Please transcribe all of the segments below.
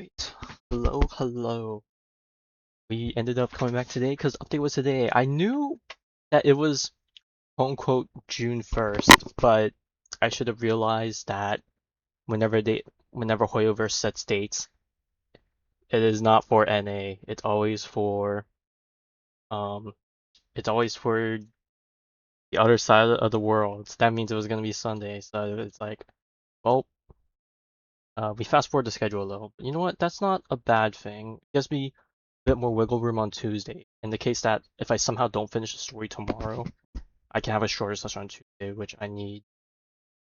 Alright, hello. We ended up coming back today because update was today. I knew that it was quote unquote June 1st, but I should have realized that whenever Hoyoverse sets dates, it is not for NA. Um it's always for the other side of the world. So that means it was gonna be Sunday, so it's like, well, we fast forward the schedule a little. But you know what? That's not a bad thing. It gives me bit more wiggle room on Tuesday. In the case that if I somehow don't finish the story tomorrow, I can have a shorter session on Tuesday, which I need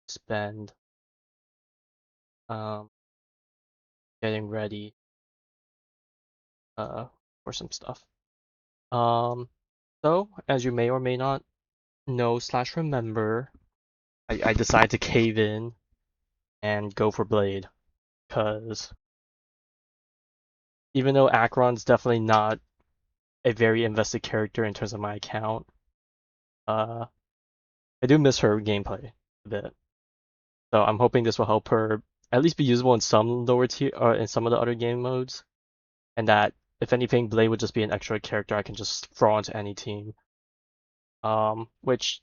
to spend um, getting ready for some stuff. Um, so, as you may or may not know slash remember, I decided to cave in and go for Blade, because even though Acheron's definitely not a very invested character in terms of my account, uh, I do miss her gameplay a bit. So I'm hoping this will help her at least be usable in some lower tier or in some of the other game modes, and that if anything, Blade would just be an extra character I can just throw onto any team. Which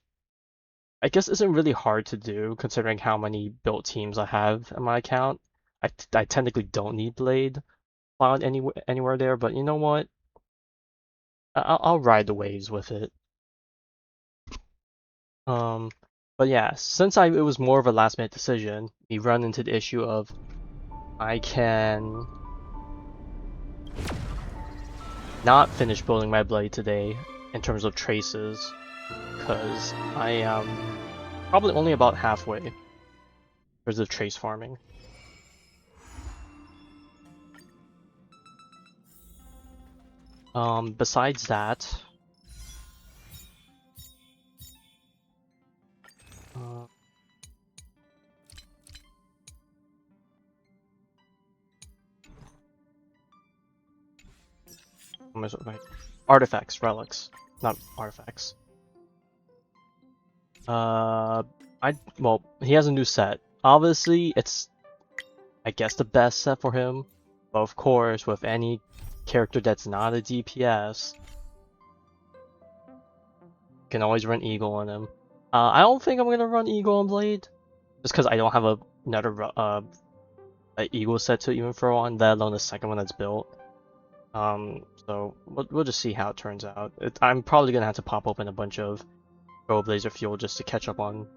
I guess isn't really hard to do considering how many built teams I have in my account. I technically don't need Blade found anywhere there, but you know what? I'll ride the waves with it. Um, but yeah, since it was more of a last minute decision, we run into the issue of I can not finish building my blade today in terms of traces, because I am probably only about halfway in terms of trace farming. Besides that, artifacts, relics, not artifacts. Well, he has a new set. Obviously, it's, I guess, the best set for him. But of course, with any character that's not a DPS, you can always run Eagle on him. I don't think I'm gonna run Eagle on Blade, just because I don't have another a Eagle set to even throw on, let alone the second one that's built. So we'll just see how it turns out. I'm probably gonna have to pop open a bunch of Trailblazer fuel just to catch up on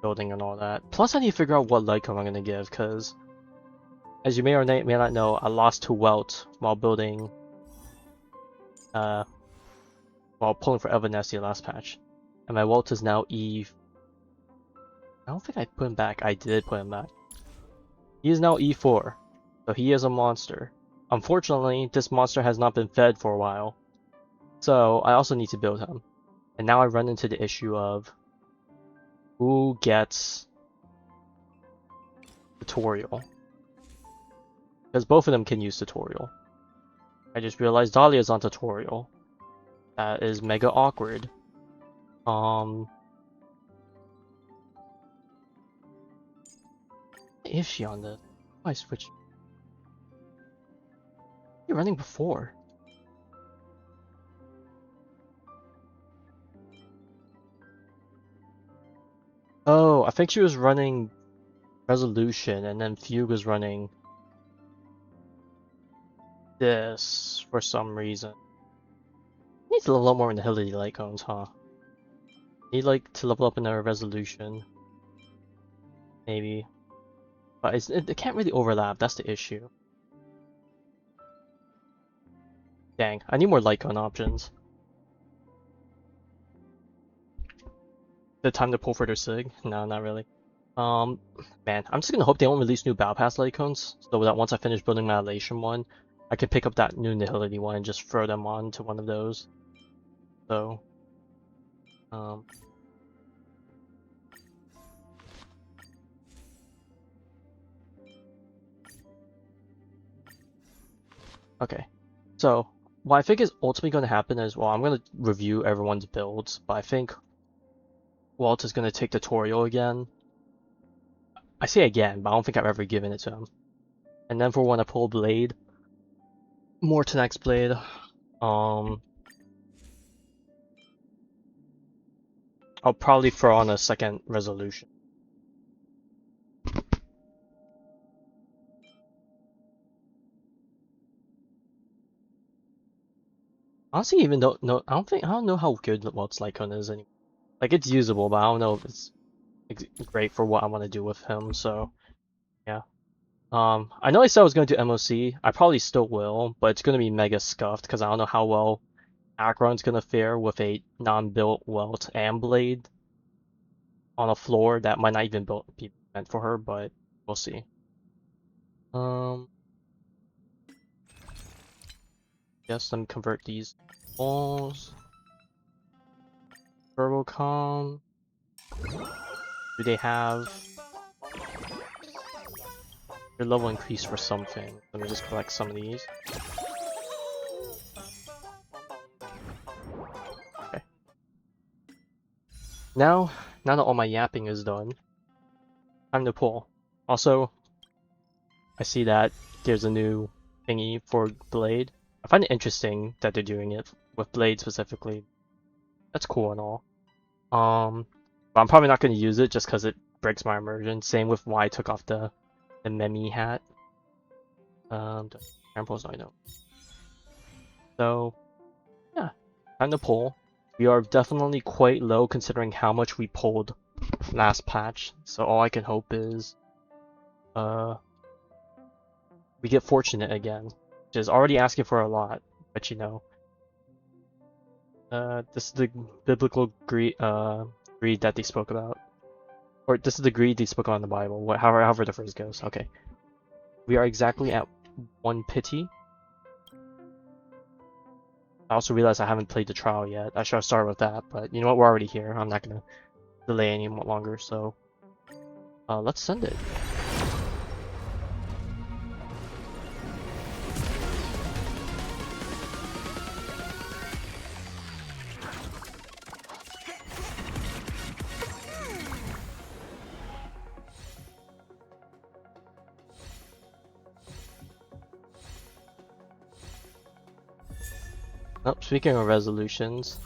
building and all that. Plus, I need to figure out what light code I'm gonna give, because as you may or may not know, I lost to Welt while building, while pulling for Evanescence last patch, and my Welt is now E. I don't think I put him back. I did put him back. He is now E4, so he is a monster. Unfortunately, this monster has not been fed for a while, so I also need to build him. And now I run into the issue of who gets tutorial, because both of them can use tutorial. I just realized Dahlia's on tutorial. That is mega awkward. Is she on this? Oh, I switched. You're running before. Oh, I think she was running Resolution, and then Fugue was running this for some reason. Needs a lot more in the Hillary light cones, huh? Need like to level up in our Resolution, maybe, but it can't really overlap. That's the issue. Dang, I need more light cone options. The time to pull for their sig? No, not really. Man, I'm just gonna hope they don't release new Battle Pass light cones, so that once I finish building my Elation one, I can pick up that new Nihility one and just throw them on to one of those. So, okay. So, what I think is ultimately going to happen is, well, I'm going to review everyone's builds, but I think Walt is going to take tutorial again. I say again, but I don't think I've ever given it to him. And then for when I pull blade, Mortenax blade, I'll probably throw on a second resolution. Honestly, even though I don't know how good Waltz Lycon is anymore. Like it's usable, but I don't know if it's great for what I want to do with him. So yeah. I know I said I was going to do MOC. I probably still will, but it's going to be mega scuffed because I don't know how well Acheron's going to fare with a non-built Welt and Blade on a floor that might not even be meant for her, but we'll see. Yes, let me convert these walls. Turbocom. Do they have your level increase for something? Let me just collect some of these. Okay. Now that all my yapping is done, time to pull. Also, I see that there's a new thingy for Blade. I find it interesting that they're doing it with Blade specifically. That's cool and all. But I'm probably not going to use it just because it breaks my immersion. Same with why I took off the Memi hat. The samples I know. So yeah, time to pull. We are definitely quite low considering how much we pulled last patch. So all I can hope is we get fortunate again, which is already asking for a lot, but you know. This is the biblical greed that they spoke about. Or this is the greed they spoke on in the Bible, however the phrase goes. Okay. We are exactly at 1 pity. I also realized I haven't played the trial yet. I should have started with that, but you know what, we're already here. I'm not gonna delay any longer, so let's send it. Oh, speaking of resolutions,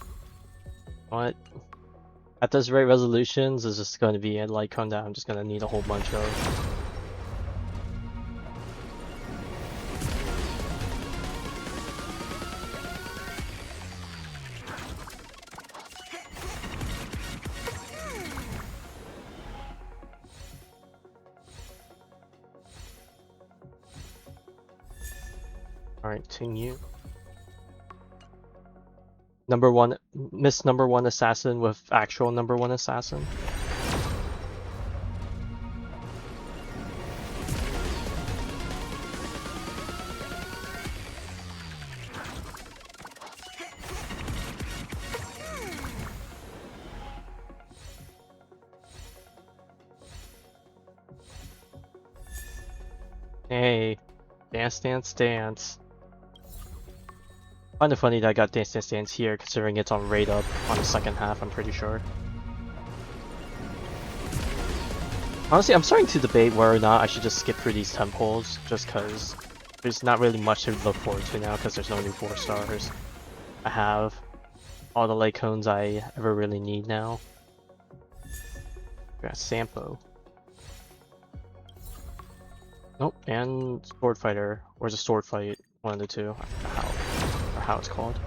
what? At this rate, resolutions is just going to be a Lycon that I'm just going to need a whole bunch of. Alright, continue. Miss number one assassin with actual number one assassin. Hey, dance, dance, dance. Kinda funny that I got Dance Dance Dance here, considering it's on raid up on the second half, I'm pretty sure. Honestly, I'm starting to debate whether or not I should just skip through these temples, just cause there's not really much to look forward to now, because there's no new 4 stars. I have all the Lycones I ever really need now. Got Sampo. Nope, and Sword Fighter, or is it Sword Fight? One of the two. I forgot how it's called.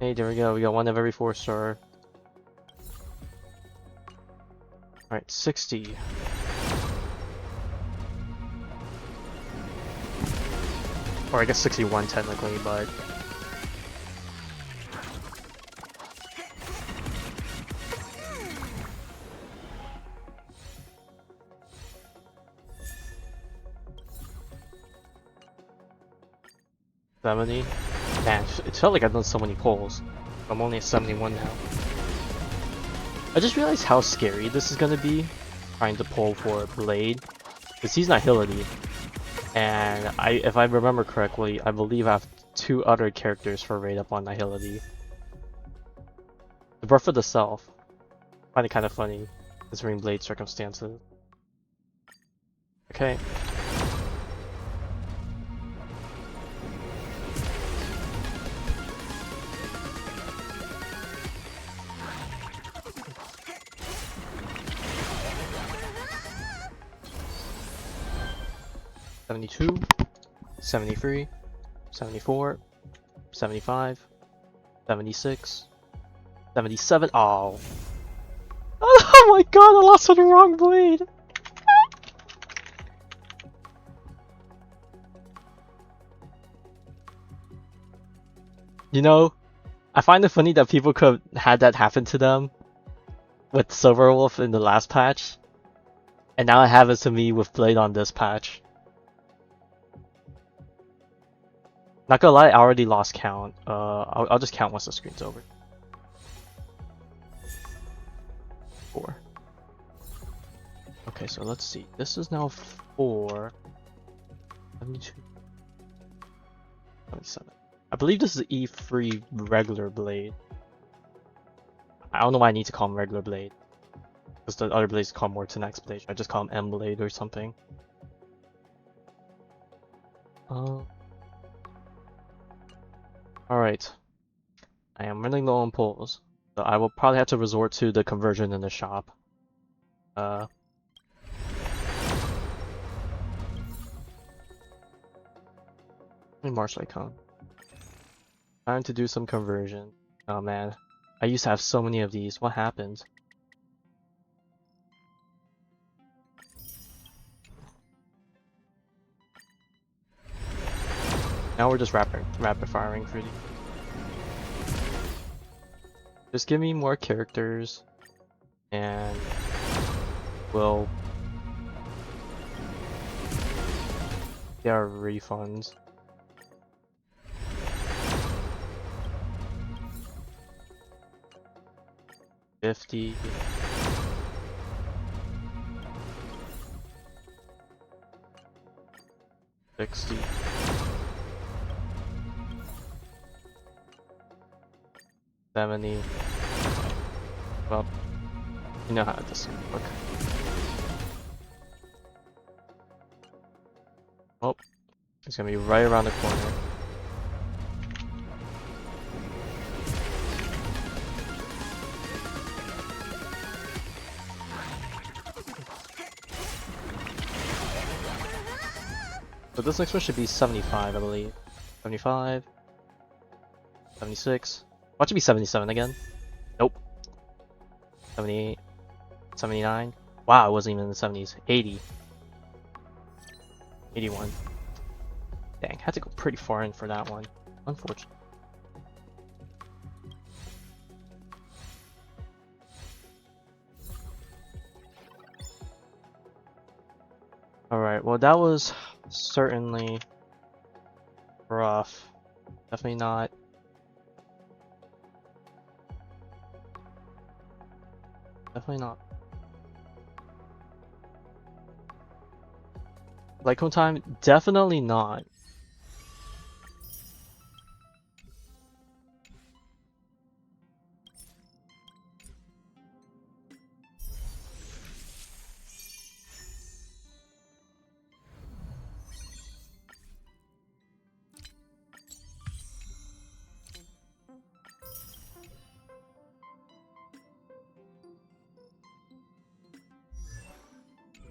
Hey, there we go. We got one of every 4 star. Alright, 60. Or I guess 61 technically, but... $70? Man, it felt like I've done so many pulls. I'm only at 71 now. I just realized how scary this is gonna be, trying to pull for Blade. Because he's not Hillity. And if I remember correctly, I believe I have 2 other characters for raid up on Nihility. The Birth of the Self. I find it kind of funny, considering Blade circumstances. Okay. $72, $73, $74, $75, $76, $77. Oh. Oh my god, I lost on the wrong blade! You know, I find it funny that people could have had that happen to them with Silverwolf in the last patch, and now it happens to me with Blade on this patch. Not gonna lie, I already lost count. I'll just count once the screen's over. 4. Okay, so let's see. This is now 4. 72. 77. I believe this is E3 regular blade. I don't know why I need to call him regular blade, because the other blades call Mortenax blade. I just call him M blade or something. Alright. I am running low on pulls, so I will probably have to resort to the conversion in the shop. Martial icon. Time to do some conversion. Oh man, I used to have so many of these. What happened? Now we're just rapid firing for these. Just give me more characters, and we'll get our refunds. $50. $60. $70. Well, you know how this works. Oh, it's gonna be right around the corner. So this next one should be 75, I believe. 75. 76. Watch it be 77 again. Nope. 78. 79. Wow, it wasn't even in the 70s. 80. 81. Dang, had to go pretty far in for that one. Unfortunate. Alright, well that was certainly rough. Definitely not. Definitely not. Lycone time? Definitely not.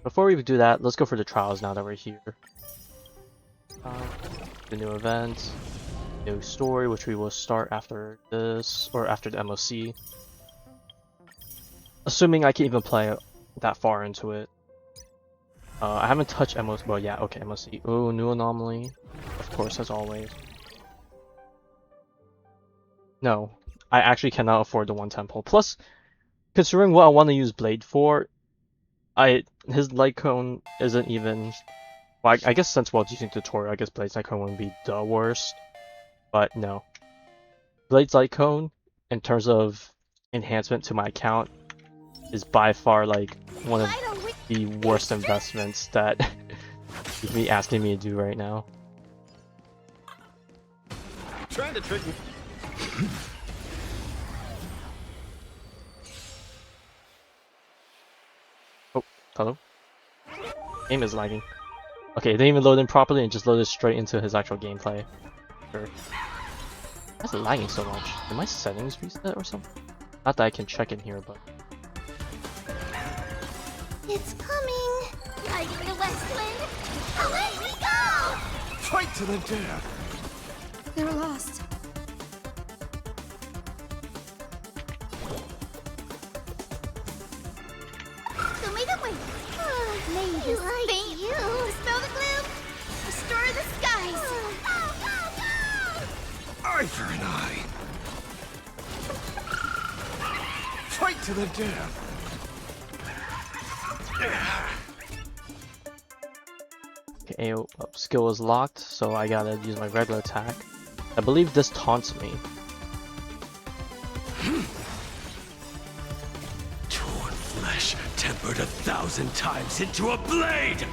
Before we do that, let's go for the trials now that we're here. The new event, new story, which we will start after this, or after the MOC. Assuming I can even play that far into it. I haven't touched MOC, well yeah, okay, MOC. Oh, new anomaly, of course, as always. No, I actually cannot afford the 1 temple. Plus, considering what I want to use Blade for, his light cone isn't even. Well, I guess since World's using tutorial, I guess Blade's light cone wouldn't be the worst. But no, Blade's light cone, in terms of enhancement to my account, is by far like one of the worst investments that He's me asking me to do right now. Trying to trick me. Oh, hello? Game is lagging. Okay, it didn't even load in properly and just loaded straight into his actual gameplay. Sure. Why is it lagging so much? Did my settings reset or something? Not that I can check in here, but... It's coming! Riding the west wind! Away we go! Fight to the death! They're lost. Show me the way! May this faint you! Dispel the gloom! Restore the skies! Go, go, go! Eye for an eye! Fight to the death! Okay, AO skill is locked, so I gotta use my regular attack. I believe this taunts me. Torn flesh tempered 1,000 times into a blade!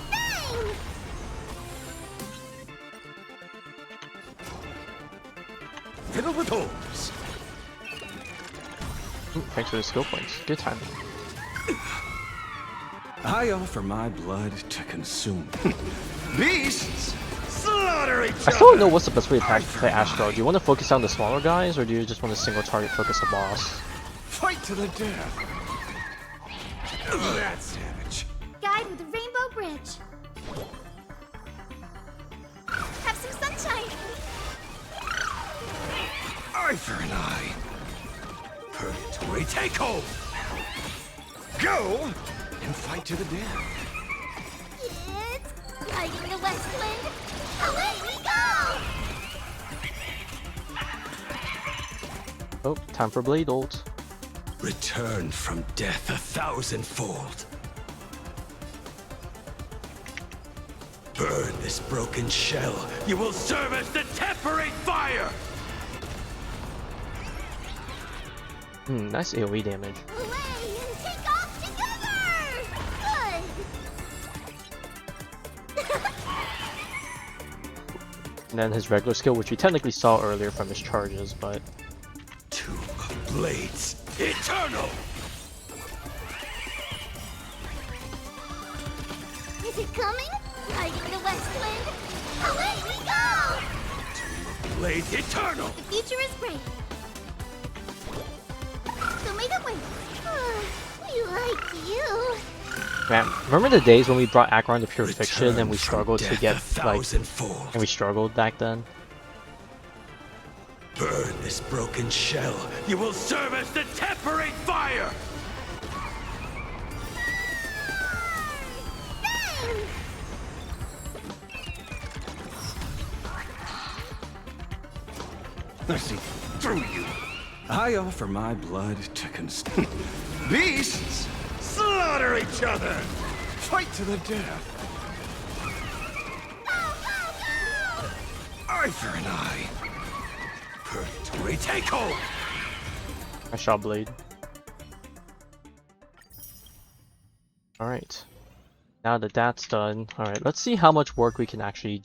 Bang! Fiddle with holes! Ooh, thanks for the skill points. Good timing. I offer my blood to consume. Beasts slaughter each other! I still don't know what's the best way to play Astro. Do you want to focus on the smaller guys, or do you just want to single target focus the boss? Fight to the death! That's savage. Guide with a rainbow bridge. Have some sunshine. Eye for an eye. Purgatory takeover! Go and fight to the death. It's riding the west wind. Away we go! Oh, time for Blade ult. Return from death 1,000-fold. Burn this broken shell. You will serve as the temporary fire! Nice AoE damage. Away and take off together! Good! And then his regular skill, which we technically saw earlier from his charges, but... Two of blades, eternal! Is it coming? Riding the west wind. Away we go! Two of blades, eternal! The future is bright. Show me the way. We like you. Man, remember the days when we brought Acheron to Pure Fiction and we Return from struggled to death get, like... 1,000-fold. And we struggled back then? Burn this broken shell. You will serve as the temporary fire! Bang! I see through you. I offer my blood to consume. Beasts slaughter each other. Fight to the death. Eye for an eye. Purgatory takeover. I shot Blade. Alright. Now that that's done, alright, let's see how much work we can actually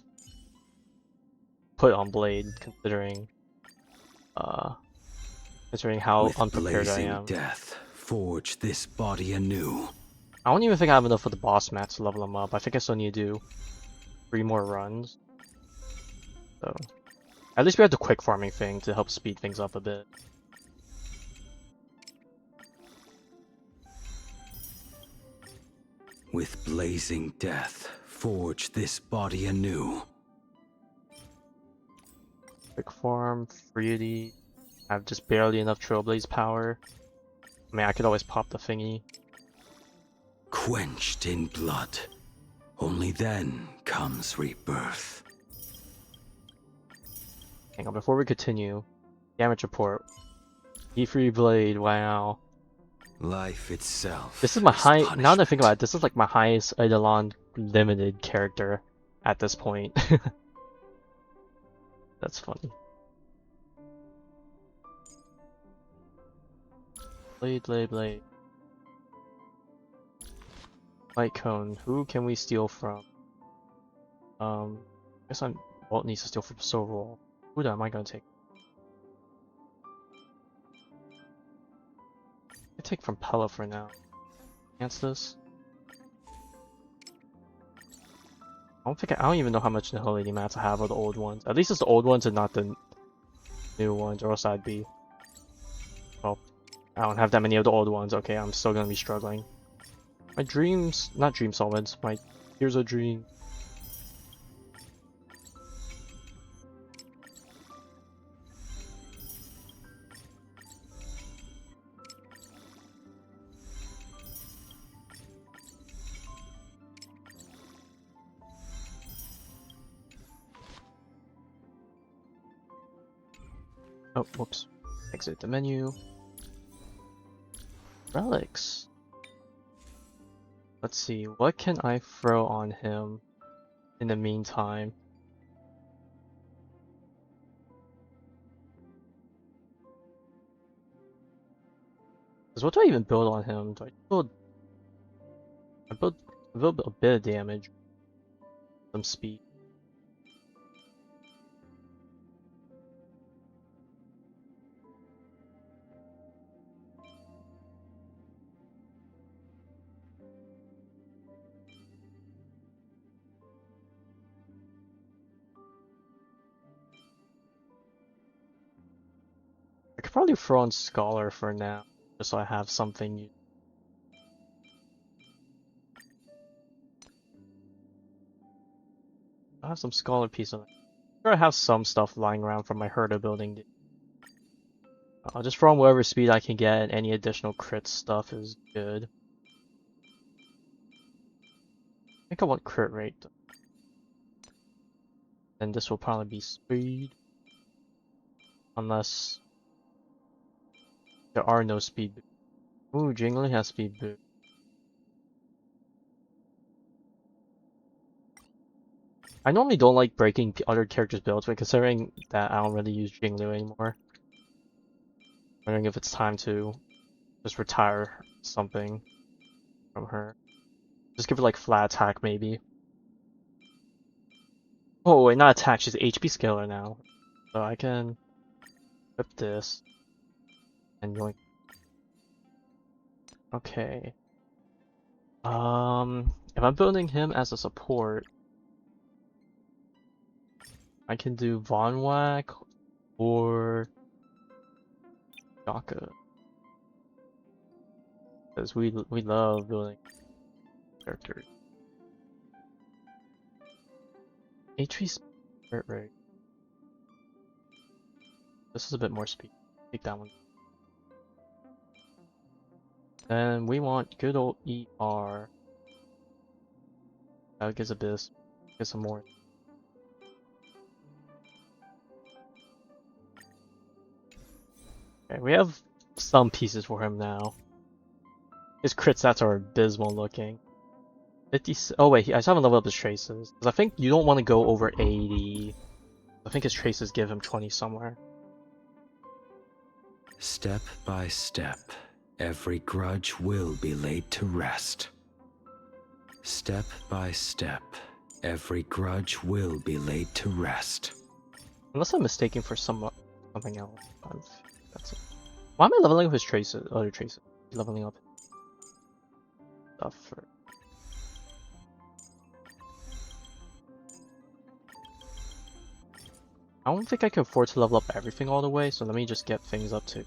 put on Blade, considering how With unprepared I blazing am. death, forge this body anew. I don't even think I have enough for the boss mats to level him up. I think I still need to do 3 more runs. So, at least we have the quick farming thing to help speed things up a bit. With blazing death, forge this body anew. Quick farm, Freely. I have just barely enough Trailblaze power. I mean, I could always pop the thingy. Quenched in blood. Only then comes rebirth. Hang on, before we continue, damage report. E3 Blade, wow. Life itself. This is my high. Now that I think punishment. about it, this is like my highest Eidolon limited character at this point. That's funny. Blade, blade, blade. Light cone. Who can we steal from? I guess Walt needs to steal from Sorrel. Who am I gonna take? I take from Pella for now. Against this. I don't even know how much Nihility mats I have of the old ones. At least it's the old ones and not the new ones, or else I'd be. Well, I don't have that many of the old ones. Okay, I'm still gonna be struggling. My dreams, not dream solvents, my Here's a Dream. Oh, whoops. Exit the menu. Relics. Let's see, what can I throw on him in the meantime? Because what do I even build on him? Do I build... I build a bit of damage. Some speed. I could probably throw on Scholar for now, just so I have something. I have some Scholar pieces. I'm sure I have some stuff lying around from my Herder building. I'll just throw on whatever speed I can get. Any additional crit stuff is good. I think I want crit rate. And this will probably be speed. Unless there are no speed boosts. Ooh, Jingling has speed boost. I normally don't like breaking other characters' builds, but considering that I don't really use Jinglu anymore, I'm wondering if it's time to just retire something from her. Just give her like flat attack maybe. Oh wait, not attack, she's HP scaler now. So I can flip this and yoink. Okay. If I'm building him as a support, I can do Von Whack or Gacha. Because we love building characters. HP spirit rate. This is a bit more speed. Take that one. Then we want good old ER. That gives a bit. Get some more. Okay, we have some pieces for him now. His crit stats are abysmal looking. 50. Oh wait, I still haven't leveled up his traces. Because I think you don't want to go over 80. I think his traces give him 20 somewhere. Step by step, every grudge will be laid to rest. Step by step, every grudge will be laid to rest. Unless I'm mistaken for something else. That's it. Why am I leveling up his traces? Other traces. Leveling up stuff for. I don't think I can afford to level up everything all the way, so let me just get things up to.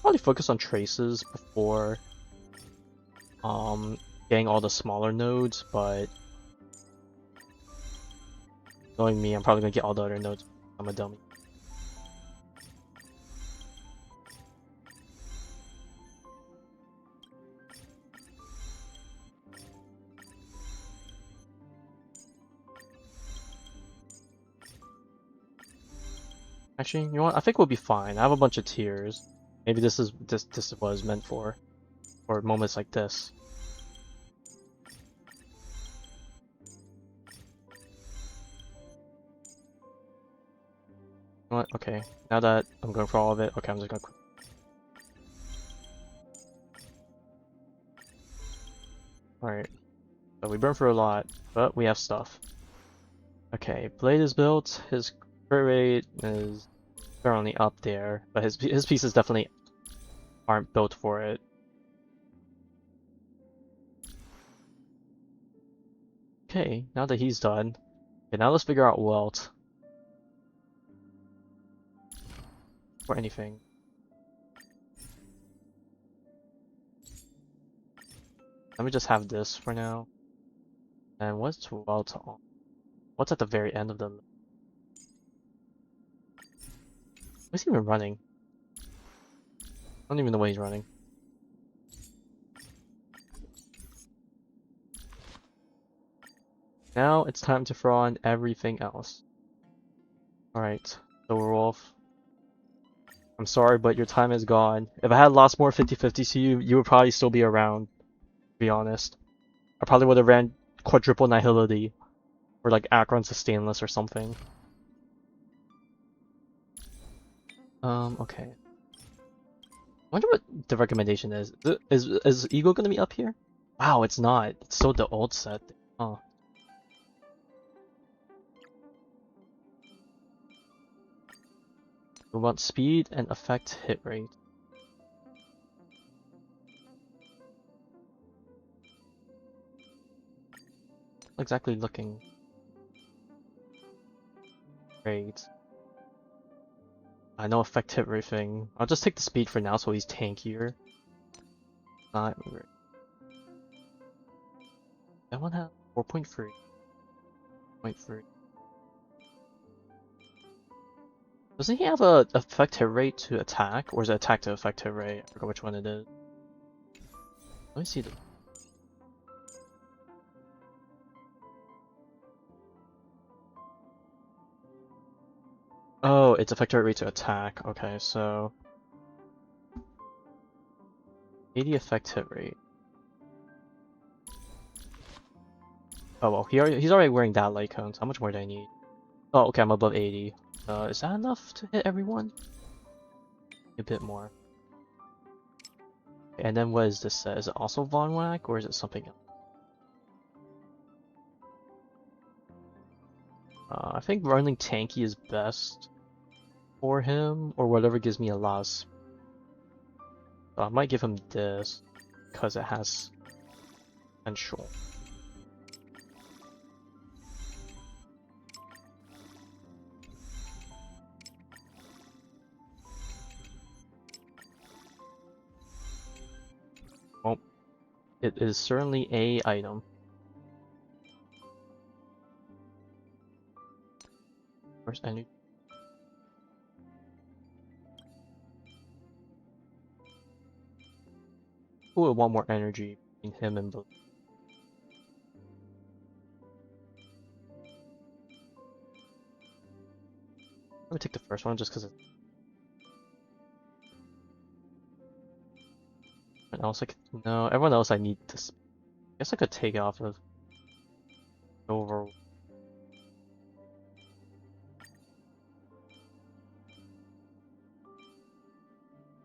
Probably focus on traces before getting all the smaller nodes, but knowing me, I'm probably gonna get all the other nodes. I'm a dummy. Actually, you know what? I think we'll be fine. I have a bunch of tiers. Maybe this is what it's meant for moments like this. know what? Okay, now that I'm going for all of it, okay, I'm just gonna. Alright, so we burn for a lot, but we have stuff. Okay, Blade is built, his crit rate is currently up there, but his pieces definitely aren't built for it. Okay, now that he's done, okay, now let's figure out Welt. Or anything. Let me just have this for now. And what's Welt on? What's at the very end of them? What's he even running? I don't even know what he's running. Now it's time to throw on everything else. Alright, Silverwolf. I'm sorry, but your time is gone. If I had lost more 50-50s to you, you would probably still be around, to be honest. I probably would have ran quadruple Nihility, or like Akron's Sustainless or something. Okay. I wonder what the recommendation is. Is Eagle gonna be up here? Wow, it's not. It's still the old set. Oh. We want speed and effect hit rate. Exactly looking great. I know effect hit rate thing. I'll just take the speed for now so he's tankier. Not great. That one has 4.3. 0.3. Doesn't he have a effect hit rate to attack? Or is it attack to effect hit rate? I forgot which one it is. Let me see the... Oh, it's effect hit rate to attack. Okay, so... 80 effect hit rate. Oh well, he's already wearing that light cone, so how much more do I need? Oh, okay, I'm above 80. Is that enough to hit everyone? A bit more. And then what is this? Is it also Von Whack, or is it something else? I think running tanky is best for him, or whatever gives me a lot of speed. I might give him this, because it has potential. Well, it is certainly a item. Where's energy? Who would want more energy between him and Blue? I would take the first one just because it's... Everyone else I could... No, everyone else I need to... I guess I could take it off of... Over...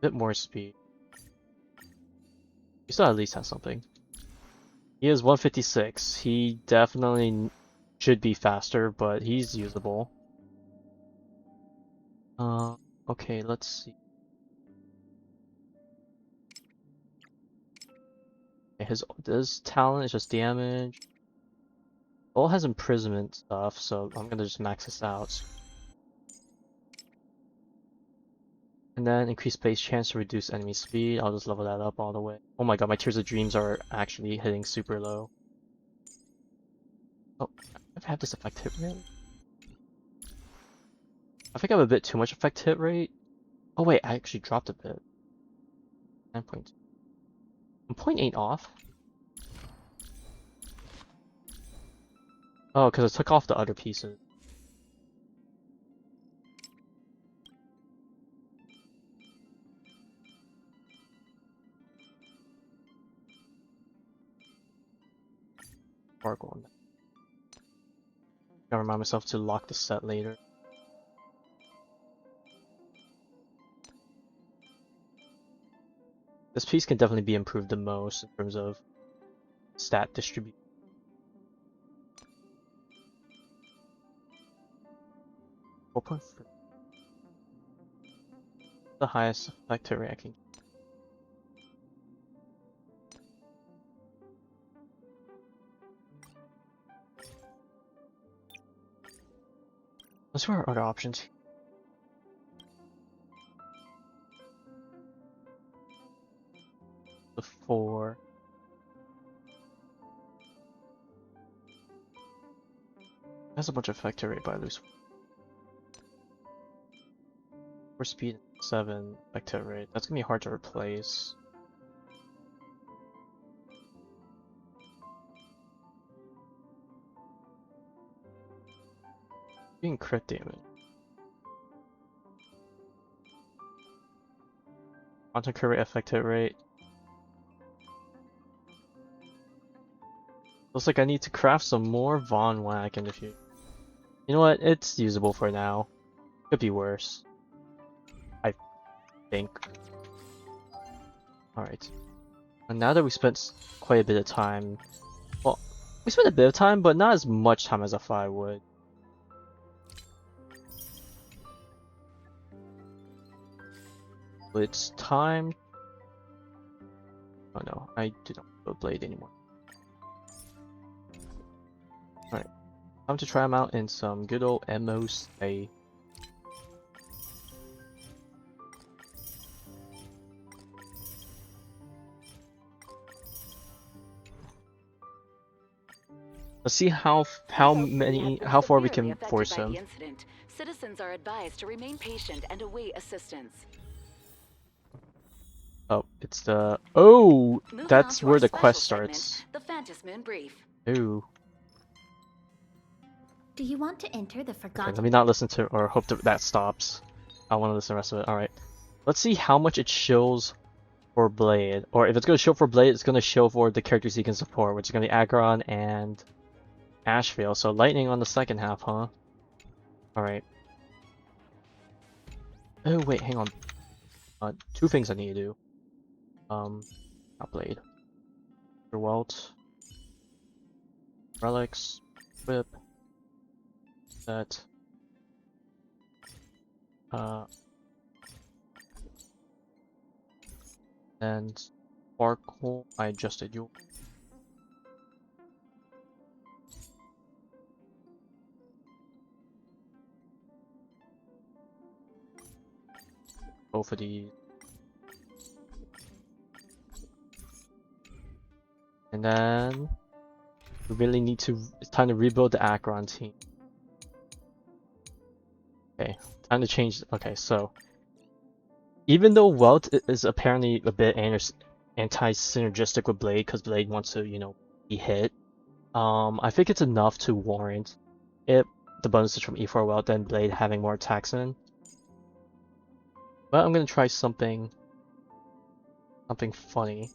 bit more speed. He still at least has something. He is 156. He definitely should be faster, but he's usable. Okay, let's see. Okay, his talent is just damage. All has imprisonment stuff, so I'm gonna just max this out. And then increase base chance to reduce enemy speed. I'll just level that up all the way. Oh my god, my Tears of Dreams are actually hitting super low. Oh, I have this effect hit rate? I think I have a bit too much effect hit rate. Oh wait, I actually dropped a bit. 9.2. I'm 0.8 off. Oh, because I took off the other pieces. Sparkle. Gotta remind myself to lock the set later. This piece can definitely be improved the most in terms of stat distribution. The highest effective rate I can. Let's see our other options. The 4. Has a bunch of effective rate, but I lose 4 speed, 7 effective rate. That's gonna be hard to replace. Being crit damage. Quantum crit rate, effective rate. Looks like I need to craft some more Von Whack in the future. You know what? It's usable for now. Could be worse. I think. Alright. And now that we spent quite a bit of time... Well, we spent a bit of time, but not as much time as I thought I would. But it's time... Oh no, I do not have a blade anymore. Alright. Time to try them out in some good old MOC. Let's see how far we can force him. Citizens are advised to remain patient and await assistance. Oh, it's the... Oh! That's where the quest starts. The Phantasm in brief. Ooh. Do you want to enter the Okay, forgotten? let me not listen to or hope that stops. I want to listen to the rest of it. Alright. Let's see how much it shows for Blade. Or if it's going to show for Blade, it's going to show for the characters he can support, which is going to be Aggron and Ashvale. So Lightning on the second half, huh? Alright. Oh, wait, hang on. 2 things I need to do. Not Blade. Welt. Relics. Whip. That. And Sparkle, I adjusted you. Both of these. And then we really need to, it's time to rebuild the Aggron team. Okay, time to change, okay, so even though Welt is apparently a bit anti-synergistic with Blade because Blade wants to, you know, be hit, I think it's enough to warrant it, the bonuses from E4 Welt, then Blade having more attacks in. But I'm gonna try something funny.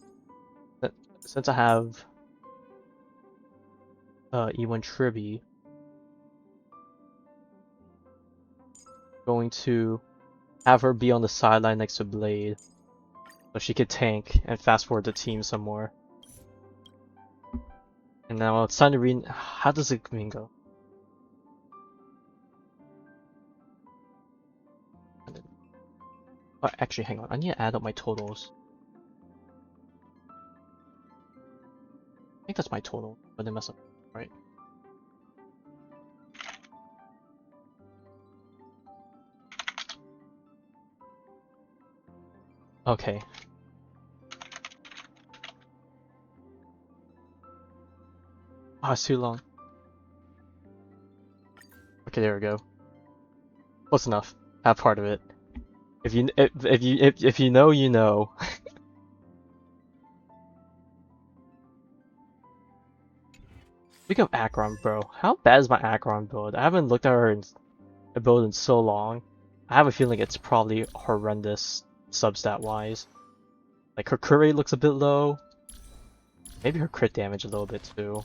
Since I have E1 Tribby, going to have her be on the sideline next to Blade, so she could tank and fast forward the team some more. And now it's time to read. How does it go? Oh, actually, hang on. I need to add up my totals. I think that's my total, but then mess up, right? Okay. Ah, it's too long. Okay, there we go. Close enough. Have part of it. If you know, you know. Speaking of Aggron, bro, how bad is my Aggron build? I haven't looked at her build in so long. I have a feeling it's probably horrendous substat wise. Like her crit rate looks a bit low. Maybe her crit damage a little bit too.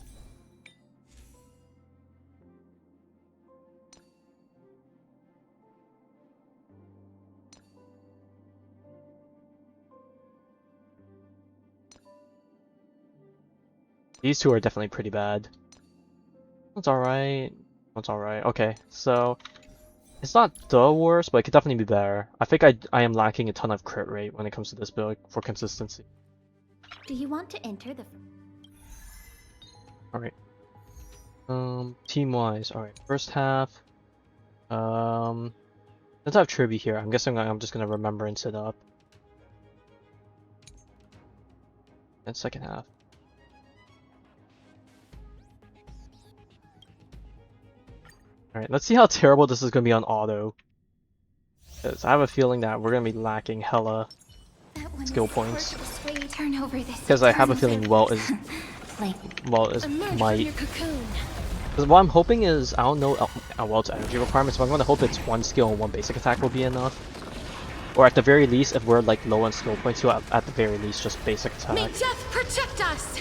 These two are definitely pretty bad. That's alright. That's alright. Okay, so it's not the worst, but it could definitely be better. I think I am lacking a ton of crit rate when it comes to this build for consistency. Do you want to enter the... Alright. Team-wise, alright. First half. Since I have Tribby here, I'm guessing I'm just gonna remembrance it up. And second half. Alright, let's see how terrible this is gonna be on auto. Because I have a feeling that we're gonna be lacking hella skill points. Because I have a feeling well is might. Because what I'm hoping is, I don't know Welt's energy requirements, but I'm gonna hope it's one skill and one basic attack will be enough. Or at the very least, if we're like low on skill points, so at the very least just basic attack. May death protect us.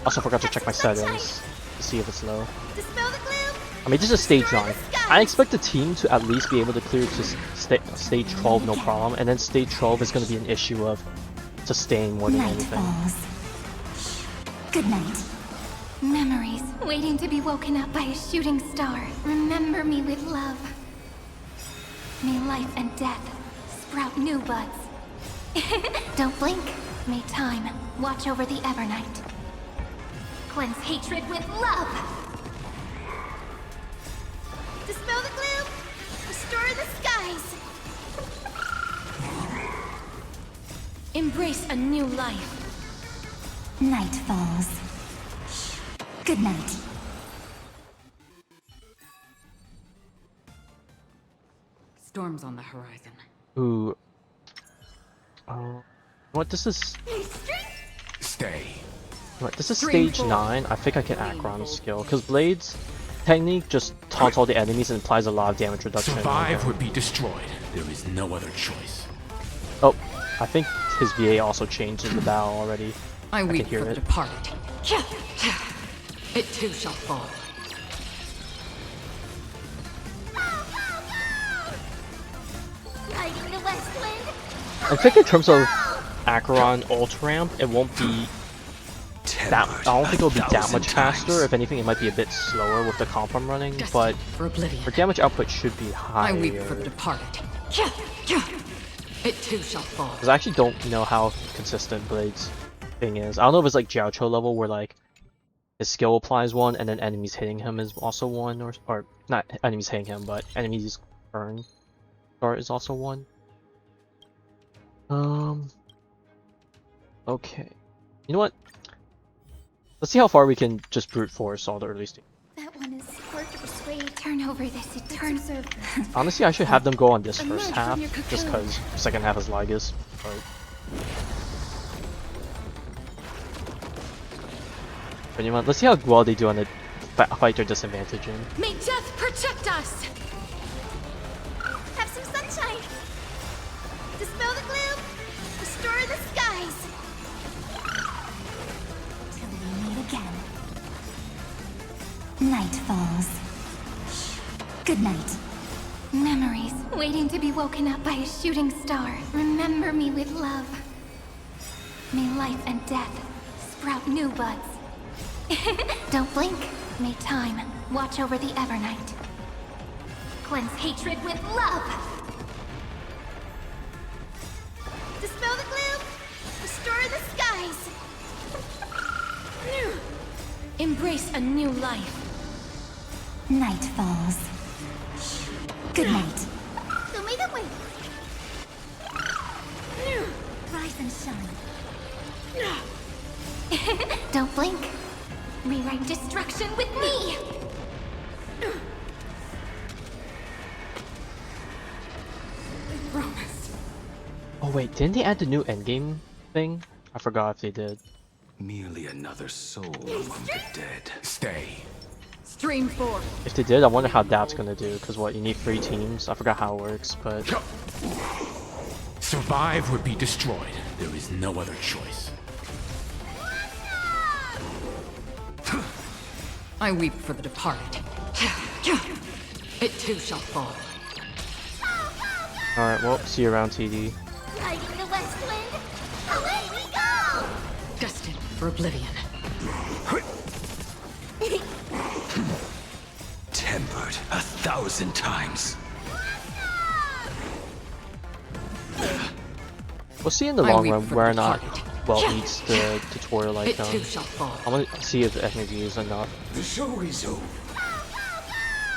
Also forgot to check my settings to see if it's low. Dispel the gloom. I mean, this is stage 9. I expect the team to at least be able to clear to stage 12 no problem, and then stage 12 is going to be an issue of sustain more than anything. Falls. Good night. Memories waiting to be woken up by a shooting star. Remember me with love. May life and death sprout new buds. Don't blink. May time watch over the Evernight. Cleanse hatred with love. Dispel the gloom. Restore the skies. Embrace a new life. Night falls. Good night. Storms on the horizon. Ooh. What, this is... Stay. What, this is stage 9. I think I can Akron's skill, because Blade's technique just taunts all the enemies and applies a lot of damage reduction. Survive or be destroyed. There is no other choice. Oh, I think his VA also changed in the battle already. I can weep hear for the it. departed. It too shall fall. Riding the west wind. I think in terms of Acheron ult ramp, it won't be that. I don't think it'll be that much faster. If anything, it might be a bit slower with the comp I'm running, but For oblivion. for damage output should be higher. I weep for the departed. It too shall fall. Because I actually don't know how consistent Blade's thing is. I don't know if it's like Jiaocho level where like his skill applies one and then enemies hitting him is also one, or not enemies hitting him, but enemies burn start is also one. Okay. You know what? Let's see how far we can just brute force all the early stage. That one is hard to persuade. Turn over this eternal server. Honestly, I should have them go on this Emerge first from half, your just cocoon. because second half is Lygus. But you know what? Let's see how well they do on the fight their disadvantage in. May death protect us. Have some sunshine. Dispel the gloom. Restore the skies. Till we meet again. Night falls. Good night. Memories waiting to be woken up by a shooting star. Remember me with love. May life and death sprout new buds. Don't blink. May time watch over the Evernight. Cleanse hatred with love. Dispel the gloom. Restore the skies. Embrace a new life. Night falls. Good night. Show me the way. Rise and shine. Don't blink. Rewrite destruction with me. Promise. Oh wait, didn't they add the new endgame thing? I forgot if they did. Merely another soul among the dead. Stay. Stream 4. If they did, I wonder how that's gonna do, because what, you need 3 teams? I forgot how it works, but... Survive or be destroyed. There is no other choice. I weep for the departed. It too shall fall. Alright, well, see you around, TD. Riding the west wind. Away we go. Destined for oblivion. Tempered 1,000 times. We'll see in the long run where or not Welt meets the tutorial It icon. too shall fall. I want to see if FMV is enough. The show is over.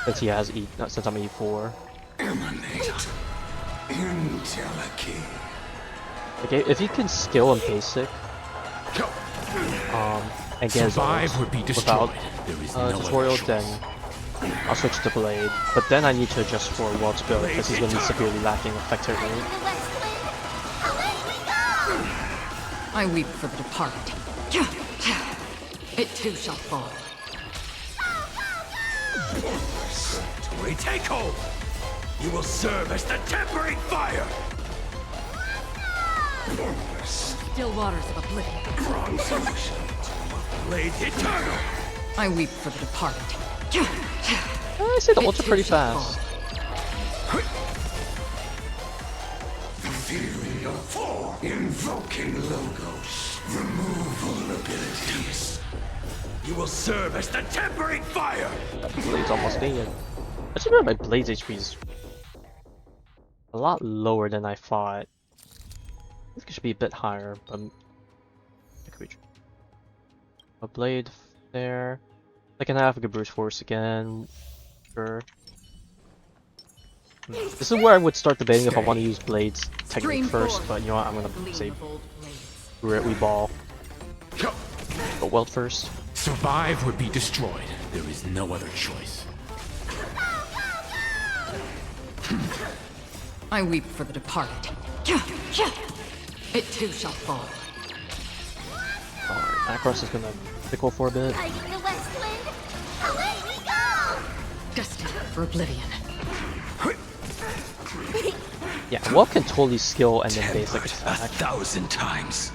Since he has since I'm E4. Emanate. Intelligent. Okay, if he can skill and basic, and get his ult Would be without There is no tutorial, other choice. then I'll switch to Blade. But then I need to adjust for Welt's build because he's going to be severely lacking effective rate. The West Wind, away we go! I weep for the departed. It too shall fall. We take hold. You will serve as the tempering fire. Still waters of oblivion. Wrong solution. Blade eternal. I weep for the departed. I say the ults are pretty fast. Feeling your form. Invoking logos. Removal abilities. You will serve as the tempering fire. Blade's almost dead. I just remember my Blade's HP is a lot lower than I thought. I think it should be a bit higher, but it could be true. A Blade there. Second half, I could Brute Force again. Sure. This is where I would start debating if I want to use Blade's technique first, but you know what, I'm gonna say we ball. But Welt first. Survive would be destroyed. There is no other choice. I weep for the departed. It too shall fall. Alright, Akros is gonna pickle for a bit. Fighting the West Wind, away we go! Destined for oblivion. Yeah, Welt can totally skill and then basic Tempered attack. 1,000 times.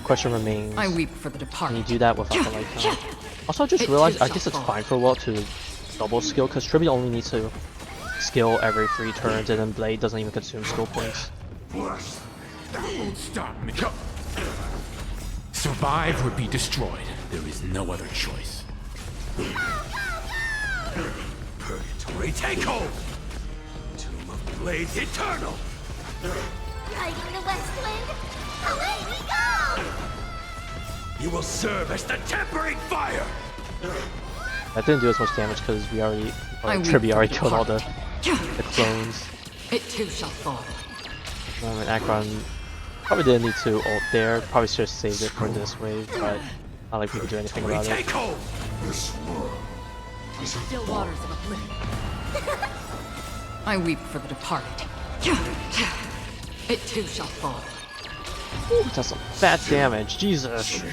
Question remains, I weep for the can you departed. do that without the light count? Also, I just It realized too I guess shall it's fall. fine for Welt to double skill, because Tribute only needs to skill every 3 turns, and then Blade doesn't even consume skill points. That won't stop me. Survive would be destroyed. There is no other choice. Purgatory take hold. Tomb of Blades eternal. Fighting the West Wind, away we go! You will serve as the tempering fire. That didn't do as much damage because we already, I weep Tribute for already the killed all the departed. clones. It too shall fall. And Akron probably didn't need to ult there, probably should have saved it for this wave, but not like we could do anything about it. Take hold. Still waters of oblivion. I weep for the departed. It too shall fall. Ooh, that's some fat damage, Jesus!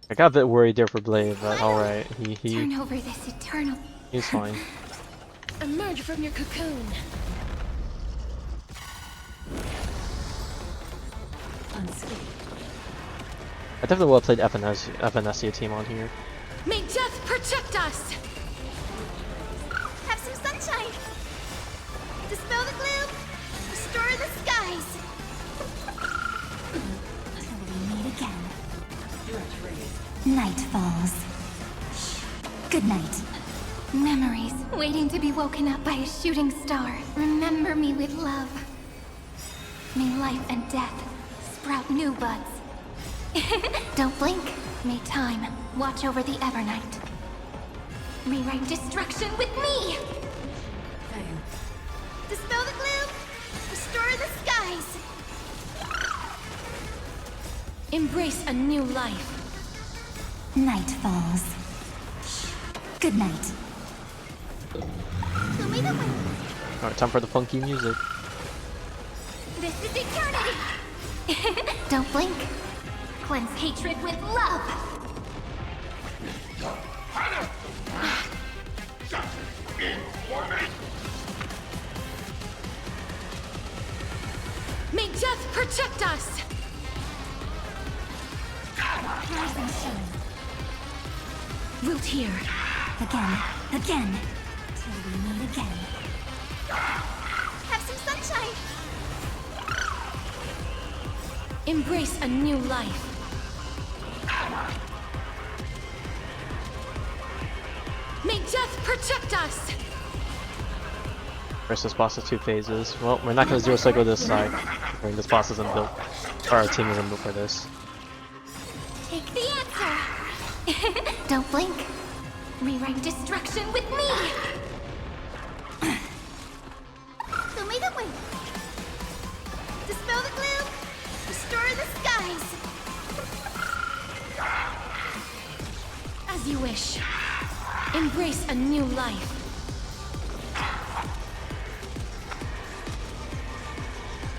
I got a bit worried there for Blade, but alright, Turn over this eternal. he's fine. Emerge from your cocoon. I definitely would have played FNSia team on here. May death protect us! Have some sunshine! Dispel the gloom! Restore the skies! Till we meet again. Night falls. Good night. Memories waiting to be woken up by a shooting star. Remember me with love. May life and death sprout new buds. Don't blink. May time watch over the Evernight. Rewrite destruction with me! Dispel the gloom! Restore the skies! Embrace a new life. Night falls. Good night. Show me the way. Alright, time for the funky music. This is eternity! Don't blink. Cleanse hatred with love! May death protect us! Rise and shine. Wilt here. Again. Till we meet again. Have some sunshine! Embrace a new life. May death protect us! Versus boss of 2 phases. Well, we're not gonna zero cycle this side. I mean, this boss isn't built, or our team isn't built for this. Take the answer! Don't blink. Rewrite destruction with me! Show me the way! Dispel the gloom! Restore the skies! As you wish. Embrace a new life.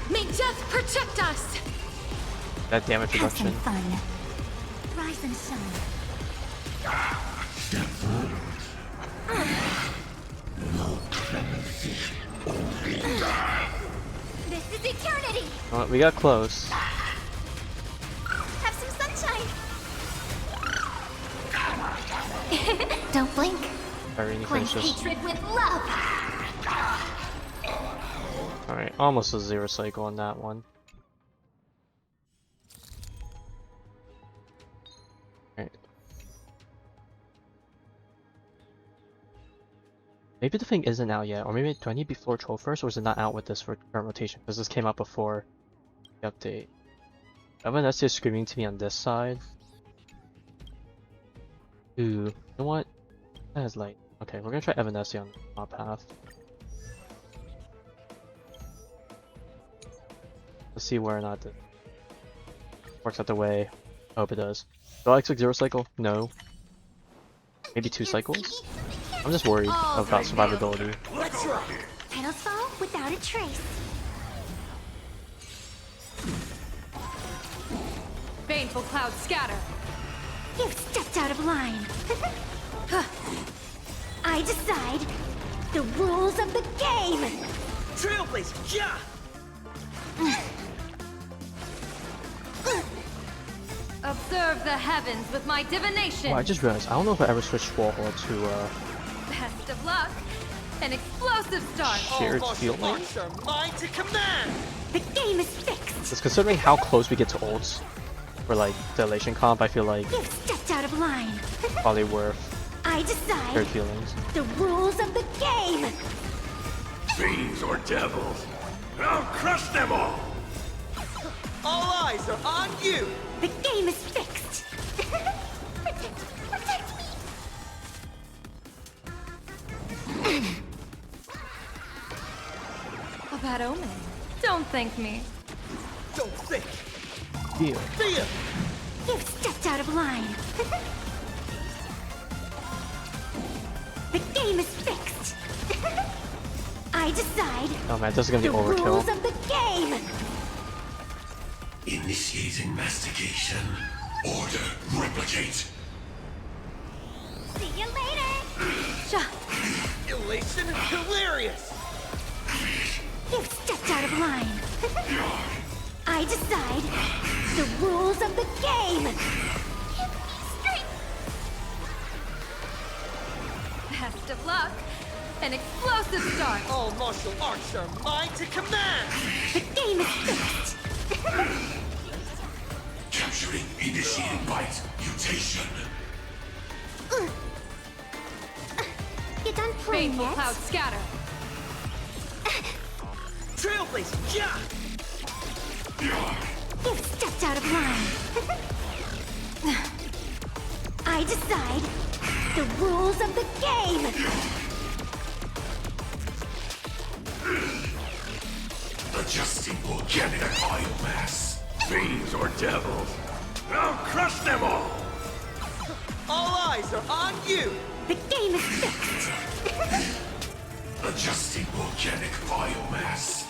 May death protect us! That damage reduction. Fun. Rise and shine. This is eternity! Well, we got close. Have some sunshine! Don't blink. Alright, Quench finishes. hatred with love! Alright, almost a zero cycle on that one. Alright. Maybe the thing isn't out yet, or maybe do I need before Troll first, or is it not out with this for current rotation? Because this came out before the update. Evanestia is screaming to me on this side. Ooh, you know what? That is light. Okay, we're gonna try Evanestia on the top path. Let's see where or not it works out the way I hope it does. Do I like zero cycle? No. Maybe 2 cycles? I'm just worried about survivability. Petals fall without a trace. Baneful clouds scatter. You've stepped out of line. I decide the rules of the game. Trailblaze, yeah! Observe the heavens with my divination. Oh, I just realized, I don't know if I ever switched Warhol to Best of luck. An explosive start. shared field lane. Arts are mine to command! The game is fixed. Just considering how close we get to ults for like the elation comp, I feel like You've stepped out of line. probably worth I decide shared feelings. the rules of the game. Fiends or devils, I'll crush them all! All eyes are on you! The game is fixed. Protect me. A bad omen. Don't thank me. Don't think! Feel. Feel! You've stepped out of line. The game is fixed. I decide Oh man, this is gonna be the rules overkill. of the game. Initiating mastigation. Order replicate. See you later. Elation hilarious! You've stepped out of line. I decide the rules of the game. Best of luck. An explosive start. All martial arts are mine to command! The game is fixed. Capturing initiating bite mutation. You done playing Baneful yet? clouds scatter. Trailblaze, yeah! You've stepped out of line. I decide the rules of the game. Adjusting organic biomass. Fiends or devils, I'll crush them all! All eyes are on you! The game is fixed. Adjusting organic biomass.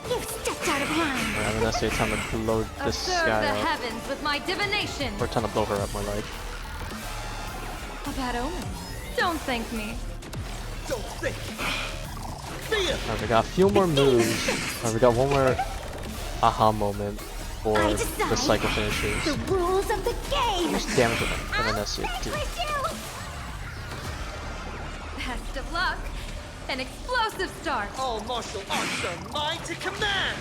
You've stepped out of line. I'm gonna say time to blow this Observe guy the up. heavens with my divination. Or time to blow her up more like. A bad omen. Don't thank me. Don't think! Feel! Alright, we got a few more moves. Alright, we got one more aha moment before I the decide cycle the finishes. rules of the How game. much damage would Evanestia do? Best of luck. An explosive start. All martial arts are mine to command!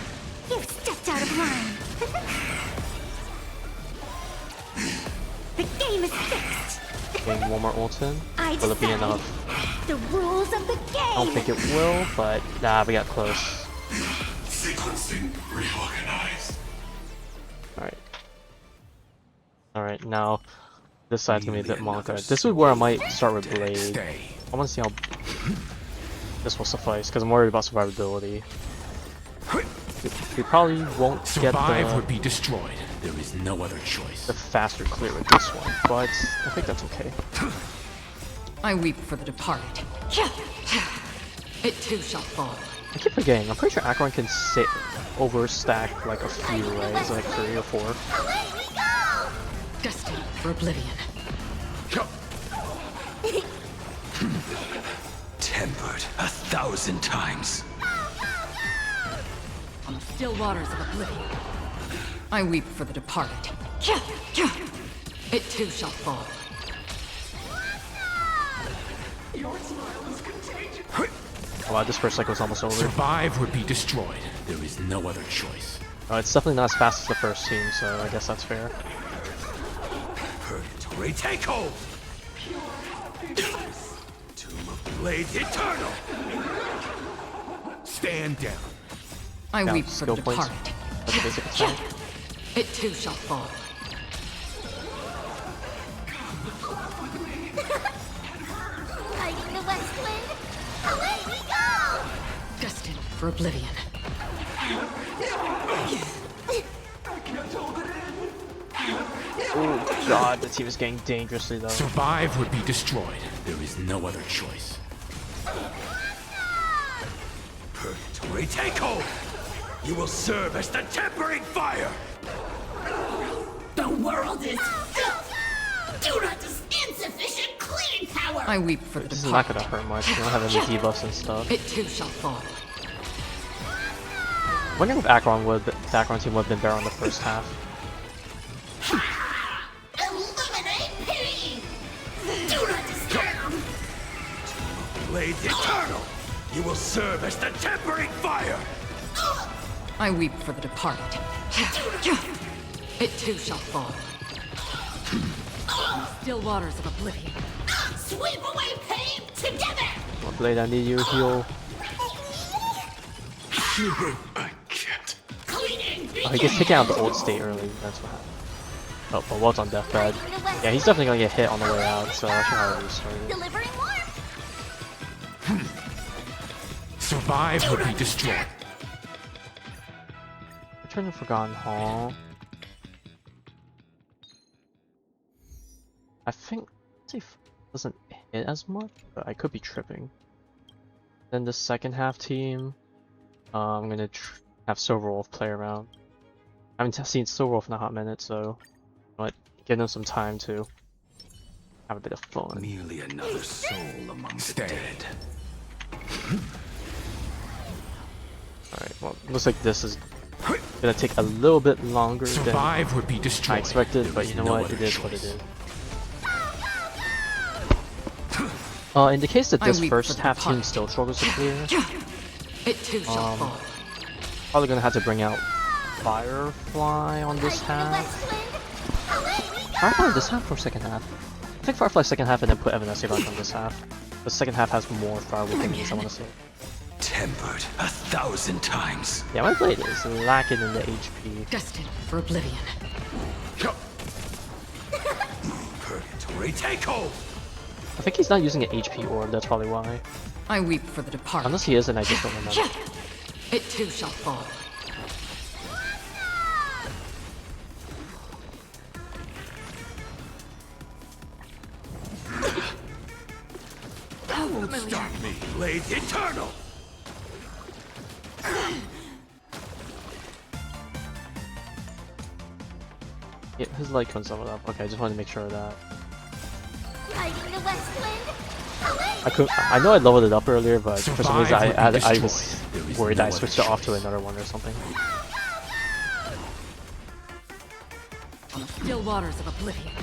You've stepped out of line. The game is fixed. Getting one more ult in. Will it be decide. enough? The rules of the game. I don't think it will, but nah, we got close. Sequencing reorganized. Alright. Alright, now this side's gonna be a bit longer. This is where I might start with Blade. I wanna see how this will suffice, because I'm worried about survivability. We probably won't get Survive would the be destroyed. There is no other choice. faster clear with this one, but I think that's okay. I weep for the departed. It too shall fall. I keep forgetting, I'm pretty sure Acheron can sit overstack like a few, right? It's like 3 or 4. Away we go! Destined for oblivion. Tempered 1,000 times. On the still waters of oblivion. I weep for the departed. It too shall fall. Oh wow, this first cycle is almost over. Survive would be destroyed. There is no other choice. It's definitely not as fast as the first team, so I guess that's fair. Purgatory takeover! Tomb of Blades Eternal! Stand down. I Down weep for the skill points. departed. That's the basic attack. It too shall fall. Fighting the West Wind. Away we go! Destined for oblivion. Oh god, the team is getting dangerously though. Survive would be destroyed. There is no other choice. Purgatory takeover! You will serve as the tempering fire! The world is filth! Do not use insufficient cleaning power! I weep for the This is not departed. gonna hurt much, we don't have any debuffs and stuff. It too shall fall. I'm wondering if the Acheron team would have been better on the first half. Eliminate pain! Do not disturb! Blades Eternal! You will serve as the tempering fire! I weep for the departed. It too shall fall. Still waters of oblivion. Sweep away pain together! Well, Blade, I need you to heal. I can't. Cleaning Oh, he gets taken out of the old state early, that's what happened. Oh, but Walt's on deathbed. Yeah, he's definitely gonna get hit on the way out, so I should have restarted. Delivering warmth. Survive would be destroyed. Return to Forgotten Hall. I think safe doesn't hit as much, but I could be tripping. Then the second half team, I'm gonna have Silverwolf play around. I haven't seen Silverwolf in a hot minute, so give them some time to have a bit of fun. Merely another soul among the dead. Alright, well, looks like this is gonna take a little bit longer than Survive would be destroyed. I expected, There but is you know no what? other It is what it choice. is. In the case that I this weep first for the half team departed. still struggles to clear, It too shall fall. probably gonna have to bring out Firefly on this Fighting the half. West Wind. Away we go! Firefly on this half or second half? I think Firefly second half and then put Evanescence back on this half. The second half has more Firewolf enemies, I wanna say. Tempered 1,000 times. Yeah, my blade is lacking in the HP. Destined for oblivion. Purgatory takeover! I think he's not using an HP orb, that's probably why. I weep for the departed. Unless he is, and I just don't remember. It too shall fall. That won't stop me! Blades Eternal! Yeah, his light comes leveled up. Okay, I just wanted to make sure of that. Fighting the West Wind. I know I leveled it up earlier, but for some reason Survive would be I was destroyed. There is worried no I other switched it off to choice. another one or something. On the still waters of oblivion.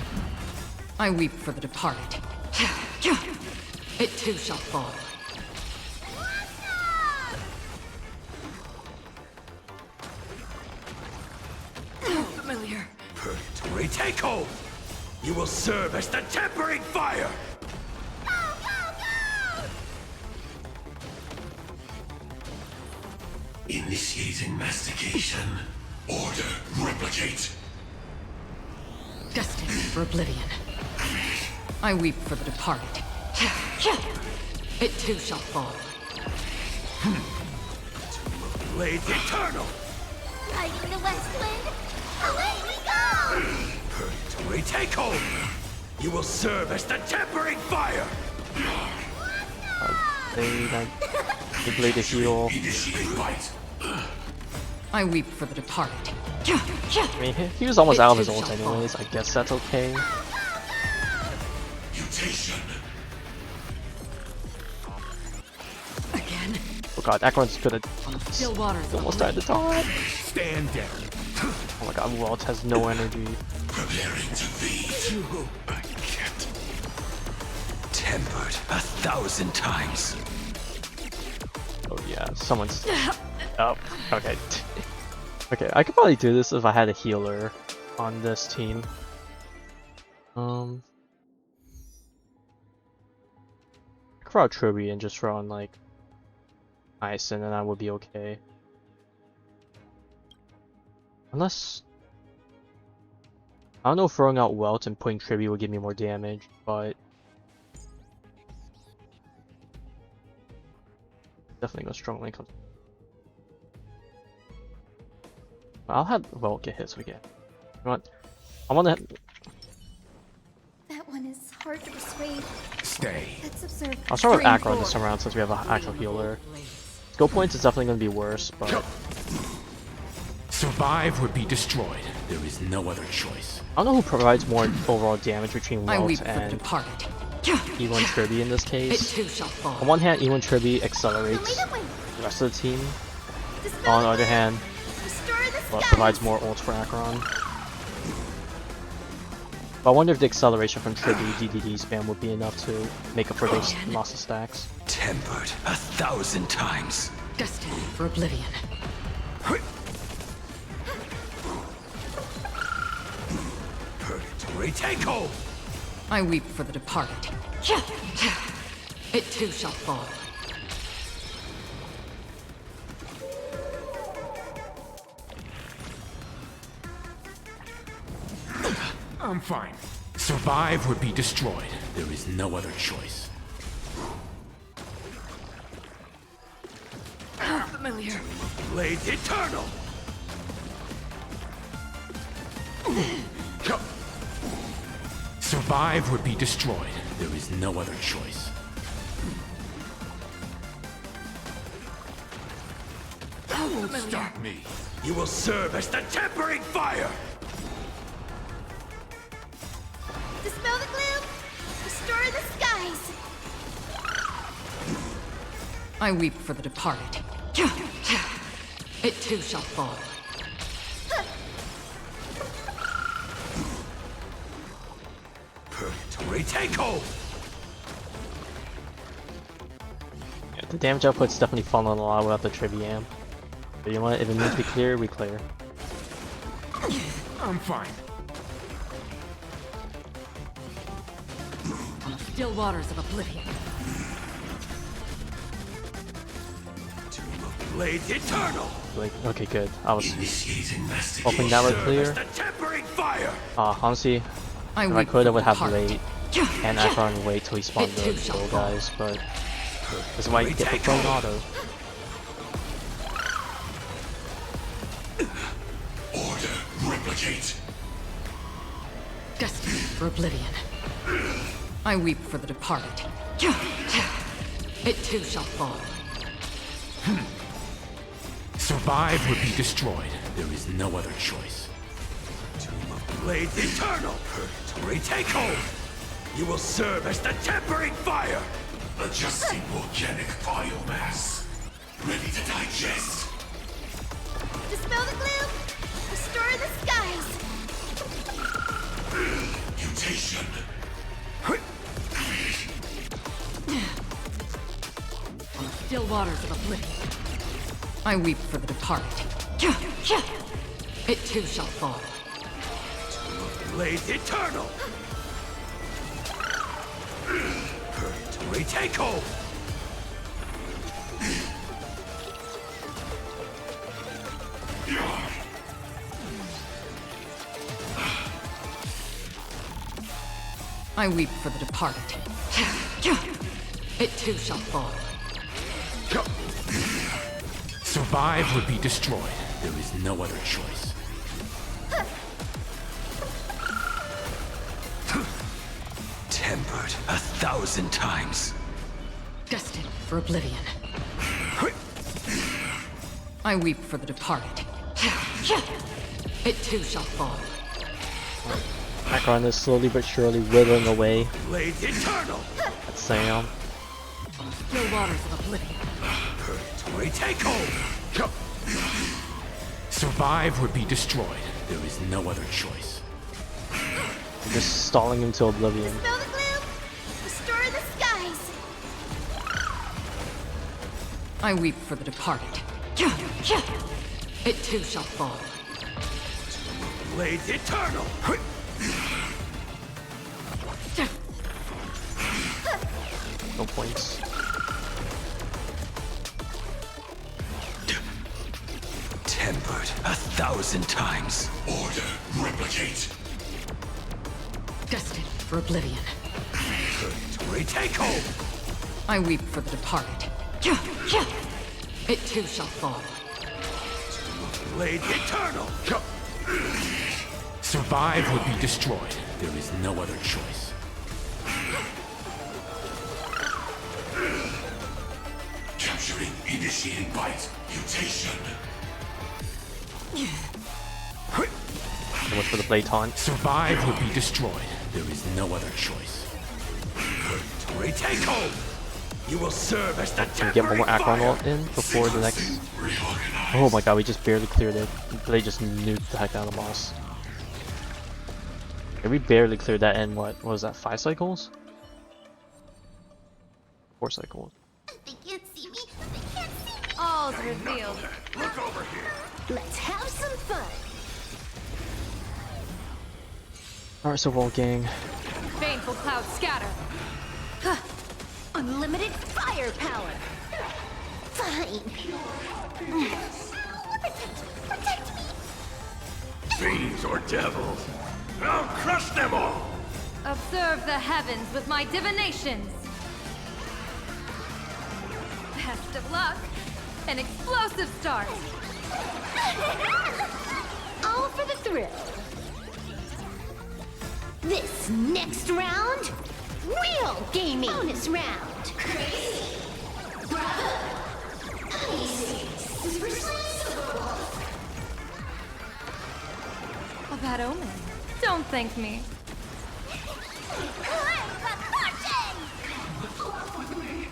I weep for the departed. It too shall fall. take hold! You will serve as the tempering fire! Initiating mastication. Order replicate. Destined for oblivion. I weep for the departed. It too shall fall. Blades eternal! Riding the west wind, away we go! Purgatory take hold! You will serve as the tempering fire! They blade the heal. Initiate fight. I weep for the departed. I mean, he was almost out of his ult anyways. I guess that's okay. Mutation. Again. Oh god, Akron's gonna Still waters. almost died at the top. Stand down! Oh my god, Walt has no energy. Preparing to feed. I can't. Tempered 1,000 times. Oh yeah, someone's... Oh, okay. Okay, I could probably do this if I had a healer on this team. I could throw out Truby and just throw on like Ice and then I would be okay. Unless... I don't know if throwing out Welt and putting Tribute would give me more damage, but... Definitely go strong when it comes. I'll have Welt get hit so we get. You know what? I wanna... That one is hard to persuade. Stay. Let's observe. I'll start with Drain Akron this four. time around since we have an actual healer. Skill points is definitely going to be worse, but... Survive or be destroyed. There is no other choice. I don't know who provides more overall damage between I weep Welt for the and departed. E1 Tribby in this It case. too shall fall. On one hand, E1 Tribby accelerates Lead away. the rest of the team. Dispel On the other hand, Restore the Welt skies. provides more ults for Akron. But I wonder if the acceleration from Tribby DDD spam would be enough to make up for those loss of stacks. Tempered 1,000 times. Destined for oblivion. Purgatory take hold! I weep for the departed. It too shall fall. I'm fine. Survive or be destroyed. There is no other choice. Familiar. Blades eternal! Survive or be destroyed. There is no other choice. Stop me. You will serve as the tempering fire! Dispel the gloom. Restore the skies. I weep for the departed. It too shall fall. Purgatory take hold! Yeah, the damage output's definitely fallen a lot without the Tribby amp. But you know what? If it needs to be clear, we clear. I'm fine. Still waters of oblivion. Blades eternal! Like, okay, good. I was Initiating hoping mastication. that would Serve clear. as the tempering fire! Honestly, I if I weep could, I for would the have departed. late and Akron wait till he spawned It the too shall little fall. guys, but this is why you get the prone auto. Order replicate. Destined for oblivion. I weep for the departed. It too shall fall. Survive or be destroyed. There is no other choice. Tomb of Blades eternal! Purgatory take hold! You will serve as the tempering fire! Adjusting organic biomass. Ready to digest. Dispel the gloom. Restore the skies. Mutation. Still waters of oblivion. I weep for the departed. It too shall fall. Blades eternal! Purgatory takeover! I weep for the departed. It too shall fall. Survive or be destroyed. There is no other choice. Tempered 1,000 times. Destined for oblivion. I weep for the departed. It too shall fall. Background is slowly but surely withering away. Blades eternal! That's Sam. Still waters of oblivion. Purgatory takeover! Survive or be destroyed. There is no other choice. Just stalling him to oblivion. Dispel the gloom! Restore the skies! I weep for the departed. It too shall fall. Blades eternal! No points. Tempered 1,000 times. Order, replicate. Destined for oblivion. Purgatory takeover! I weep for the departed. It too shall fall. Blades eternal! Survive or be destroyed. There is no other choice. Capturing, initiating bite, mutation. So much for the blade taunt. Survive or be destroyed. There is no other choice. Purgatory takeover! You will serve as the Can we get one more Akron ult in before the next? Oh my god, we just barely cleared it. They just nuked the heck out of the boss. Yeah, we barely cleared that in what was that, 5 cycles? 4 cycles. They can't see me! They can't see me! All's revealed. Look over here. Let's have some fun! Alright, so roll gang. Baneful clouds scatter. Unlimited firepower! Fine! Protect me! Fiends or devils. I'll crush them all. Observe the heavens with my divinations. Best of luck. An explosive start. All for the thrill. This next round, real gaming. Bonus round. Crazy. Bravo. Easy. Super A bad omen. Don't thank me.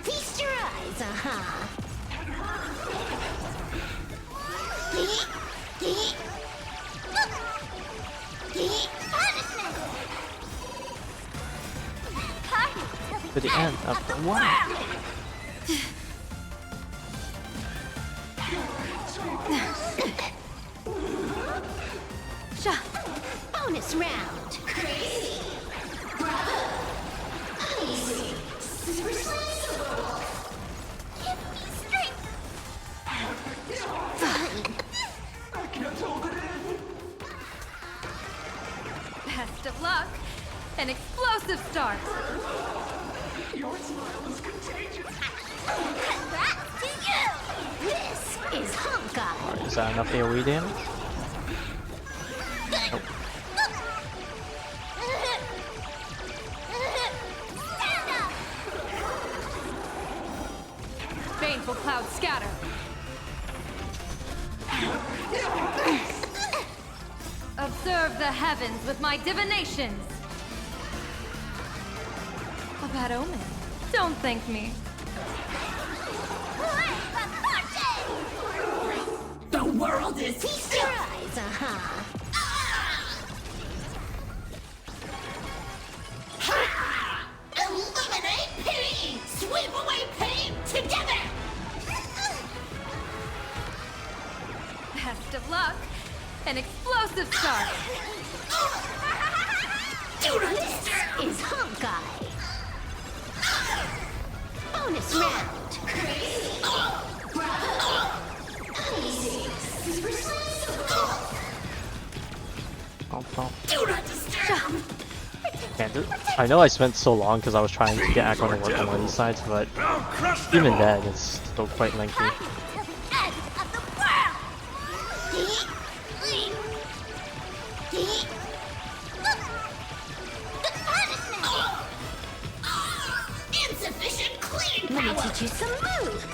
Feast your eyes, aha. To the end of the one. Bonus round. Crazy. Bravo. Easy. Super Give me strength. Fine. I can't hold it in. Best of luck. An explosive start. Your smile is contagious. Congrats to you. This is Honkai. Alright, is that enough AoE damage? Nope. Baneful clouds scatter. Observe the heavens with my divinations. A bad omen. Don't thank me. The world is Feast your eyes, aha. Eliminate pain! Sweep away pain together! Best of luck. An explosive start. This is Honkai. Bonus round. Crazy. Bravo. Easy. Super Do not disturb. I know I spent so long because I was trying to get Akron to work on one of these sides, but even then, it's still quite lengthy. Insufficient cleaning power. Let me teach you some moves.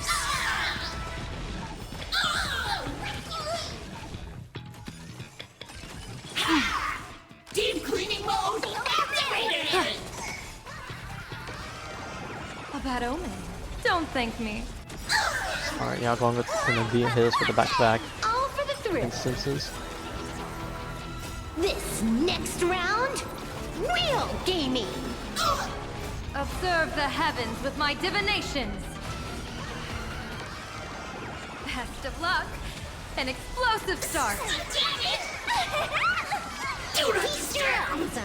Deep cleaning mode activated. A bad omen. Don't thank me. Alright, yeah, going with gonna be hit us with the back-to-back All for the thrill. instances. This next round, real gaming. Observe the heavens with my divinations. Best of luck. An explosive start. These rounds,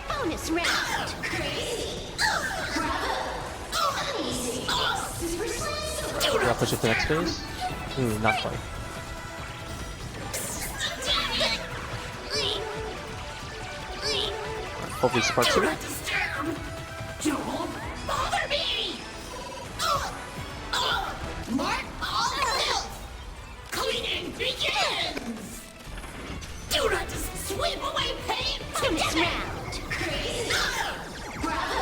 Bonus round. Crazy. Easy. Do I push it to the next phase? Ooh, not quite. Hopefully sparks it. Don't bother me. Mark all filth. Cleaning begins. Do not just sweep away pain. Bonus round. Crazy. Bravo.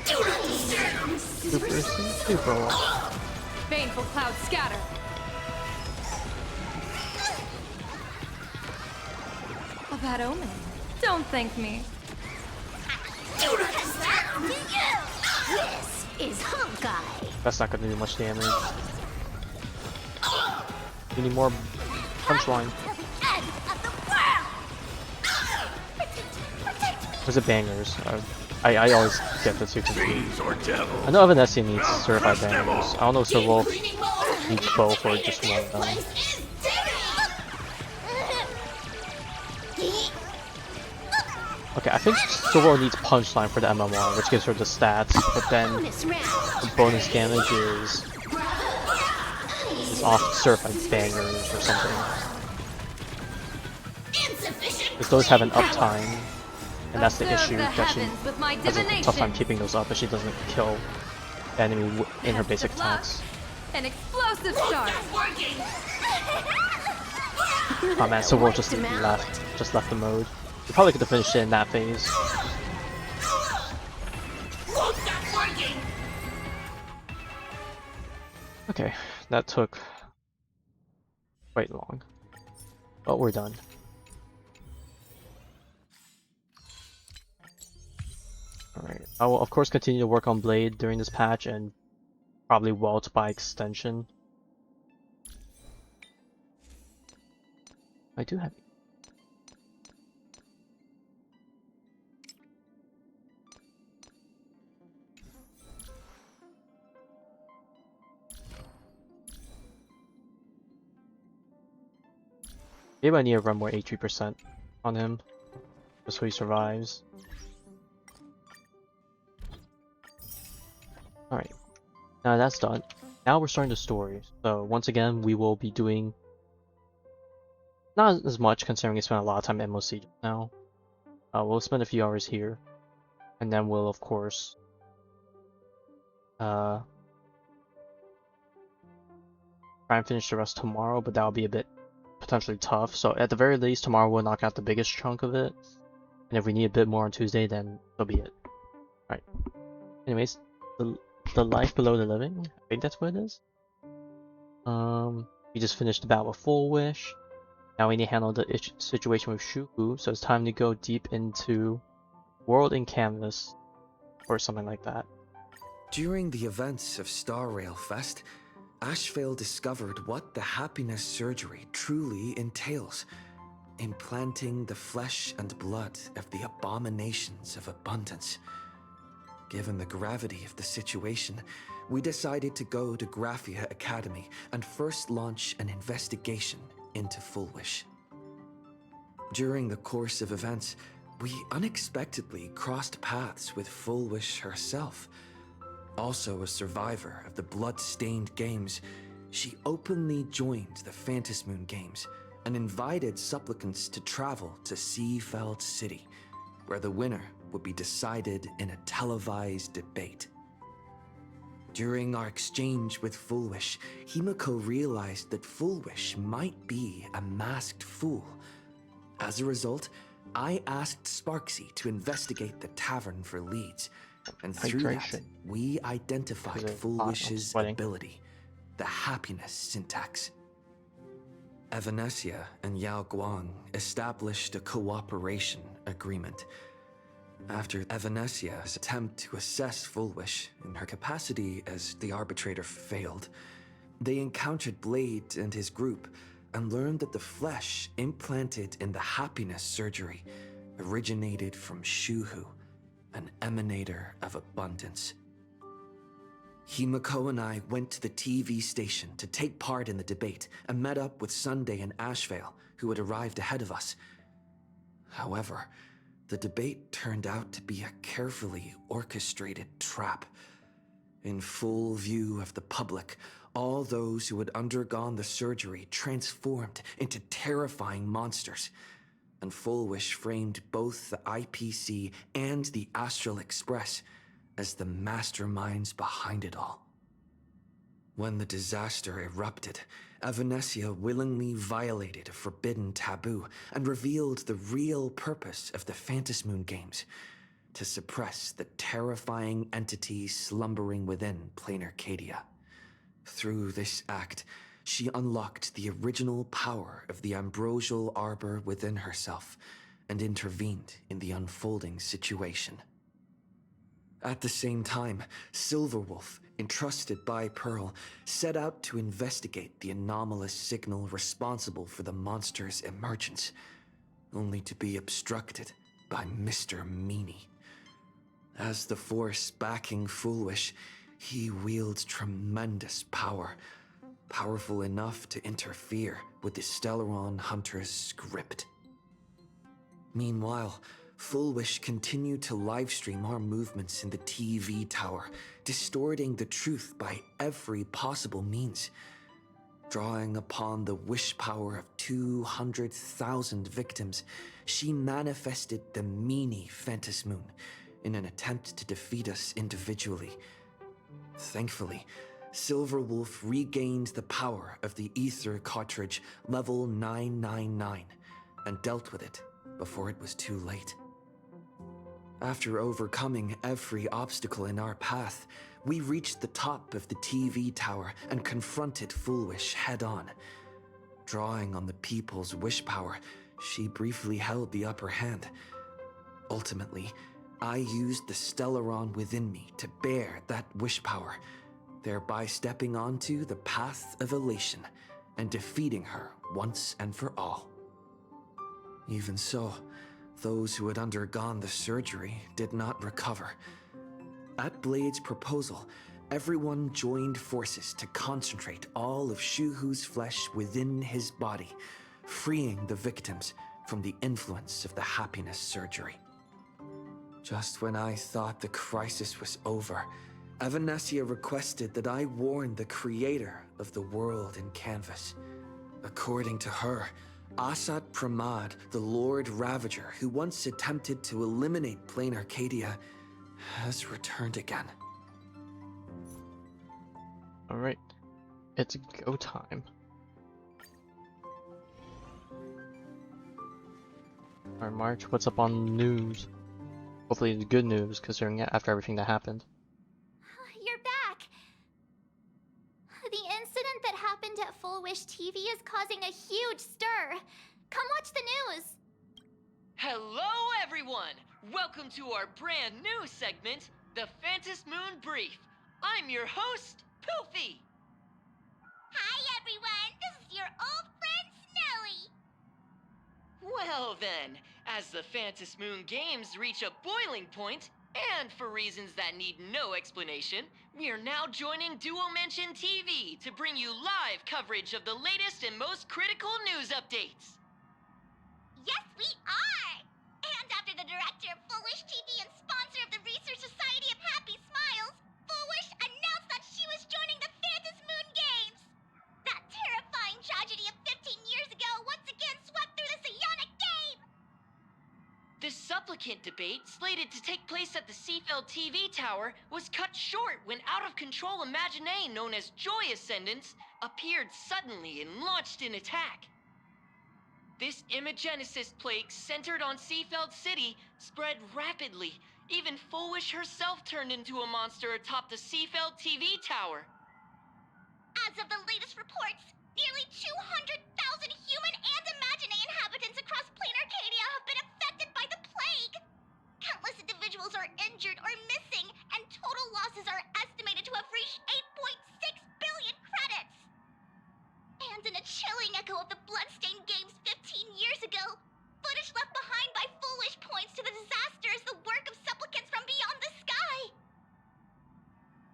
Do not disturb. Super roll. Baneful clouds scatter. A bad omen. Don't thank me. Do not disturb. This is Honkai. That's not gonna do much damage. We need more punchline. Was it bangers? I always get the two confused. I know Evanescence needs certified bangers. I don't know if Civil needs both or just one of them. Okay, I think Civil needs punchline for the MMR, which gives her the stats, but then the bonus damage is off certified bangers or something. Because those have an uptime. And that's the issue, that she has a tough time keeping those up if she doesn't kill the enemy in her basic attacks. An explosive start. Oh man, Civil just left the mode. We probably could have finished it in that phase. Okay, that took quite long, but we're done. Alright, I will of course continue to work on Blade during this patch and probably Welt by extension. I do have it. Maybe I need to run more HP% on him, just so he survives. Alright, now that's done. Now we're starting the story. So once again, we will be doing not as much considering we spent a lot of time in MOC now. We'll spend a few hours here, and then we'll of course try and finish the rest tomorrow, but that'll be a bit potentially tough. So at the very least, tomorrow we'll knock out the biggest chunk of it, and if we need a bit more on Tuesday, then so be it. Alright. Anyways, the life below the living, I think that's what it is. We just finished the battle with Full Wish. Now we need to handle the situation with Shuku, so it's time to go deep into World in Canvas, or something like that. During the events of Star Rail Fest, Ashvale discovered what the happiness surgery truly entails. Implanting the flesh and blood of the abominations of abundance. Given the gravity of the situation, we decided to go to Graphia Academy and first launch an investigation into Full Wish. During the course of events, we unexpectedly crossed paths with Fullwish herself. Also a survivor of the blood-stained games, she openly joined the Phantasmoon Games and invited supplicants to travel to Seafeld City, where the winner would be decided in a televised debate. During our exchange with Fullwish, Himiko realized that Fullwish might be a masked fool. As a result, I asked Sparksy to investigate the tavern for leads, and through that, we identified Fullwish's ability, the happiness syntax. Evanesia and Yao Guang established a cooperation agreement. After Evanesia's attempt to assess Fullwish in her capacity as the arbitrator failed, they encountered Blade and his group and learned that the flesh implanted in the happiness surgery originated from Shuhu, an emanator of abundance. Himiko and I went to the TV station to take part in the debate and met up with Sunday and Ashvale, who had arrived ahead of us. However, the debate turned out to be a carefully orchestrated trap. In full view of the public, all those who had undergone the surgery transformed into terrifying monsters, and Fullwish framed both the IPC and the Astral Express as the masterminds behind it all. When the disaster erupted, Evanesia willingly violated a forbidden taboo and revealed the real purpose of the Phantasmoon Games: to suppress the terrifying entity slumbering within Planarcadia. Through this act, she unlocked the original power of the ambrosial arbor within herself and intervened in the unfolding situation. At the same time, Silverwolf, entrusted by Pearl, set out to investigate the anomalous signal responsible for the monster's emergence, only to be obstructed by Mr. Meanie. As the force backing Fullwish, he wields tremendous power, powerful enough to interfere with the Stellaron Hunter's script. Meanwhile, Fullwish continued to livestream our movements in the TV tower, distorting the truth by every possible means. Drawing upon the wish power of 200,000 victims, she manifested the Meanie Phantasmoon in an attempt to defeat us individually. Thankfully, Silverwolf regained the power of the Ether cartridge level 999 and dealt with it before it was too late. After overcoming every obstacle in our path, we reached the top of the TV tower and confronted Fullwish head-on. Drawing on the people's wish power, she briefly held the upper hand. Ultimately, I used the Stellaron within me to bear that wish power, thereby stepping onto the path of elation and defeating her once and for all. Even so, those who had undergone the surgery did not recover. At Blade's proposal, everyone joined forces to concentrate all of Shuhu's flesh within his body, freeing the victims from the influence of the happiness surgery. Just when I thought the crisis was over, Evanesia requested that I warn the creator of the world in canvas. According to her, Asat Pramad, the Lord Ravager who once attempted to eliminate Planarcadia, has returned again. Alright, it's go time. Alright, March, what's up on the news? Hopefully it's good news, considering after everything that happened. You're back! The incident that happened at Fullwish TV is causing a huge stir. Come watch the news! Hello everyone! Welcome to our brand new segment, the Phantasmoon Brief. I'm your host, Poofy! Hi everyone, this is your old friend Snowy! Well then, as the Phantasmoon Games reach a boiling point, and for reasons that need no explanation, we are now joining Duo Mention TV to bring you live coverage of the latest and most critical news updates. Yes, we are! And after the director of Foolish TV and sponsor of the Research Society of Happy Smiles, Foolish announced that she was joining the Phantom Moon Games! That terrifying tragedy of 15 years ago once again swept through the psionic game! The supplicant debate, slated to take place at the Seafeld TV tower, was cut short when out-of-control Imaginée known as Joy Ascendants appeared suddenly and launched an attack. This Imagenesis plague centered on Seafeld City spread rapidly. Even Foolish herself turned into a monster atop the Seafeld TV tower. As of the latest reports, nearly 200,000 human and Imaginée inhabitants across Planarcadia have been affected by the plague. Countless individuals are injured or missing, and total losses are estimated to have reached 8.6 billion credits. And in a chilling echo of the Bloodstained Games 15 years ago, footage left behind by Foolish points to the disaster as the work of supplicants from beyond the sky.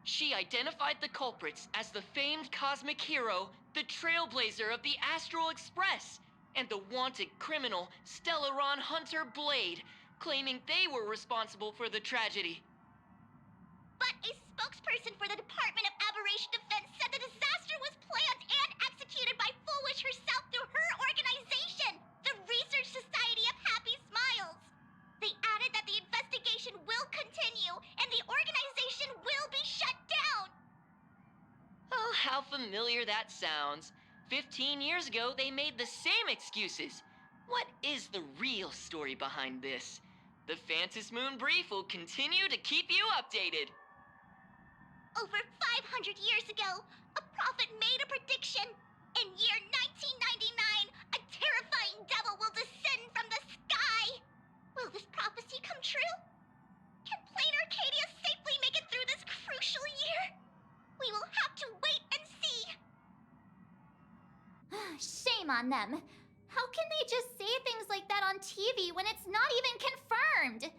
She identified the culprits as the famed cosmic hero, the Trailblazer of the Astral Express, and the wanted criminal, Stellaron Hunter Blade, claiming they were responsible for the tragedy. But a spokesperson for the Department of Aberration Defense said the disaster was planned and executed by Foolish herself through her organization, the Research Society of Happy Smiles. They added that the investigation will continue and the organization will be shut down. Oh, how familiar that sounds. 15 years ago, they made the same excuses. What is the real story behind this? The Phantom Moon Brief will continue to keep you updated. Over 500 years ago, a prophet made a prediction. In year 1999, a terrifying devil will descend from the sky. Will this prophecy come true? Can Planarcadia safely make it through this crucial year? We will have to wait and see. Shame on them. How can they just say things like that on TV when it's not even confirmed?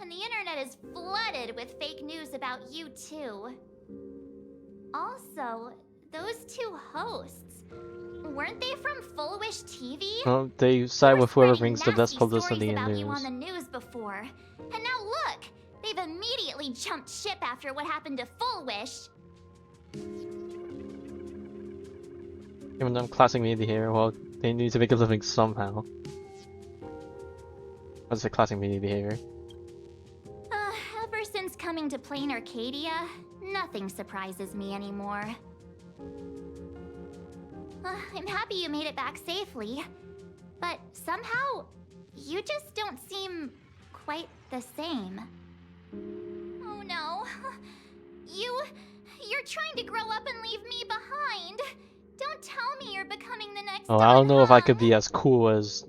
And the internet is flooded with fake news about you too. Also, those two hosts, weren't they from Full Wish TV? Well, they side with whoever brings the best Nasty publicity stories and about news. you on the news before. And now look, they've immediately jumped ship after what happened to Full Wish. Even them classic media here, well, they need to make a living somehow. What's the classic media behavior? Ever since coming to Planarcadia, nothing surprises me anymore. I'm happy you made it back safely, but somehow, you just don't seem quite the same. Oh no. You're trying to grow up and leave me behind. Don't tell me you're becoming the next Oh, I don't know if I could be as cool as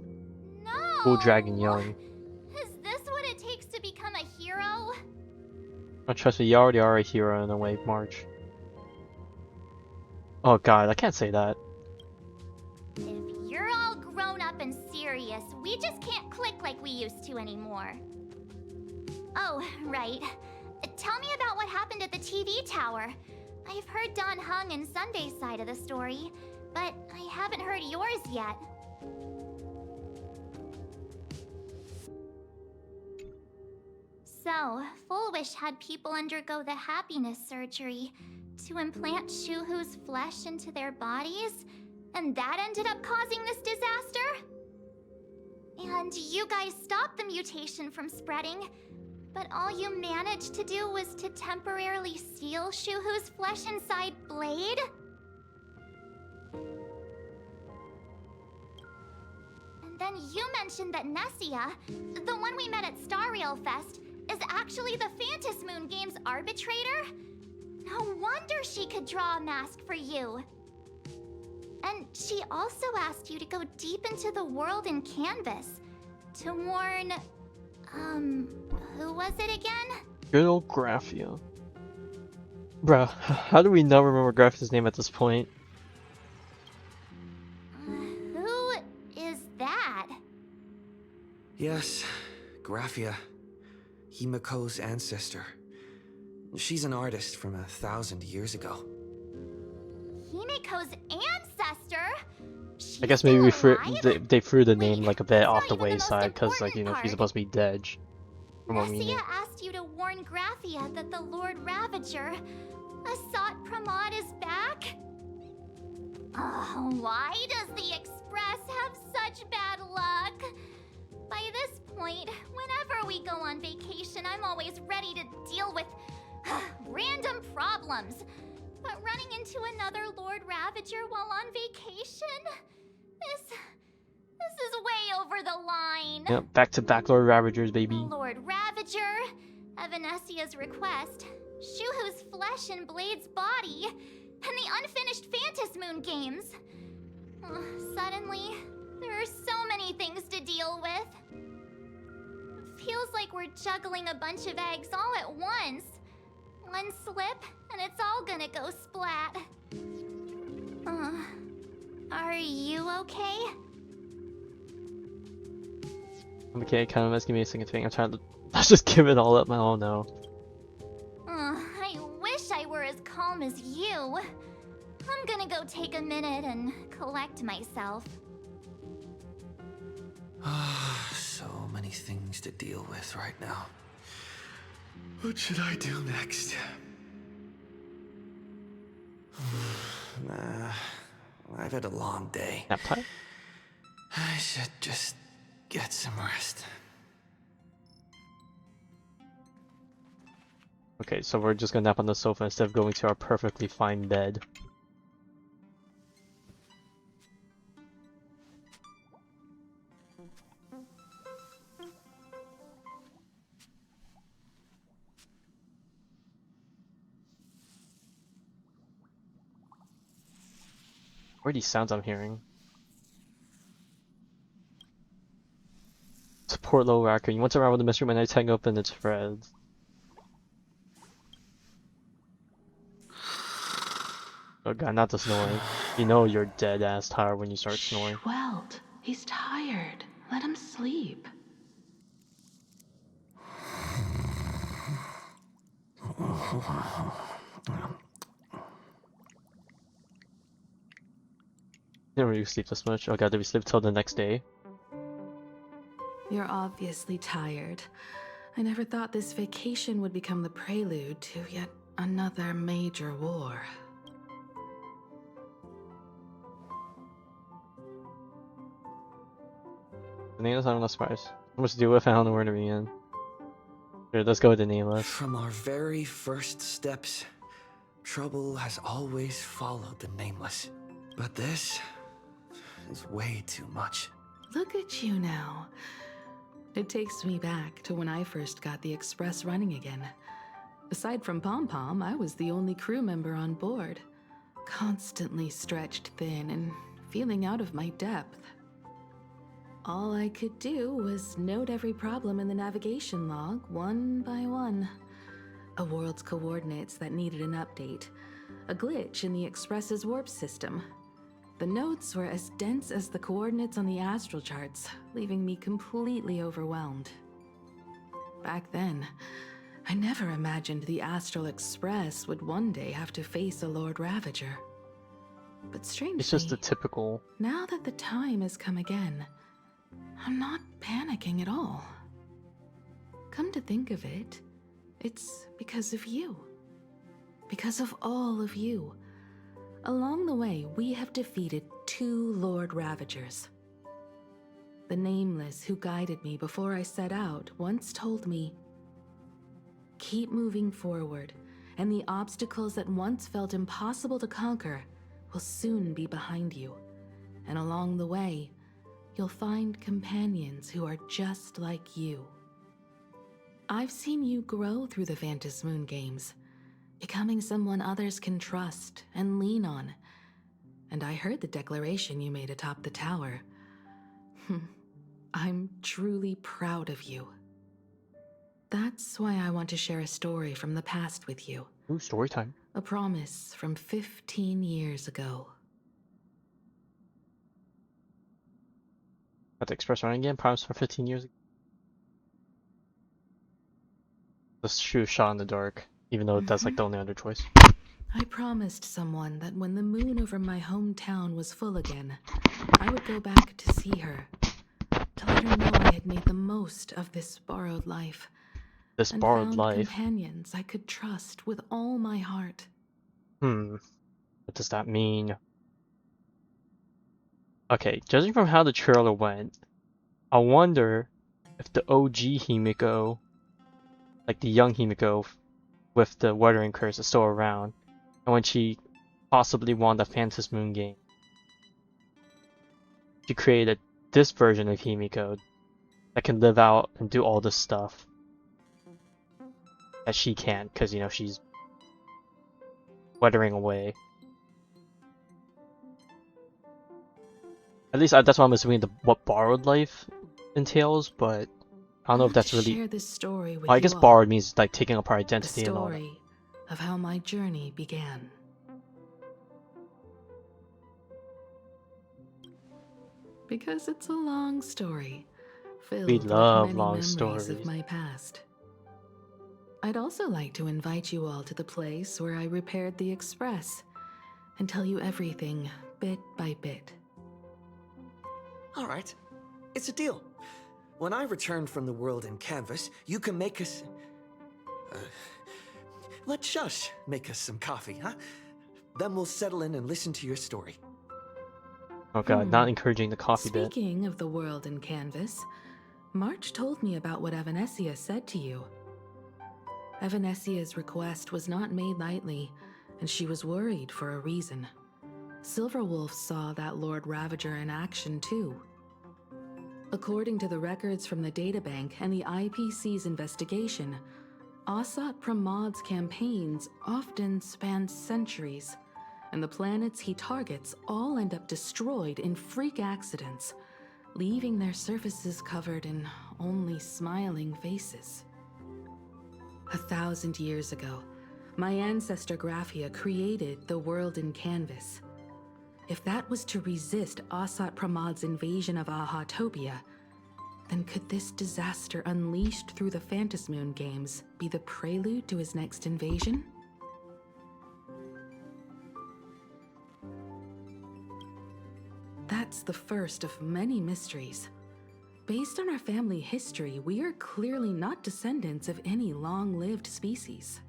Cool Dragon Young. Is this what it takes to become a hero? Oh, trust me, you already are a hero in a way, March. Oh god, I can't say that. If you're all grown up and serious, we just can't click like we used to anymore. Oh, right. Tell me about what happened at the TV tower. I've heard Don Hung and Sunday's side of the story, but I haven't heard yours yet. So, Full Wish had people undergo the happiness surgery to implant Shuhu's flesh into their bodies, and that ended up causing this disaster? And you guys stopped the mutation from spreading, but all you managed to do was to temporarily seal Shuhu's flesh inside Blade? And then you mentioned that Nessia, the one we met at Star Rail Fest, is actually the Phantom Moon Games arbitrator? No wonder she could draw a mask for you. And she also asked you to go deep into the world in Canvas to warn... who was it again? Good old Graphia. Bruh, how do we not remember Graphia's name at this point? Who is that? Yes, Graphia. Himiko's ancestor. She's an artist from 1,000 years ago. Himiko's ancestor? I guess maybe we they threw the name like a bit off the wayside because like, you know, she's supposed to be dead. From what we knew. Nessia asked you to warn Graphia that the Lord Ravager, Asat Pramad, is back? Oh, why does the Express have such bad luck? By this point, whenever we go on vacation, I'm always ready to deal with random problems. But running into another Lord Ravager while on vacation? This is way over the line. Yep, back to back Lord Ravagers, baby. Lord Ravager, at Venesia's request, Shuhu's flesh and Blade's body, and the unfinished Phantas Moon games. Suddenly, there are so many things to deal with. Feels like we're juggling a bunch of eggs all at once. One slip, and it's all gonna go splat. Are you okay? I'm okay, kind of asking me a second thing. I'm trying to let's just give it all up. Oh no. I wish I were as calm as you. I'm gonna go take a minute and collect myself. So many things to deal with right now. What should I do next? I've had a long day. Nap time? I should just get some rest. Okay, so we're just gonna nap on the sofa instead of going to our perfectly fine bed. What are these sounds I'm hearing? Support low raccoon. You once around with the mystery when I hang open its threads. Oh god, not the snoring. You know you're dead ass tired when you start snoring. Welt, he's tired. Let him sleep. Never really sleep this much. Oh god, did we sleep till the next day? You're obviously tired. I never thought this vacation would become the prelude to yet another major war. The nameless, I'm not surprised. How much to do with? I don't know where to begin. Sure, let's go with the nameless. From our very first steps, trouble has always followed the nameless. But this is way too much. Look at you now. It takes me back to when I first got the Express running again. Aside from Pom Pom, I was the only crew member on board, constantly stretched thin and feeling out of my depth. All I could do was note every problem in the navigation log, one by one. A world's coordinates that needed an update, a glitch in the Express's warp system. The notes were as dense as the coordinates on the astral charts, leaving me completely overwhelmed. Back then, I never imagined the Astral Express would one day have to face a Lord Ravager. But strangely, it's just the typical. Now that the time has come again, I'm not panicking at all. Come to think of it, it's because of you. Because of all of you. Along the way, we have defeated 2 Lord Ravagers. The Nameless who guided me before I set out once told me, keep moving forward, and the obstacles that once felt impossible to conquer will soon be behind you. And along the way, you'll find companions who are just like you. I've seen you grow through the Phantas Moon games, becoming someone others can trust and lean on. And I heard the declaration you made atop the tower. I'm truly proud of you. That's why I want to share a story from the past with you. Ooh, story time. A promise from 15 years ago. Got the Express running again? Promise from 15 years ago. Let's shoot a shot in the dark, even though that's like the only other choice. I promised someone that when the moon over my hometown was full again, I would go back to see her, to let her know I had made the most of this borrowed life. This and borrowed found life. companions I could trust with all my heart. What does that mean? Okay, judging from how the trailer went, I wonder if the OG Himiko, like the young Himiko with the Weathering Curse, is still around, and when she possibly won the Phantom Moon game, she created this version of Himiko that can live out and do all this stuff that she can't, because, you know, she's weathering away. At least that's what I'm assuming what borrowed life entails, but I don't know if that's really. Share this story with Well, I guess you borrowed all. means like taking up her The identity and all that. story of how my journey began. Because it's a long story, filled with many long memories stories. of my past. I'd also like to invite you all to the place where I repaired the Express and tell you everything bit by bit. All right, it's a deal. When I return from the world in canvas, you can make us... let Shush make us some coffee, huh? Then we'll settle in and listen to your story. Oh god, not encouraging the coffee bit. Speaking of the world in canvas, March told me about what Evanescia said to you. Evanessia's request was not made lightly, and she was worried for a reason. Silverwolf saw that Lord Ravager in action too. According to the records from the databank and the IPC's investigation, Asat Pramad's campaigns often span centuries, and the planets he targets all end up destroyed in freak accidents, leaving their surfaces covered in only smiling faces. 1,000 years ago, my ancestor Graphia created the world in canvas. If that was to resist Asat Pramad's invasion of Ahatopia, then could this disaster unleashed through the Phantom Moon games be the prelude to his next invasion? That's the first of many mysteries. Based on our family history, we are clearly not descendants of any long-lived species.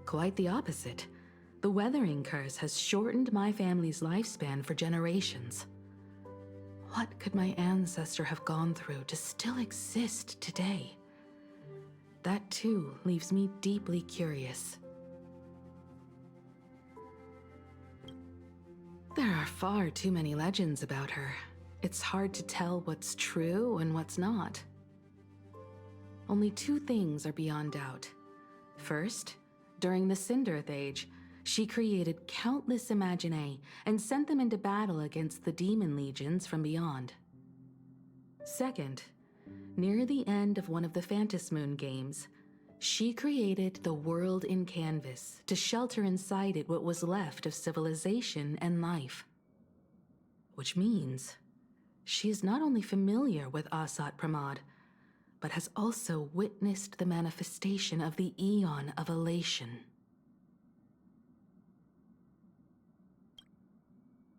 Quite the opposite. The Weathering Curse has shortened my family's lifespan for generations. What could my ancestor have gone through to still exist today? That too leaves me deeply curious. There are far too many legends about her. It's hard to tell what's true and what's not. Only two things are beyond doubt. First, during the Cinderth Age, she created countless Imaginae and sent them into battle against the demon legions from beyond. Second, near the end of one of the Phantom Moon games, she created the world in canvas to shelter inside it what was left of civilization and life. Which means she is not only familiar with Asat Pramad, but has also witnessed the manifestation of the Eon of Elation.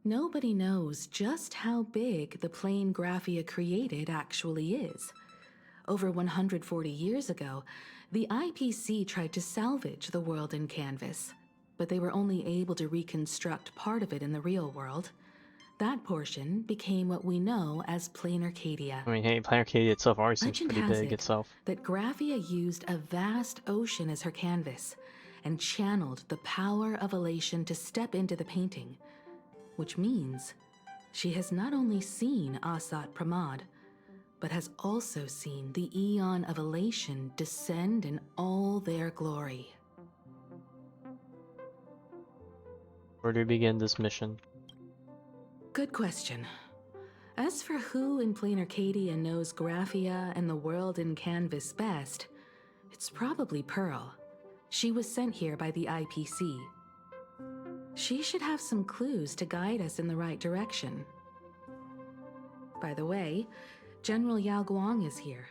Nobody knows just how big the plane Graphia created actually is. Over 140 years ago, the IPC tried to salvage the world in canvas, but they were only able to reconstruct part of it in the real world. That portion became what we know as Planarcadia. I mean, hey, Planarcadia itself already seems Legend pretty has big it itself. that Graphia used a vast ocean as her canvas and channeled the power of elation to step into the painting, which means she has not only seen Asat Pramad, but has also seen the Eon of Elation descend in all their glory. Where do we begin this mission? Good question. As for who in Planarcadia knows Graphia and the world in canvas best, it's probably Pearl. She was sent here by the IPC. She should have some clues to guide us in the right direction. By the way, General Yao Guang is here.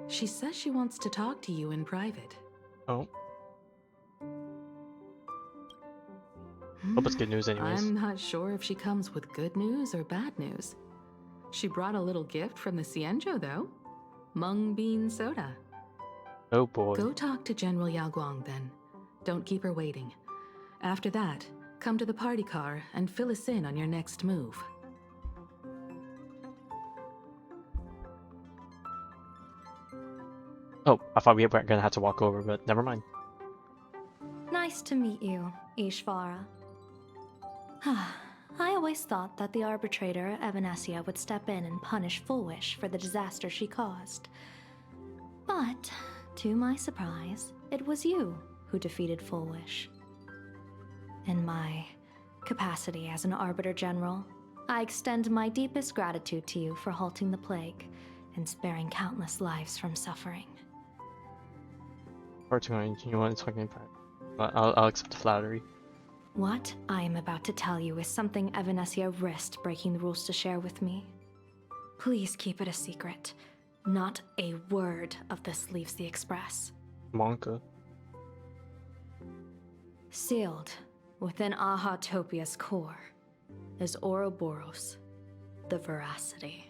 She says she wants to talk to you in private. Oh. Hope it's good news anyways. I'm not sure if she comes with good news or bad news. She brought a little gift from the Cienjo, though. Mung bean soda. Oh boy. Go talk to General Yao Guang then. Don't keep her waiting. After that, come to the party car and fill us in on your next move. Oh, I thought we were gonna have to walk over, but never mind. Nice to meet you, Ishvara. I always thought that the arbitrator, Evanesia, would step in and punish Full Wish for the disaster she caused. But, to my surprise, it was you who defeated Full Wish. In my capacity as an Arbiter General, I extend my deepest gratitude to you for halting the plague and sparing countless lives from suffering. You want to talk about? I'll accept the flattery. What I am about to tell you is something Evanesia risked breaking the rules to share with me. Please keep it a secret. Not a word of this leaves the Express. Monka. Sealed within Ahatopia's core is Ouroboros, the Veracity.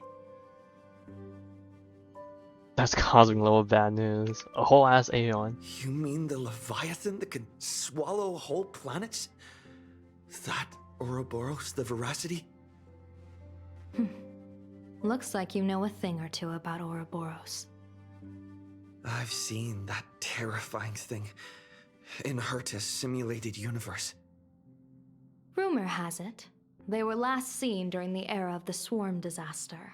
That's causing a little bad news. A whole ass Aeon. You mean the Leviathan that can swallow whole planets? That Ouroboros, the Veracity? Looks like you know a thing or two about Ouroboros. I've seen that terrifying thing in Herta's simulated universe. Rumor has it, they were last seen during the era of the Swarm disaster.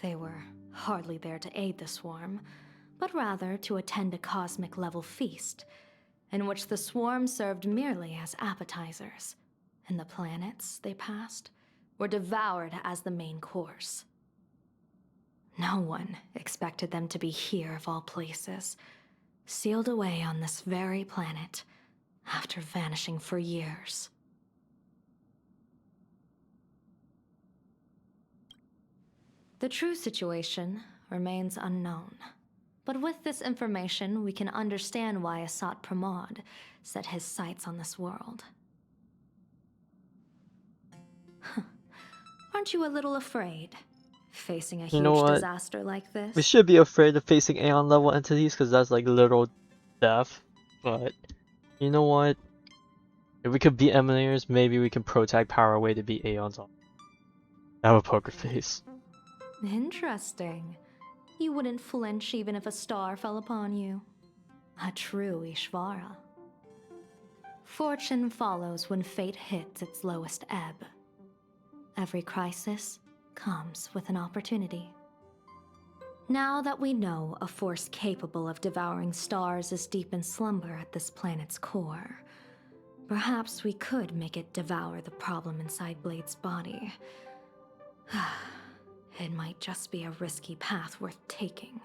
They were hardly there to aid the Swarm, but rather to attend a cosmic-level feast, in which the Swarm served merely as appetizers, and the planets they passed were devoured as the main course. No one expected them to be here of all places, sealed away on this very planet, after vanishing for years. The true situation remains unknown. But with this information, we can understand why Asat Pramad set his sights on this world. Aren't you a little afraid, facing a huge disaster like this? We should be afraid of facing Aeon level entities, because that's like literal death. But, you know what? If we could beat Emanators, maybe we can protag power away to beat Aeons. I have a poker face. Interesting. You wouldn't flinch even if a star fell upon you. A true Ishvara. Fortune follows when fate hits its lowest ebb. Every crisis comes with an opportunity. Now that we know a force capable of devouring stars is deep in slumber at this planet's core, perhaps we could make it devour the problem inside Blade's body. It might just be a risky path worth taking.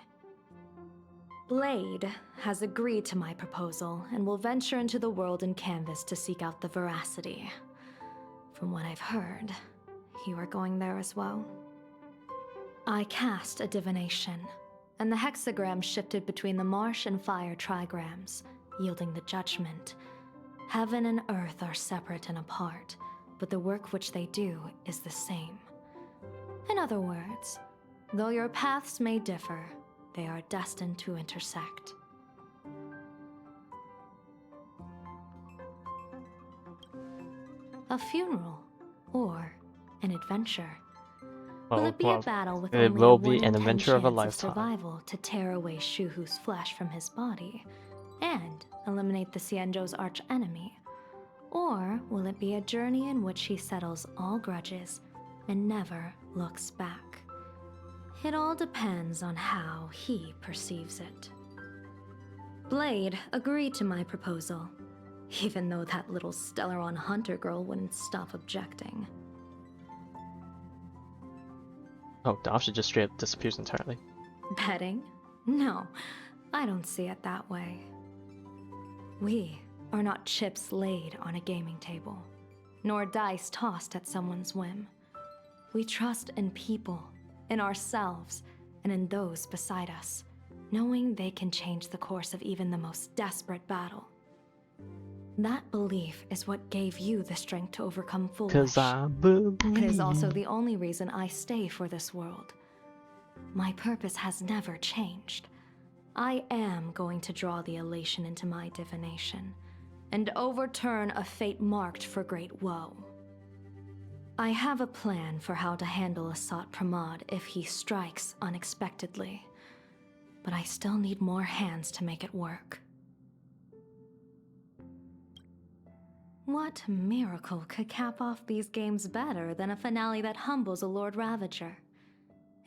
Blade has agreed to my proposal and will venture into the world in canvas to seek out the Veracity. From what I've heard, you are going there as well. I cast a divination, and the hexagram shifted between the marsh and fire trigrams, yielding the judgment. Heaven and earth are separate and apart, but the work which they do is the same. In other words, though your paths may differ, they are destined to intersect. A funeral, or an adventure. Will it be a battle with only a 1 in 10 chance of survival to tear away Shuhu's flesh from his body and eliminate the Cienjo's arch-enemy? Or will it be a journey in which he settles all grudges and never looks back? It all depends on how he perceives it. Blade agreed to my proposal, even though that little Stellaron hunter girl wouldn't stop objecting. Oh, Daphne just straight up disappears entirely. Betting? No, I don't see it that way. We are not chips laid on a gaming table, nor dice tossed at someone's whim. We trust in people, in ourselves, and in those beside us, knowing they can change the course of even the most desperate battle. That belief is what gave you the strength to overcome foolish. 'Cause I believe. It is also the only reason I stay for this world. My purpose has never changed. I am going to draw the elation into my divination, and overturn a fate marked for great woe. I have a plan for how to handle Asat Pramad if he strikes unexpectedly, but I still need more hands to make it work. What miracle could cap off these games better than a finale that humbles a Lord Ravager?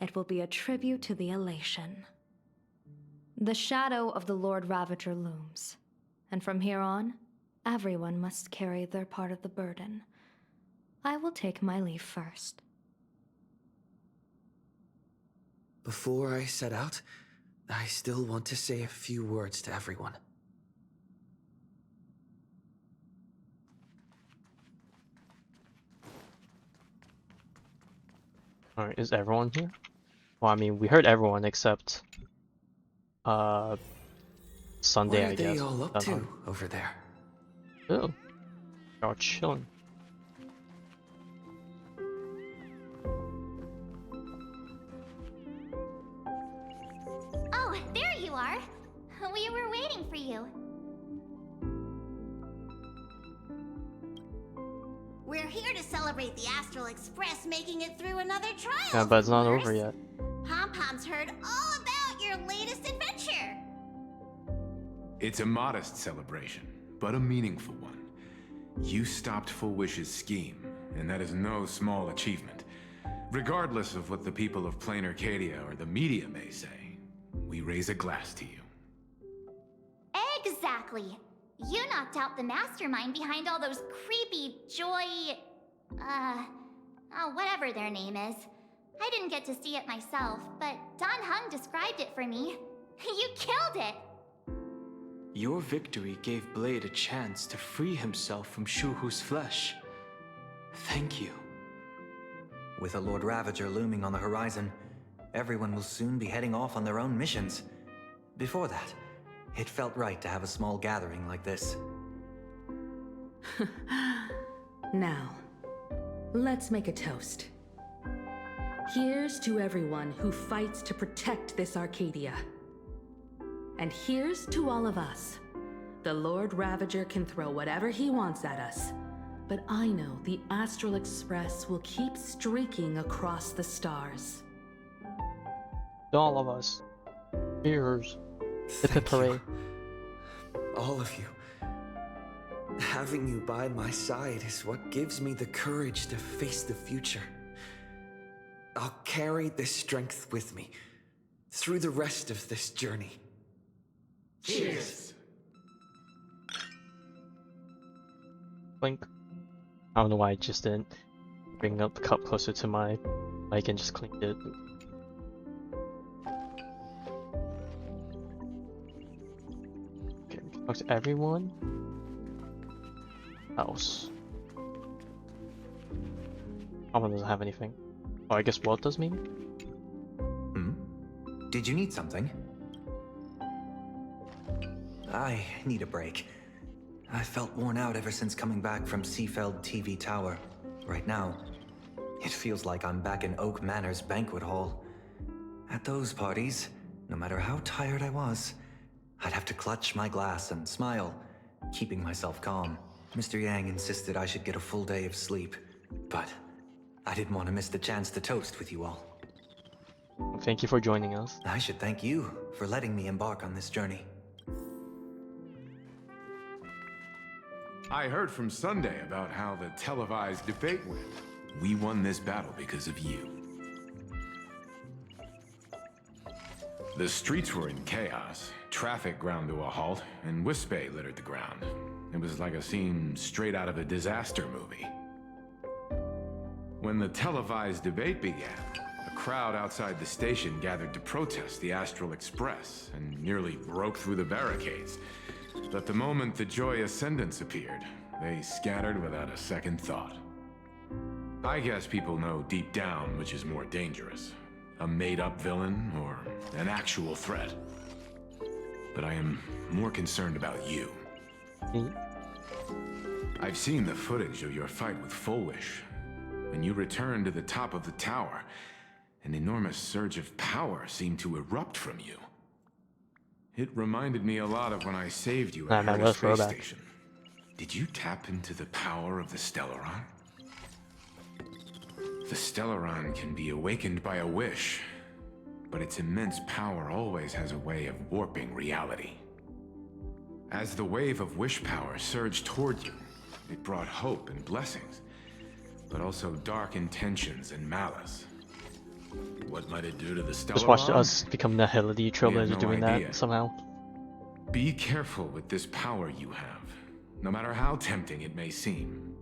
It will be a tribute to the elation. The shadow of the Lord Ravager looms, and from here on, everyone must carry their part of the burden. I will take my leave first. Before I set out, I still want to say a few words to everyone. Alright, is everyone here? Well, I mean, we heard everyone except Sunday, I guess. What are they all up to over there? Oh, y'all chilling. Oh, there you are. We were waiting for you. We're here to celebrate the Astral Express making it through another trial. Yeah, but it's not over yet. Pom-Pom's heard all about your latest adventure. It's a modest celebration, but a meaningful one. You stopped Full Wish's scheme, and that is no small achievement. Regardless of what the people of Planarcadia or the media may say, we raise a glass to you. Exactly. You knocked out the mastermind behind all those creepy whatever their name is. I didn't get to see it myself, but Don Hung described it for me. You killed it! Your victory gave Blade a chance to free himself from Shuhu's flesh. Thank you. With a Lord Ravager looming on the horizon, everyone will soon be heading off on their own missions. Before that, it felt right to have a small gathering like this. Now, let's make a toast. Here's to everyone who fights to protect this Arcadia. And here's to all of us. The Lord Ravager can throw whatever he wants at us, but I know the Astral Express will keep streaking across the stars. All of us. Cheers. Thank you. All of you. Having you by my side is what gives me the courage to face the future. I'll carry this strength with me through the rest of this journey. Cheers! Clink. I don't know why I just didn't bring up the cup closer to my mic and just clinked it. Okay, we can talk to everyone else. Alvin doesn't have anything. Oh, I guess Walt does maybe? Did you need something? I need a break. I felt worn out ever since coming back from Seafeld TV Tower. Right now, it feels like I'm back in Oak Manor's banquet hall. At those parties, no matter how tired I was, I'd have to clutch my glass and smile, keeping myself calm. Mr. Yang insisted I should get a full day of sleep, but I didn't want to miss the chance to toast with you all. Thank you for joining us. I should thank you for letting me embark on this journey. I heard from Sunday about how the televised debate went. We won this battle because of you. The streets were in chaos, traffic ground to a halt, and Wispay littered the ground. It was like a scene straight out of a disaster movie. When the televised debate began, a crowd outside the station gathered to protest the Astral Express and nearly broke through the barricades. But the moment the Joy Ascendants appeared, they scattered without a second thought. I guess people know deep down which is more dangerous, a made-up villain or an actual threat. But I am more concerned about you. I've seen the footage of your fight with Fullwish. When you returned to the top of the tower, an enormous surge of power seemed to erupt from you. It reminded me a lot of when I saved you at Herta Space Station. Did you tap into the power of the Stellaron? The Stellaron can be awakened by a wish, but its immense power always has a way of warping reality. As the wave of wish power surged toward you, it brought hope and blessings, but also dark intentions and malice. What might it do to the Stellaron? Just watch us become the Nihility Trailblazer doing idea. that somehow. Be careful with this power you have, no matter how tempting it may seem.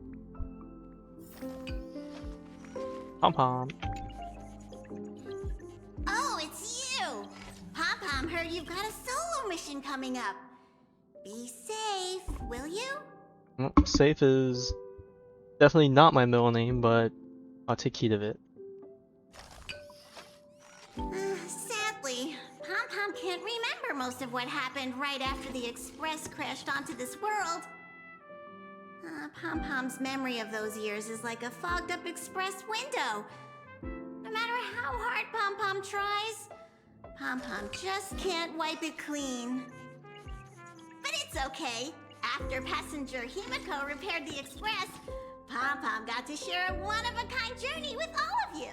Pom-pom. Oh, it's you! Pom-Pom heard you've got a solo mission coming up. Be safe, will you? Well, safe is definitely not my middle name, but I'll take heed of it. Sadly, Pom-Pom can't remember most of what happened right after the Express crashed onto this world. Pom-Pom's memory of those years is like a fogged-up Express window. No matter how hard Pom-Pom tries, Pom-Pom just can't wipe it clean. But it's okay. After passenger Himiko repaired the Express, Pom-Pom got to share a one-of-a-kind journey with all of you.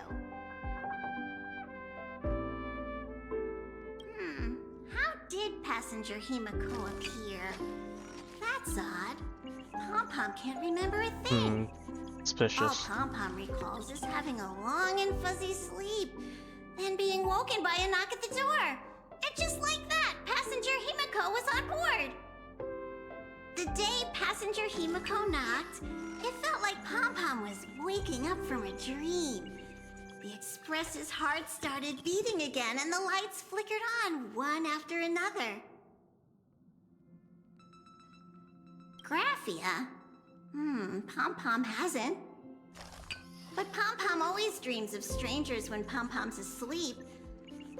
How did passenger Himiko appear? That's odd. Pom-Pom can't remember a thing. Suspicious. All Pom-Pom recalls is having a long and fuzzy sleep, then being woken by a knock at the door. And just like that, passenger Himiko was on board. The day passenger Himiko knocked, it felt like Pom-Pom was waking up from a dream. The Express's heart started beating again and the lights flickered on one after another. Graphia? Pom-Pom hasn't. But Pom-Pom always dreams of strangers when Pom-Pom's asleep.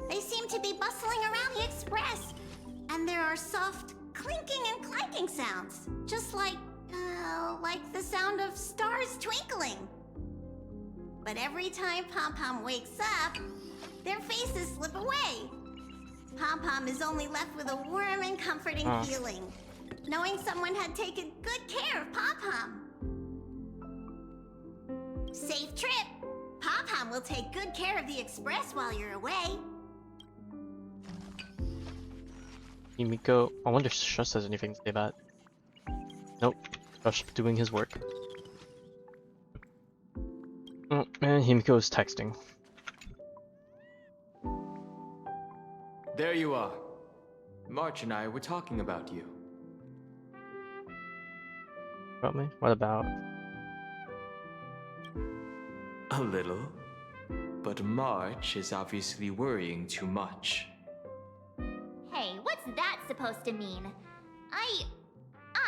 They seem to be bustling around the Express, and there are soft clinking and clanking sounds, just like the sound of stars twinkling. But every time Pom-Pom wakes up, their faces slip away. Pom-Pom is only left with a warm and comforting feeling, knowing someone had taken good care of Pom-Pom. Safe trip! Pom-Pom will take good care of the Express while you're away. Himiko, I wonder if Shush has anything to say about it. Nope, Shush doing his work. Oh, and Himiko is texting. There you are. March and I were talking about you. About me? What about? A little. But March is obviously worrying too much. Hey, what's that supposed to mean?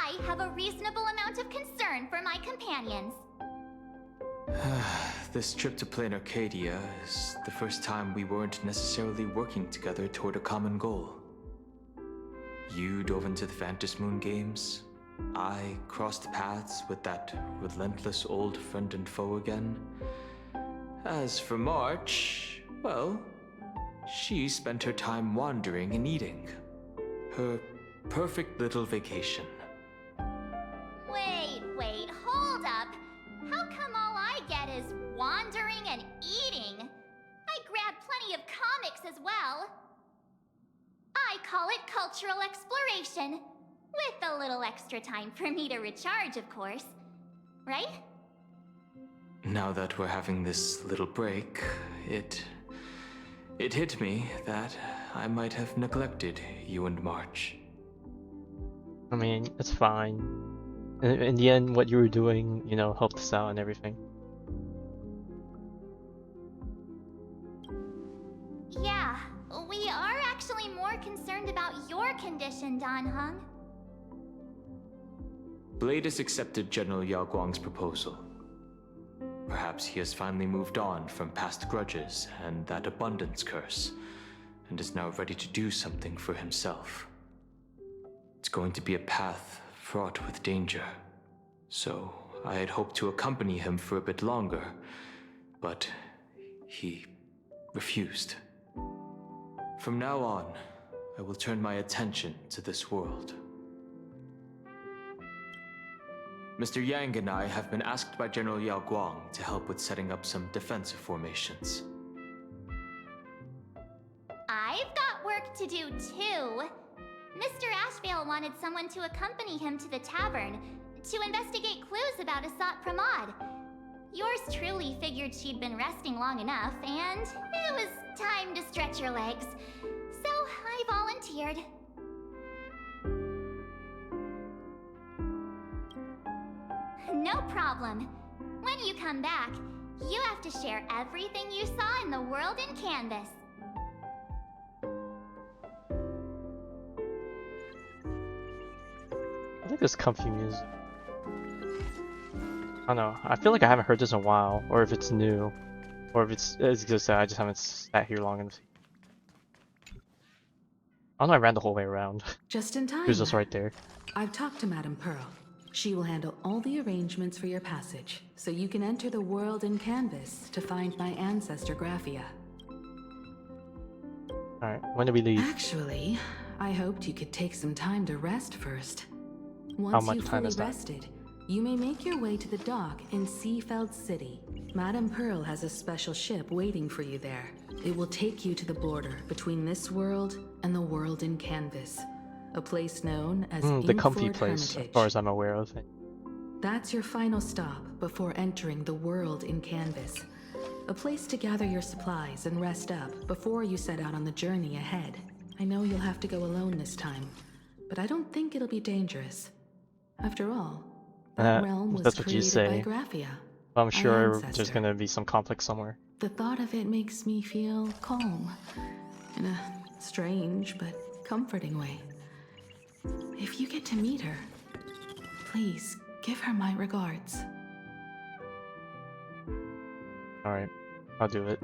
I have a reasonable amount of concern for my companions. This trip to Planarcadia is the first time we weren't necessarily working together toward a common goal. You dove into the Phantom Moon games. I crossed paths with that relentless old friend and foe again. As for March, well, she spent her time wandering and eating. Her perfect little vacation. Wait, hold up. How come all I get is wandering and eating? I grabbed plenty of comics as well. I call it cultural exploration. With a little extra time for me to recharge, of course. Right? Now that we're having this little break, it hit me that I might have neglected you and March. I mean, it's fine. In the end, what you were doing, you know, helped us out and everything. Yeah, we are actually more concerned about your condition, Dan Heng. Blade has accepted General Yao Guang's proposal. Perhaps he has finally moved on from past grudges and that abundance curse, and is now ready to do something for himself. It's going to be a path fraught with danger. So I had hoped to accompany him for a bit longer, but he refused. From now on, I will turn my attention to this world. Mr. Yang and I have been asked by General Yao Guang to help with setting up some defensive formations. I've got work to do too. Mr. Ashvale wanted someone to accompany him to the tavern to investigate clues about Asat Pramad. Yours truly figured she'd been resting long enough, and it was time to stretch her legs. So I volunteered. No problem. When you come back, you have to share everything you saw in the world in Canvas. I think it's comfy music. I don't know. I feel like I haven't heard this in a while, or if it's new, or if it's just that I just haven't sat here long enough. I don't know. I ran the whole way around. Just in time. He was just right there. I've talked to Madame Pearl. She will handle all the arrangements for your passage, so you can enter the world in Canvas to find my ancestor Graphia. Alright, when do we leave? Actually, I hoped you could take some time to rest first. How Once much you've time fully is that? rested, you may make your way to the dock in Seafeld City. Madame Pearl has a special ship waiting for you there. It will take you to the border between this world and the world in Canvas. A place known as The comfy Inkford place, Hermitage. as far as I'm aware of it. That's your final stop before entering the world in Canvas. A place to gather your supplies and rest up before you set out on the journey ahead. I know you'll have to go alone this time, but I don't think it'll be dangerous. After all, that realm was that's what you created say. by Graphia. I'm sure there's ancestor. gonna be some conflict somewhere. The thought of it makes me feel calm, in a strange but comforting way. If you get to meet her, please give her my regards. Alright, I'll do it.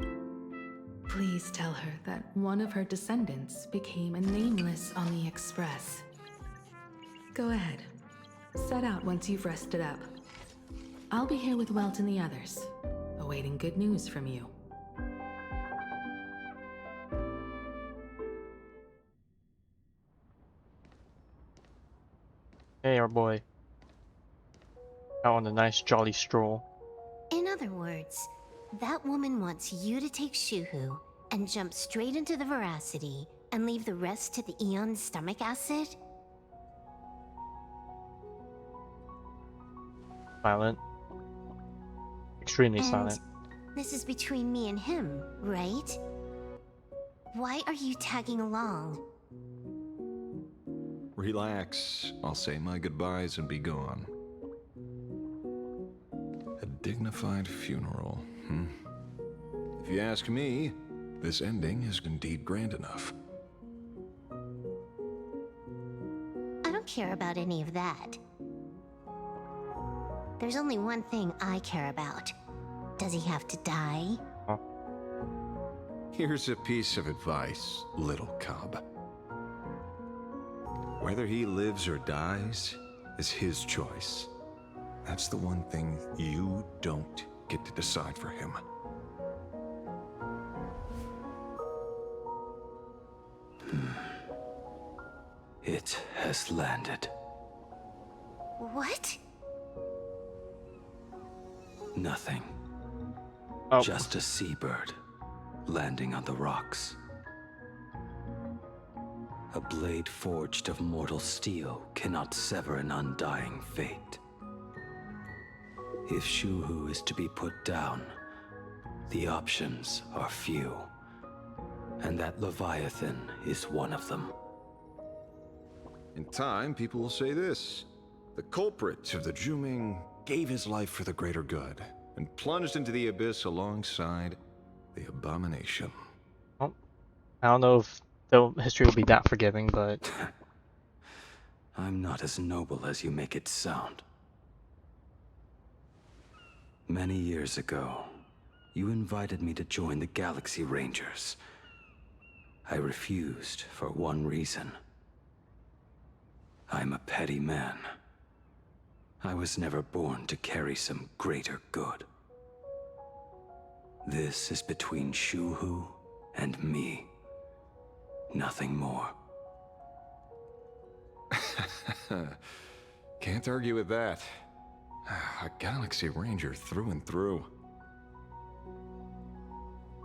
Please tell her that one of her descendants became a nameless on the Express. Go ahead. Set out once you've rested up. I'll be here with Welt and the others, awaiting good news from you. Hey, our boy. Out on a nice jolly stroll. In other words, that woman wants you to take Shuhu and jump straight into the Veracity and leave the rest to the Eon's stomach acid? Silent. Extremely And silent. this is between me and him, right? Why are you tagging along? Relax. I'll say my goodbyes and be gone. A dignified funeral, If you ask me, this ending is indeed grand enough. I don't care about any of that. There's only one thing I care about. Does he have to die? Here's a piece of advice, little cub. Whether he lives or dies is his choice. That's the one thing you don't get to decide for him. It has landed. What? Nothing. Just a seabird landing on the rocks. A blade forged of mortal steel cannot sever an undying fate. If Shuhu is to be put down, the options are few, and that Leviathan is one of them. In time, people will say this. The culprit of the Juming gave his life for the greater good, and plunged into the abyss alongside the abomination. I don't know if the history will be that forgiving, but... I'm not as noble as you make it sound. Many years ago, you invited me to join the Galaxy Rangers. I refused for one reason. I'm a petty man, I was never born to carry some greater good. This is between Shuhu and me. Nothing more. Can't argue with that. A Galaxy Ranger through and through.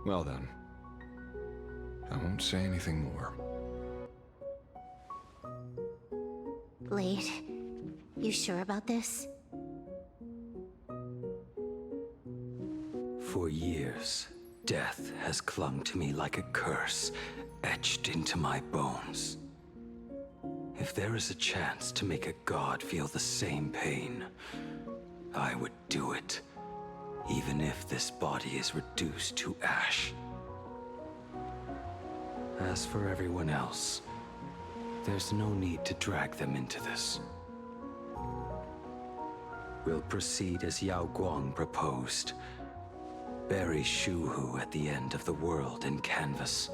Well then, I won't say anything more. Blade, you sure about this? For years, death has clung to me like a curse, etched into my bones. If there is a chance to make a god feel the same pain, I would do it, even if this body is reduced to ash. As for everyone else, there's no need to drag them into this. We'll proceed as Yao Guang proposed. Bury Shuhu at the end of the world in canvas,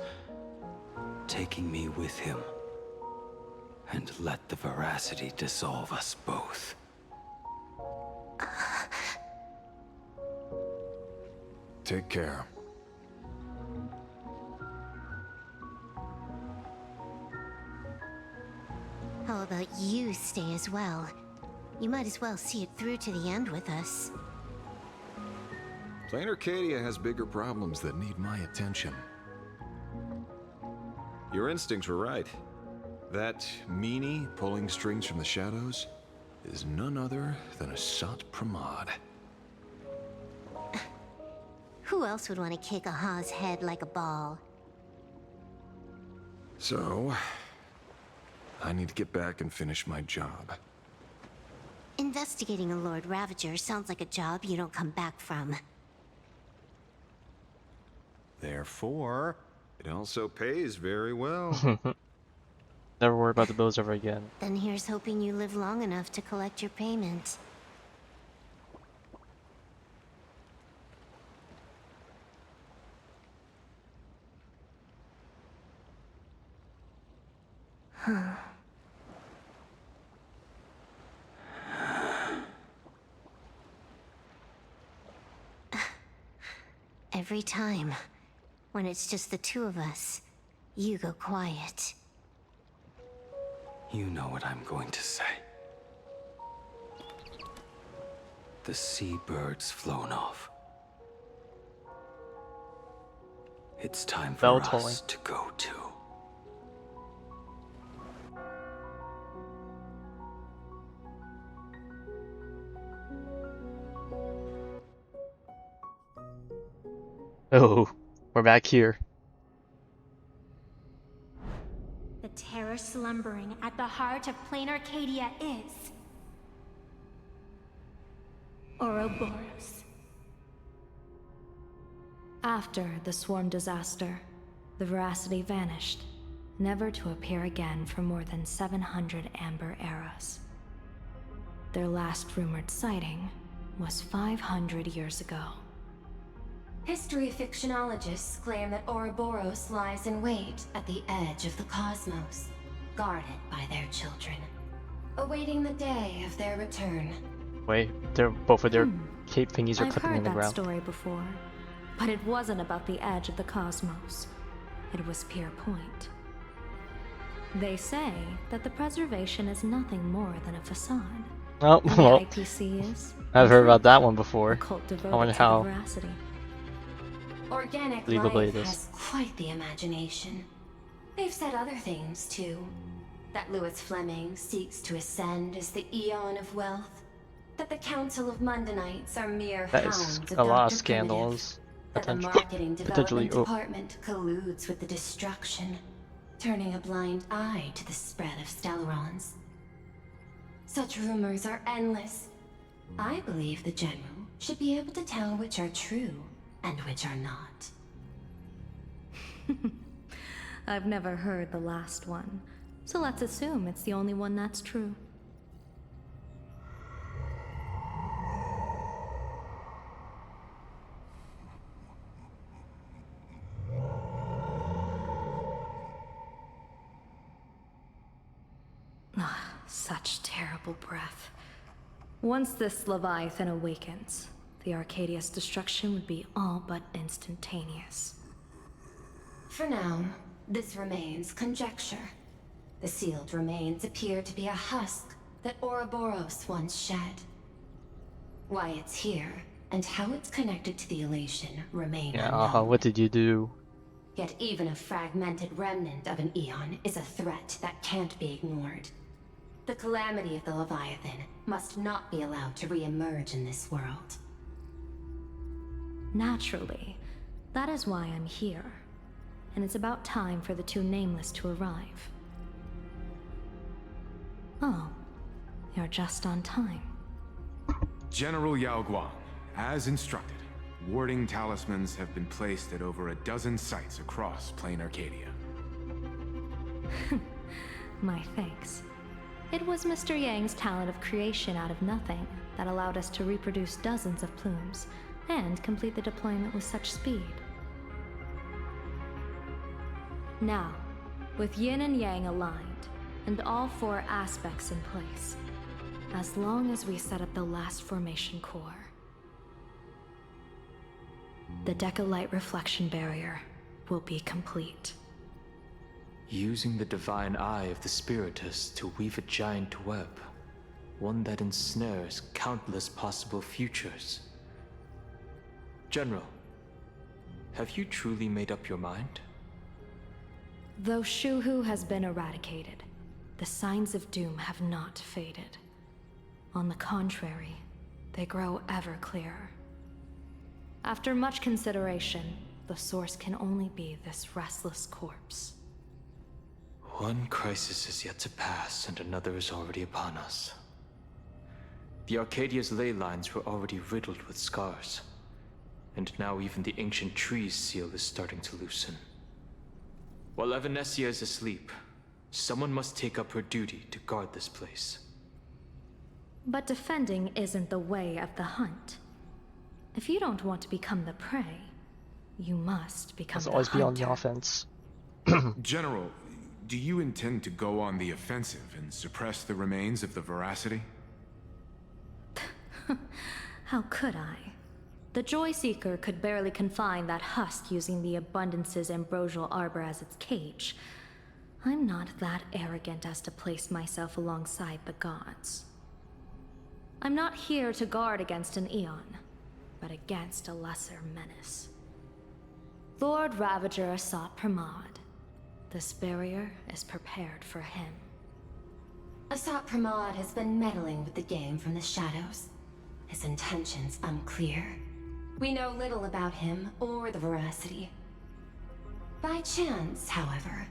taking me with him, and let the veracity dissolve us both. Take care. How about you stay as well? You might as well see it through to the end with us. Planarcadia has bigger problems that need my attention. Your instincts were right. That meanie pulling strings from the shadows is none other than Asat Pramad. Who else would want to kick a Ha's head like a ball? So, I need to get back and finish my job. Investigating a Lord Ravager sounds like a job you don't come back from. Therefore, it also pays very well. Never worry about the bills ever again. Then here's hoping you live long enough to collect your payment. Huh. Every time, when it's just the two of us, you go quiet. You know what I'm going to say. The seabird's flown off. It's time for us to go too. Oh, we're back here. The terror slumbering at the heart of Planarcadia is Ouroboros. After the swarm disaster, the veracity vanished, never to appear again for more than 700 Amber eras. Their last rumored sighting was 500 years ago. History fictionologists claim that Ouroboros lies in wait at the edge of the cosmos, guarded by their children, awaiting the day of their return. Wait, both of their cape thingies are clipping in the ground. I've heard that story before, but it wasn't about the edge of the cosmos. It was Pier Point. They say that the preservation is nothing more than a facade. Oh, and well, the IPC is I've heard about that one before. a cult devoted I wonder to how the veracity. Organic legal life blade is. has quite the imagination. They've said other things, too. That Louis Fleming seeks to ascend as the Eon of Wealth. That the Council of Mundanites are mere That hounds is of a lot of Dr. scandals. That the marketing development department colludes with the destruction, turning a blind eye to the spread of Stellarons. Such rumors are endless. I believe the General should be able to tell which are true and which are not. I've never heard the last one, so let's assume it's the only one that's true. Such terrible breath. Once this Leviathan awakens, the Arcadia's destruction would be all but instantaneous. For now, this remains conjecture. The sealed remains appear to be a husk that Ouroboros once shed. Why it's here, and how it's connected to the elation remain unknown. What did you do? Yet even a fragmented remnant of an Eon is a threat that can't be ignored. The calamity of the Leviathan must not be allowed to re-emerge in this world. Naturally, that is why I'm here. And it's about time for the two Nameless to arrive. Oh, you're just on time. General Yao Guang, as instructed, warding talismans have been placed at over a dozen sites across Planarcadia. My thanks. It was Mr. Yang's talent of creation out of nothing that allowed us to reproduce dozens of plumes and complete the deployment with such speed. Now, with Yin and Yang aligned, and all four aspects in place, as long as we set up the last formation core, the Decalight reflection barrier will be complete. Using the divine eye of the Spiritus to weave a giant web, one that ensnares countless possible futures. General, have you truly made up your mind? Though Shuhu has been eradicated, the signs of doom have not faded. On the contrary, they grow ever clearer. After much consideration, the source can only be this restless corpse. One crisis is yet to pass, and another is already upon us. The Arcadia's ley lines were already riddled with scars, and now even the ancient tree's seal is starting to loosen. While Evanesia is asleep, someone must take up her duty to guard this place. But defending isn't the way of the hunt. If you don't want to become the prey, you must become the hunter. Always be on the offense. General, do you intend to go on the offensive and suppress the remains of the Veracity? How could I? The Joy Seeker could barely confine that husk using the Abundance's ambrosial arbor as its cage. I'm not that arrogant as to place myself alongside the gods. I'm not here to guard against an Eon, but against a lesser menace. Lord Ravager Asat Pramad. This barrier is prepared for him. Asat Pramad has been meddling with the game from the shadows. His intentions unclear. We know little about him or the Veracity. By chance, however,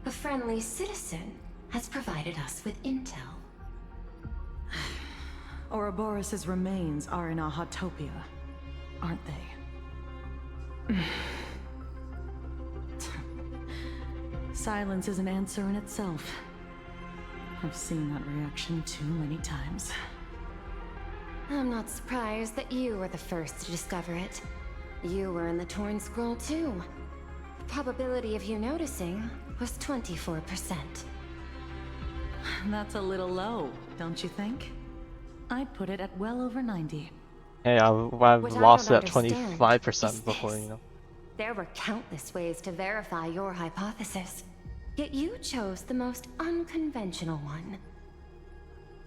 a friendly citizen has provided us with intel. Ouroboros' remains are in Ahatopia, aren't they? Silence is an answer in itself. I've seen that reaction too many times. I'm not surprised that you were the first to discover it. You were in the Torn Scroll too. The probability of you noticing was 24%. That's a little low, don't you think? I'd put it at well over 90. Hey, I've lost it at 25% before, you know. There were countless ways to verify your hypothesis, yet you chose the most unconventional one.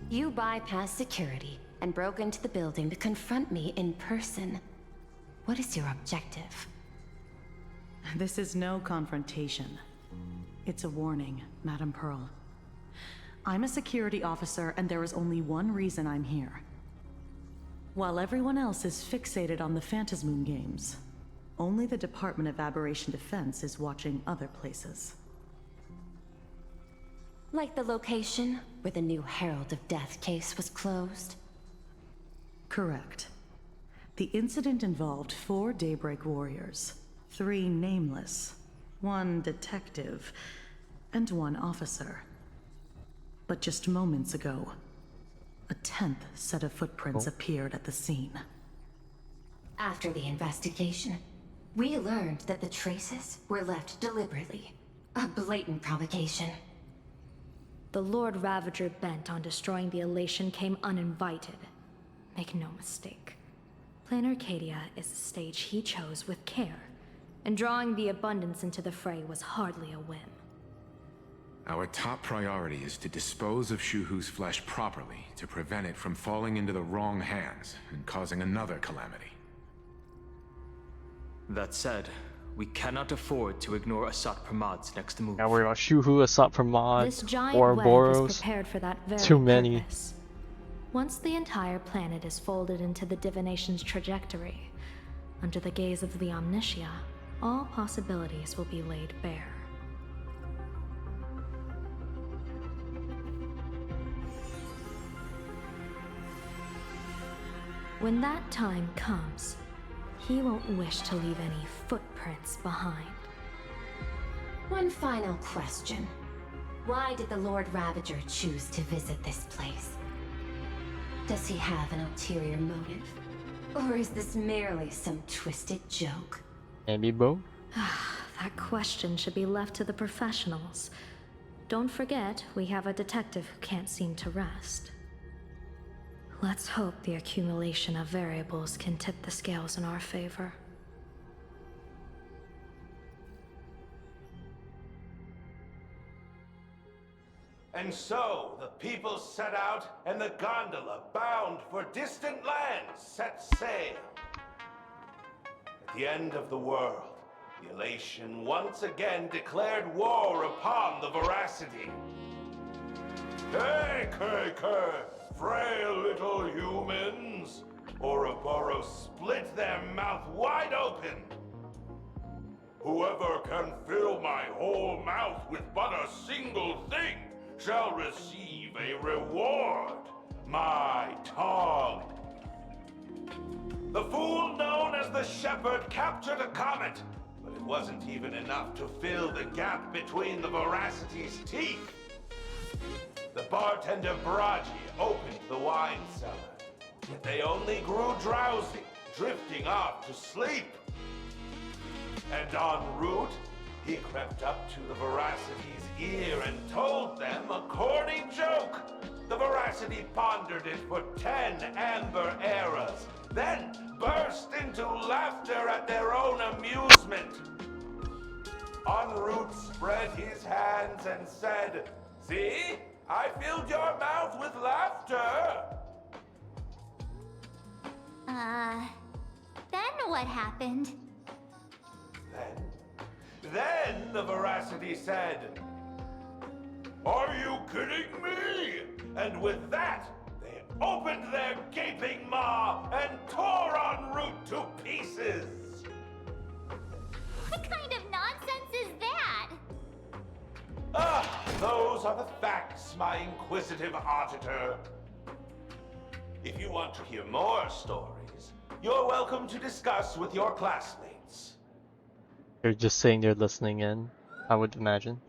You bypassed security and broke into the building to confront me in person. What is your objective? This is no confrontation. It's a warning, Madam Pearl. I'm a security officer, and there is only one reason I'm here. While everyone else is fixated on the Phantasmoon games, only the Department of Aberration Defense is watching other places. Like the location where the new Herald of Death case was closed? Correct. The incident involved 4 Daybreak warriors, 3 nameless, 1 detective, and 1 officer. But just moments ago, a 10th set of footprints appeared at the scene. After the investigation, we learned that the traces were left deliberately. A blatant provocation. The Lord Ravager bent on destroying the elation came uninvited, Make no mistake. Planarcadia is a stage he chose with care, and drawing the abundance into the fray was hardly a whim. Our top priority is to dispose of Shuhu's flesh properly to prevent it from falling into the wrong hands and causing another calamity. That said, we cannot afford to ignore Asat Pramad's next move. Gotta worry about Shuhu, Asat Pramad, This giant Ouroboros. web is prepared for that very Too many. purpose. Once the entire planet is folded into the divination's trajectory, under the gaze of the Omnitia, all possibilities will be laid bare. When that time comes, he won't wish to leave any footprints behind. One final question. Why did the Lord Ravager choose to visit this place? Does he have an ulterior motive? Or is this merely some twisted joke? Maybe both. That question should be left to the professionals. Don't forget, we have a detective who can't seem to rest. Let's hope the accumulation of variables can tip the scales in our favor. And so, the people set out, and the gondola, bound for distant lands, set sail. At the end of the world, the Elation once again declared war upon the Veracity. Hey, frail little humans! Ouroboros split their mouth wide open! Whoever can fill my whole mouth with but a single thing shall receive a reward, my tongue. The fool known as the Shepherd captured a comet, but it wasn't even enough to fill the gap between the Veracity's teeth. The bartender Braji opened the wine cellar, yet they only grew drowsy, drifting off to sleep. And en route, he crept up to the Veracity's ear and told them a corny joke. The Veracity pondered it for 10 amber eras, then burst into laughter at their own amusement. En route spread his hands and said, "See? I filled your mouth with laughter." Then what happened? Then the Veracity said, "Are you kidding me?" And with that, they opened their gaping maw and tore en route to pieces. What kind of nonsense is that? Those are the facts, my inquisitive auditor. If you want to hear more stories, you're welcome to discuss with your classmates. They're just sitting there listening in, I would imagine.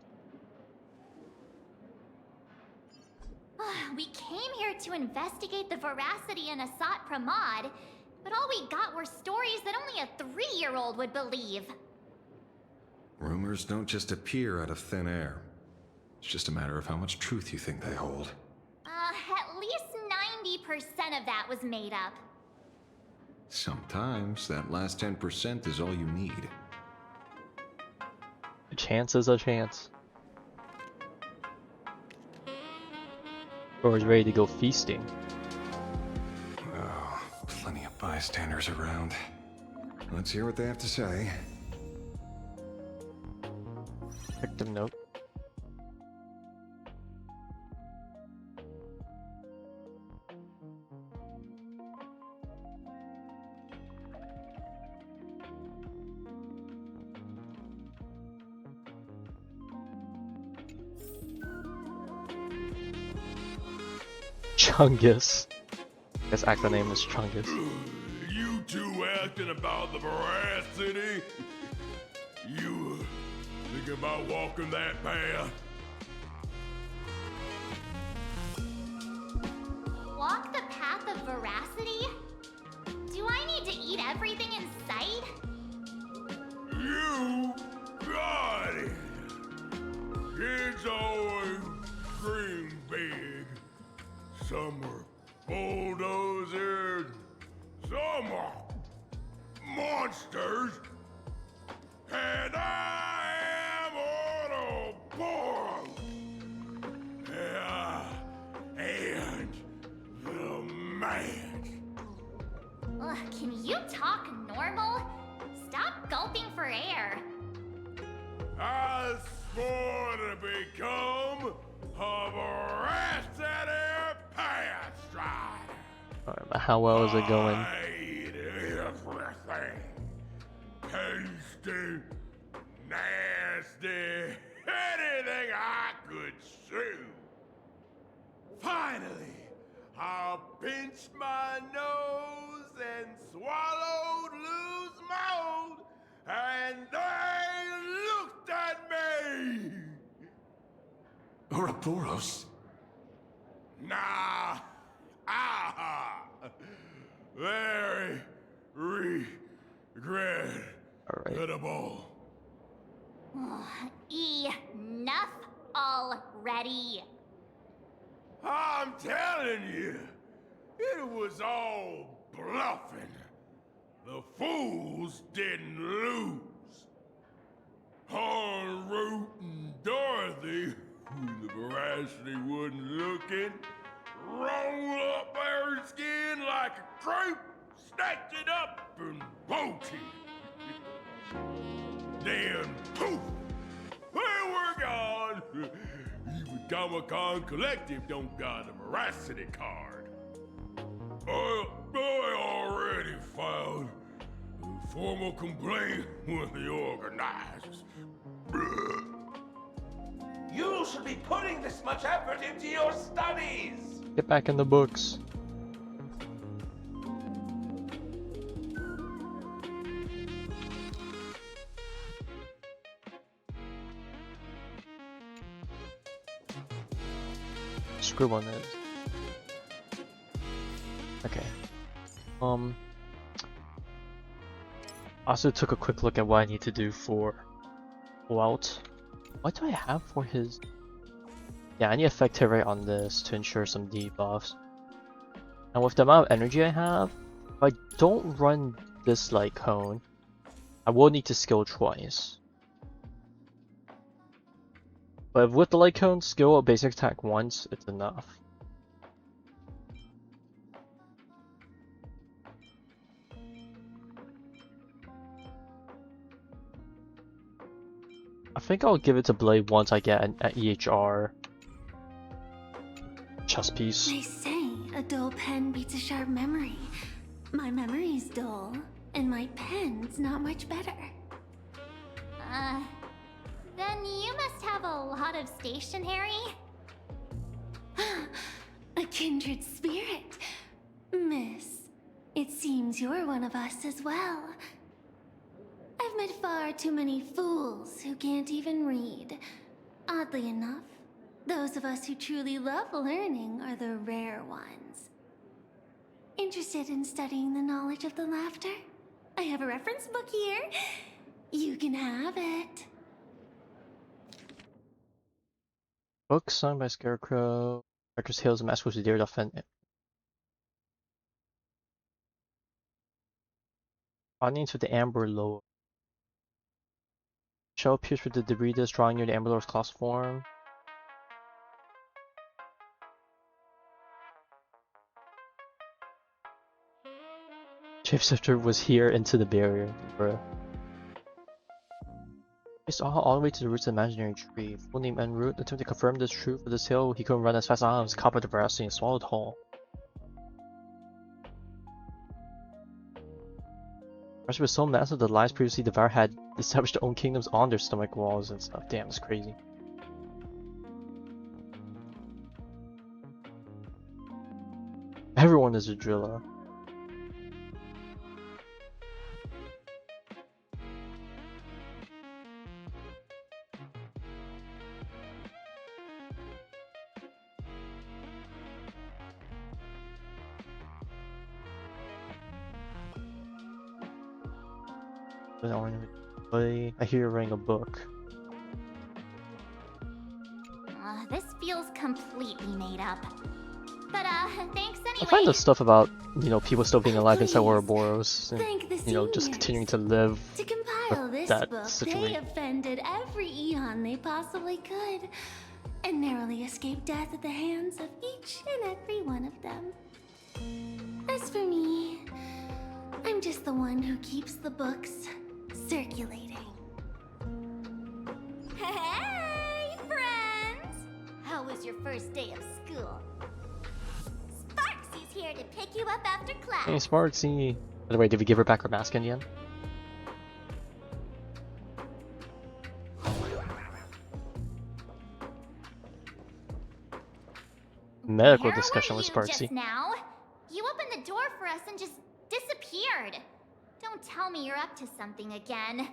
We came here to investigate the Veracity and Asat Pramad, but all we got were stories that only a 3-year-old would believe. Rumors don't just appear out of thin air. It's just a matter of how much truth you think they hold. At least 90% of that was made up. Sometimes that last 10% is all you need. A chance is a chance. Or is ready to go feasting. Oh, plenty of bystanders around. Let's hear what they have to say. Victim note. Chungus. His acronym is Chungus. You two asking about the Veracity? You thinking about walking that path? Walk the path of Veracity? Do I need to eat everything in sight? You got it! Kids always dream big. Some were bulldozers, monsters, and I am on a board. And the man. Ugh, can you talk normal? Stop gulping for air. I swore to become a veracity path strider. Alright, but how well is it going? I eat everything. Tasty, nasty, anything I could chew. Finally, I pinched my nose and swallowed loose mold, and they looked at me. Ouroboros. Nah, very regrettable. Enough already. I'm telling you, it was all bluffing. The fools didn't lose. En route and Dorothy, who the veracity wasn't looking, roll up her skin like a crepe, snatch it up and bolt it. Then poof, they were gone. Even Comic-Con Collective don't got a veracity card. I already filed a formal complaint with the organizers. You should be putting this much effort into your studies! Get back in the books. Screw on this. Okay. Also took a quick look at what I need to do for Walt. What do I have for his? Yeah, I need effect hit rate on this to ensure some debuffs. And with the amount of energy I have, if I don't run this like cone, I will need to skill twice. But with the light cone, skill a basic attack once, it's enough. I think I'll give it to Blade once I get an EHR chest piece. They say a dull pen beats a sharp memory. My memory's dull, and my pen's not much better. Then you must have a lot of stationery. A kindred spirit. Miss, it seems you're one of us as well. I've met far too many fools who can't even read. Oddly enough, those of us who truly love learning are the rare ones. Interested in studying the knowledge of the laughter? I have a reference book here. You can have it. Book signed by Scarecrow. Rector's Tales of Mask with Deer Defend. Audience with the Amber Lore. Shell appears with the debris disc drawing near the Amber Lore's class form. Shapeshifter was here into the barrier, bruh. It's all the way to the roots of the imaginary tree. Full name en route. Attempt to confirm this truth for this hill. He couldn't run as fast as I was caught by the veracity and swallowed whole. Russia was so massive that the lies previously devoured had established their own kingdoms on their stomach walls and stuff. Damn, it's crazy. Everyone is a driller. I hear you're writing a book. This feels completely made up. But thanks anyway. I find the stuff about, you know, people still being alive inside Ouroboros and, you know, just continuing to live To compile this that book, they situation. offended every eon they possibly could, and narrowly escaped death at the hands of each and every one of them. As for me, I'm just the one who keeps the books circulating. Hey, friends! How was your first day of school? Sparksy's here to pick you up after class. Hey, Sparksy. By the way, did we give her back her mask in the end? Medical discussion with Sparksy. Just now? You opened the door for us and just disappeared. Don't tell me you're up to something again.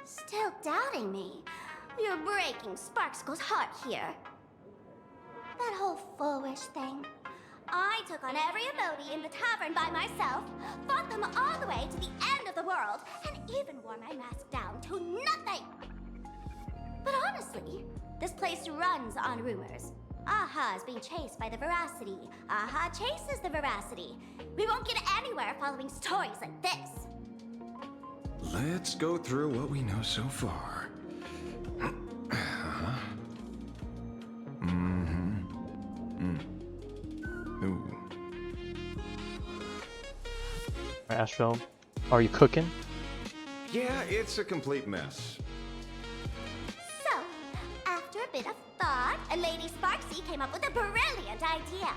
Still doubting me? You're breaking Sparkskull's heart here. That whole foolish thing. I took on every abode in the tavern by myself, fought them all the way to the end of the world, and even wore my mask down to nothing. But honestly, this place runs on rumors. Aha is being chased by the Veracity. Aha chases the Veracity. We won't get anywhere following stories like this. Let's go through what we know so far. Ooh. Asheville, are you cooking? Yeah, it's a complete mess. So, after a bit of thought, Lady Sparksy came up with a brilliant idea.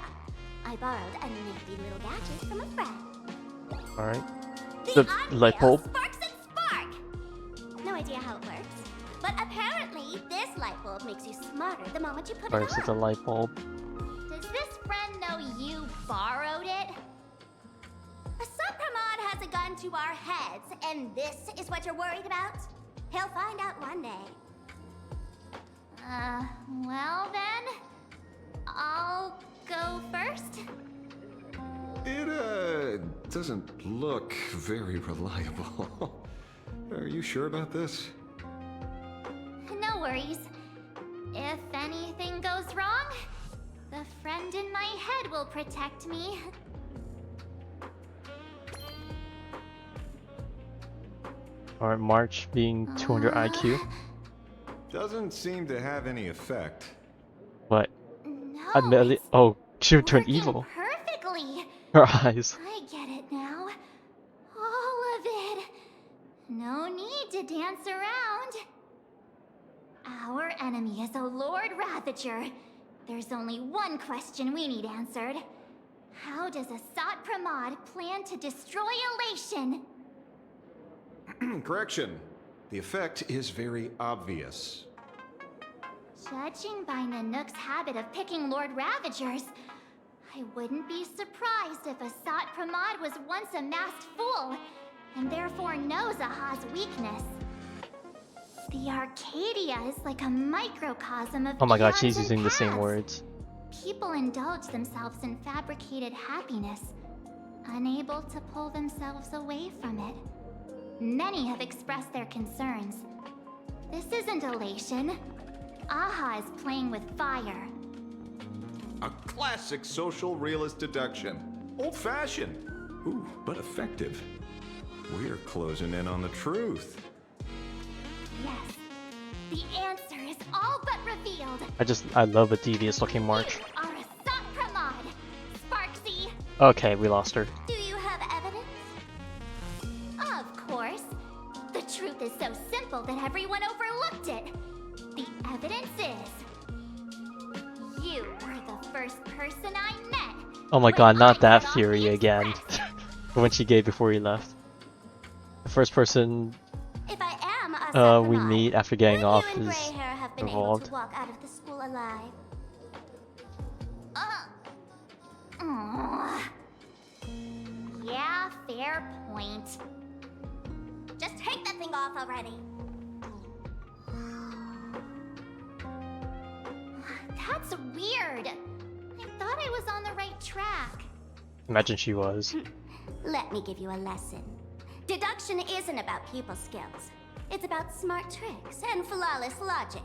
I borrowed a nifty little gadget from a friend. Alright. The light bulb. Sparks and Spark! No idea how it works, but apparently this light bulb makes you smarter the moment you put Alright, it so on. it's a light bulb. Does this friend know you borrowed it? Asat Pramad has a gun to our heads, and this is what you're worried about? He'll find out one day. Well then, I'll go first. It doesn't look very reliable. Are you sure about this? No worries. If anything goes wrong, the friend in my head will protect me. Alright, March being 200 IQ. Doesn't seem to have any effect. What? No, Admittedly, oh, she turned evil. perfectly. Her eyes. I get it now. All of it. No need to dance around. Our enemy is a Lord Ravager. There's only one question we need answered. How does Asat Pramad plan to destroy Elation? Correction. The effect is very obvious. Judging by Nanook's habit of picking Lord Ravagers, I wouldn't be surprised if Asat Pramad was once a masked fool, and therefore knows Aha's weakness. The Arcadia is like a microcosm of Oh my god, eons she's and using the same paths. words. People indulge themselves in fabricated happiness, unable to pull themselves away from it. Many have expressed their concerns. This isn't elation. Aha is playing with fire. A classic social realist deduction. Old-fashioned. Ooh, but effective. We're closing in on the truth. Yes. The answer is all but revealed. I love a devious looking March. You are Asat Pramad. Sparksy. Okay, we lost her. Do you have evidence? Of course. The truth is so simple that everyone overlooked it. The evidence is... you were the first person I met. Oh my god, not that theory again. The one she gave before he left. The first person If I am Asat we Pramad, meet after getting off you and is Grey Hair have been able involved. to walk out of the school alive. Yeah, fair point. Just take that thing off already. That's weird. I thought I was on the right track. Imagine she was. Let me give you a lesson. Deduction isn't about people skills. It's about smart tricks and flawless logic.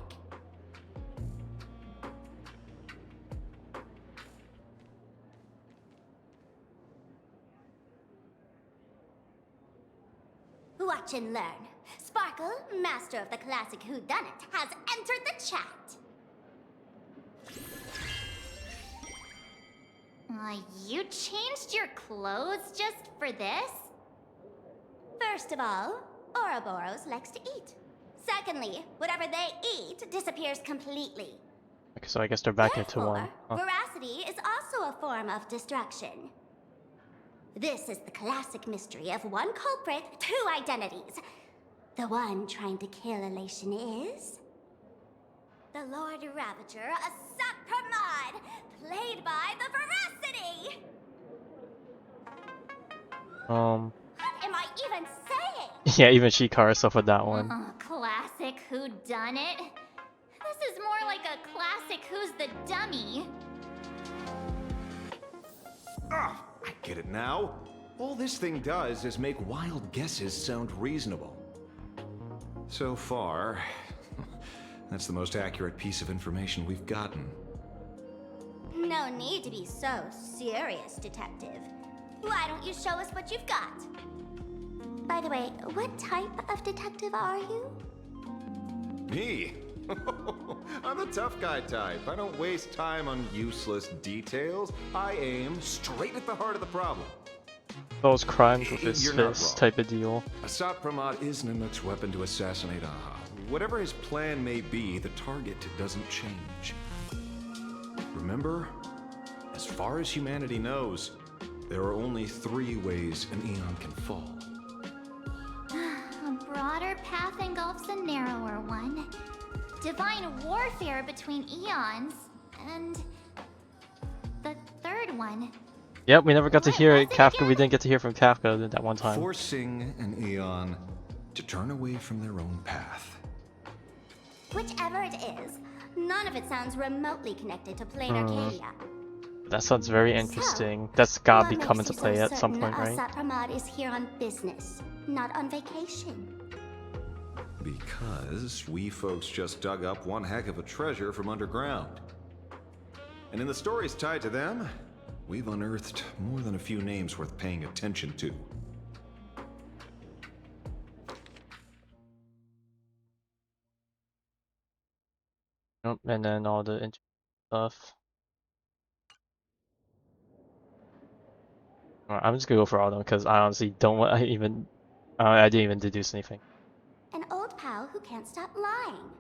Watch and learn. Sparkle, master of the classic whodunit, has entered the chat. You changed your clothes just for this? First of all, Ouroboros likes to eat. Secondly, whatever they eat disappears completely. Okay, so I guess they're back into Therefore, one. Huh. veracity is also a form of destruction. This is the classic mystery of one culprit, two identities. The one trying to kill Elation is... the Lord Ravager, Asat Pramad, played by the Veracity! What am I even saying? Yeah, even she caught herself with that one. Classic whodunit? This is more like a classic Who's the Dummy. Ah, I get it now. All this thing does is make wild guesses sound reasonable. So far, that's the most accurate piece of information we've gotten. No need to be so serious, Detective. Why don't you show us what you've got? By the way, what type of detective are you? Me? I'm the tough guy type. I don't waste time on useless details. I aim straight at the heart of the problem. Those crimes with his You're not fist wrong. type of deal. Asat Pramad is Nanook's weapon to assassinate Aha. Whatever his plan may be, the target doesn't change. Remember, as far as humanity knows, there are only 3 ways an Eon can fall. A broader path engulfs a narrower one. Divine warfare between eons, and the third one. Yep, we never got to hear it. Kafka, we didn't get to hear from Kafka that one time. Forcing an Eon to turn away from their own path. Whichever it is, none of it sounds remotely connected to Planarcadia. That sounds very interesting. That's gotta be What coming makes to you play so at some certain point, right? Asat Pramad is here on business, not on vacation. Because we folks just dug up one heck of a treasure from underground. And in the stories tied to them, we've unearthed more than a few names worth paying attention to. Yep, and then all the stuff. Alright, I'm just gonna go for all of them because I honestly don't want. I didn't even deduce anything. An old pal who can't stop lying.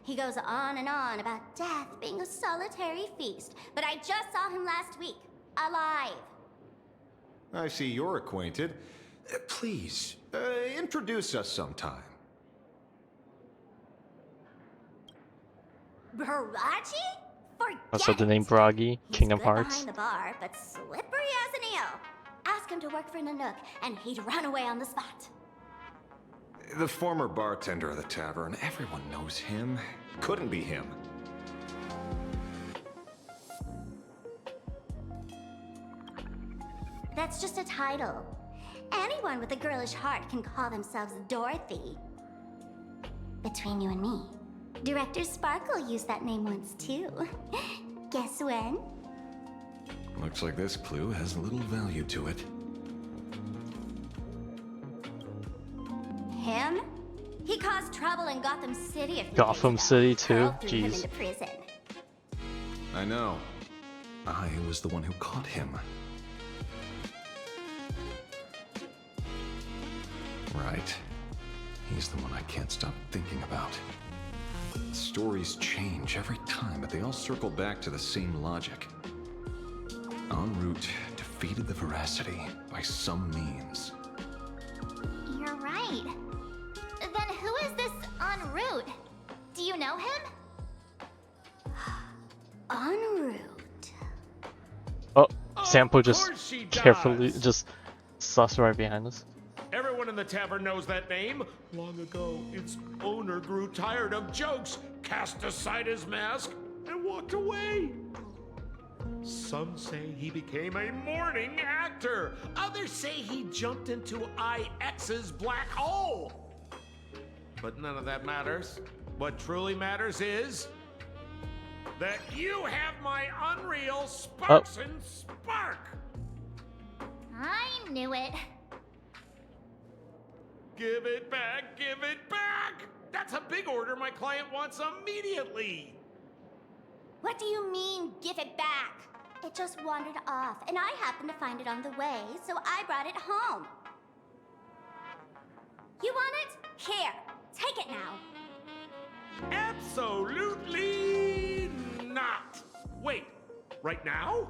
He goes on and on about death being a solitary feast, but I just saw him last week, alive. I see you're acquainted. Please, introduce us sometime. Baraji? Forget Also, the name it. Bragi, He's Kingdom good Hearts. behind the bar, but slippery as an eel. Ask him to work for Nanook, and he'd run away on the spot. The former bartender of the tavern, everyone knows him. Couldn't be him. That's just a title. Anyone with a girlish heart can call themselves Dorothy. Between you and me, Director Sparkle used that name once too. Guess when? Looks like this clue has little value to it. Him? He caused trouble in Gotham City a few Gotham years ago. City too. Pearl threw him Jeez. into prison. I know. I was the one who caught him. Right. He's the one I can't stop thinking about. Stories change every time, but they all circle back to the same logic. En route, defeated the Veracity by some means. You're right. Then who is this en route? Do you know him? En route. Oh, Sampo just course she carefully does. just sus right behind us. Everyone in the tavern knows that name. Long ago, its owner grew tired of jokes, cast aside his mask, and walked away. Some say he became a mourning actor. Others say he jumped into IX's black hole. But none of that matters. What truly matters is that you have my unreal Sparks and Spark. I knew it. give it back, give it back! That's a big order my client wants immediately! What do you mean, give it back? It just wandered off, and I happened to find it on the way, so I brought it home. You want it? Here, take it now. Absolutely not! Wait, right now?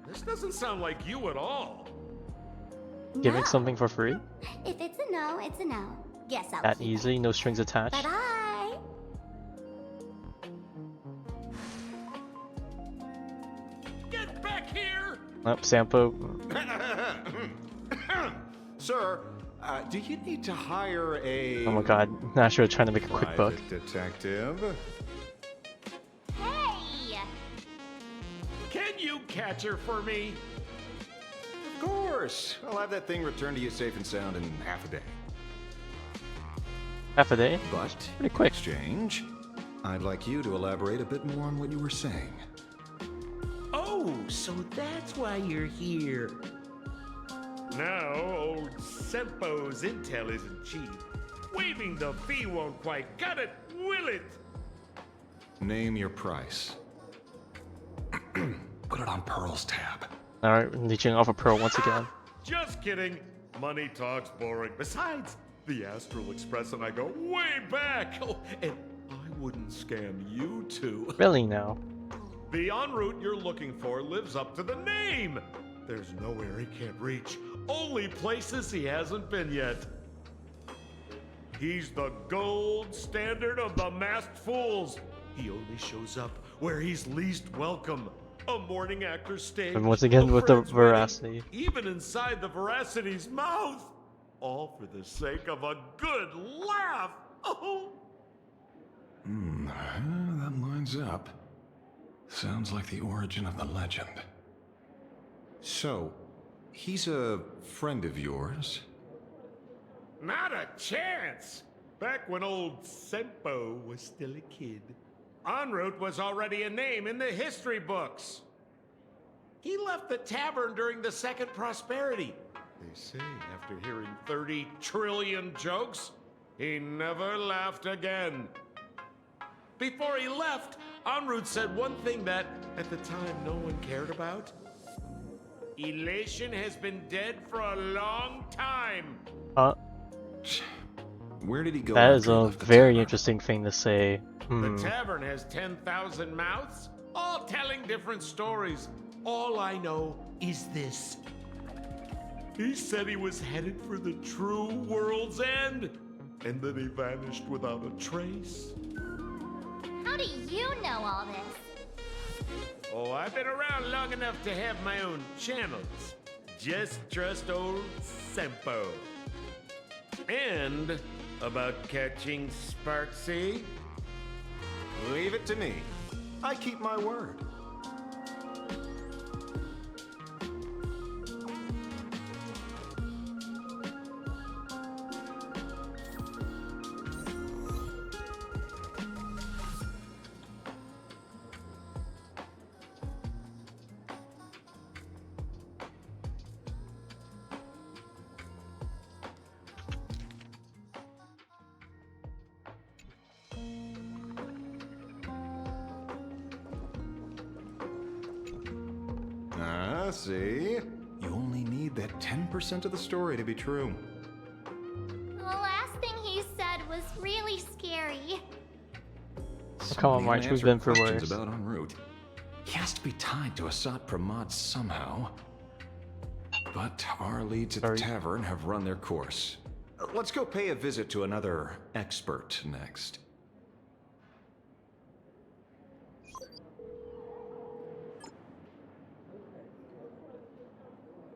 This doesn't sound like you at all. Giving No. something for free? If it's a no, it's a no. Guess I'll That keep easy, no strings attached. it. Bye-bye. Get back here! Sampo. Sir, do you need to hire a... Oh my god, Nashua trying to make a quick buck. private detective? Hey! Can you catch her for me? Of course. I'll have that thing returned to you safe and sound in half a day. Half a day? But, pretty quick. Exchange, I'd like you to elaborate a bit more on what you were saying. Oh, so that's why you're here. Now, old Sempo's intel isn't cheap. Waiving the fee won't quite cut it, will it? Name your price. Put it on Pearl's tab. Alright, leeching off a pearl once again. Just kidding. Money talk's boring. Besides, the Astral Express and I go way back. Oh, and I wouldn't scam you two. Really now? The en route you're looking for lives up to the name. There's nowhere he can't reach. Only places he hasn't been yet. He's the gold standard of the masked fools. He only shows up where he's least welcome. A morning actor's stage. And once again with the friend's wedding, veracity. even inside the veracity's mouth. All for the sake of a good laugh. Oh. That lines up. Sounds like the origin of the legend. So, he's a friend of yours? Not a chance! Back when old Sempo was still a kid, en route was already a name in the history books. He left the tavern during the Second Prosperity. They say after hearing 30 trillion jokes, he never laughed again. Before he left, en route said one thing that, at the time, no one cared about. Elation has been dead for a long time. Where did he go? That is a very interesting thing to say. The tavern has 10,000 mouths, all telling different stories. All I know is this. He said he was headed for the true world's end, and then he vanished without a trace. How do you know all this? Oh, I've been around long enough to have my own channels. Just trust old Sempo. And about catching Sparksy? Leave it to me. I keep my word. See? You only need that 10% of the story to be true. The last thing he said was really scary. Come on, March, we've been for worse. About en route. He has to be tied to Asat Pramad somehow. But our leads at the tavern have run their course. Let's go pay a visit to another expert next.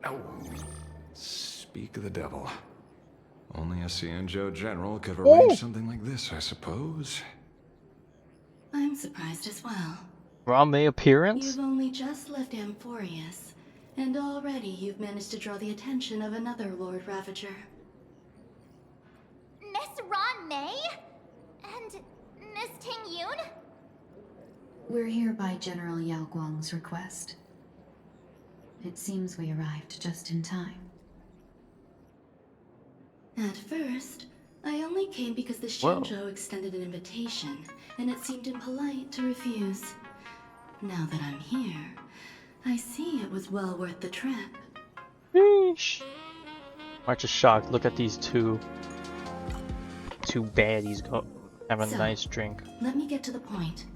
Oh, speak of the devil. Only a Cianjo general could arrange something like this, I suppose. I'm surprised as well. Rame appearance? You've only just left Amphorius, and already you've managed to draw the attention of another Lord Ravager. Miss Ron May? And Miss Ting Yoon? We're here by General Yao Guang's request. It seems we arrived just in time. At first, I only came because the Shinjo extended an invitation, and it seemed impolite to refuse. Now that I'm here, I see it was well worth the trip. Sheesh. March is shocked. Look at these two baddies go have a nice drink. Let me get to the point.